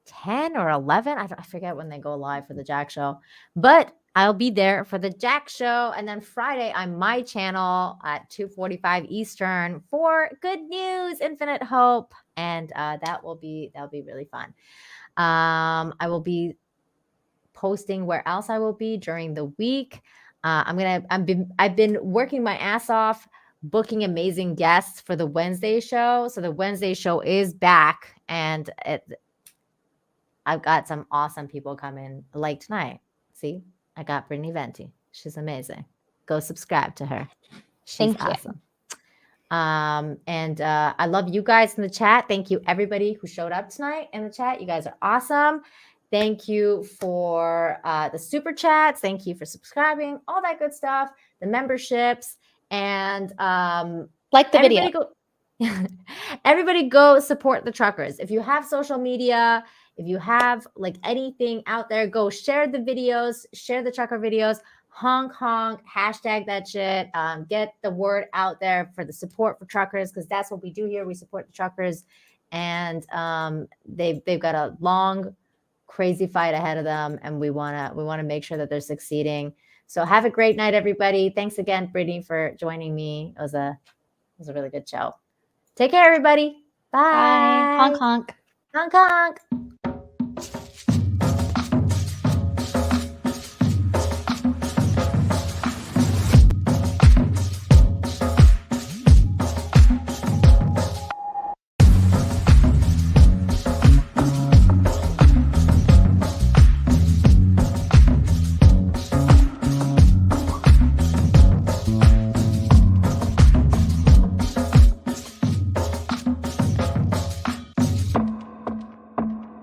10 or 11. I forget when they go live for the Jack Show, but I'll be there for the Jack Show. And then Friday on my channel at 2:45 Eastern for Good News, Infinite Hope. And that'll be really fun. I will be posting where else I will be during the week. I've been working my ass off booking amazing guests for the Wednesday show. So the Wednesday show is back, and I've got some awesome people coming like tonight. See, I got Brittany Venti. She's amazing. Go subscribe to her. She's awesome. And I love you guys in the chat. Thank you everybody who showed up tonight in the chat. You guys are awesome. Thank you for the super chats. Thank you for subscribing, all that good stuff, the memberships, and like the video. Everybody go support the truckers. If you have social media, if you have like anything out there, go share the videos, share the trucker videos, honk, hashtag that shit. Get the word out there for the support for truckers, because that's what we do here. We support the truckers, and they've got a long, crazy fight ahead of them, and we want to make sure that they're succeeding. So have a great night, everybody. Thanks again, Brittany, for joining me. It was a really good show. Take care, everybody. Bye. Bye. Honk honk. Honk honk.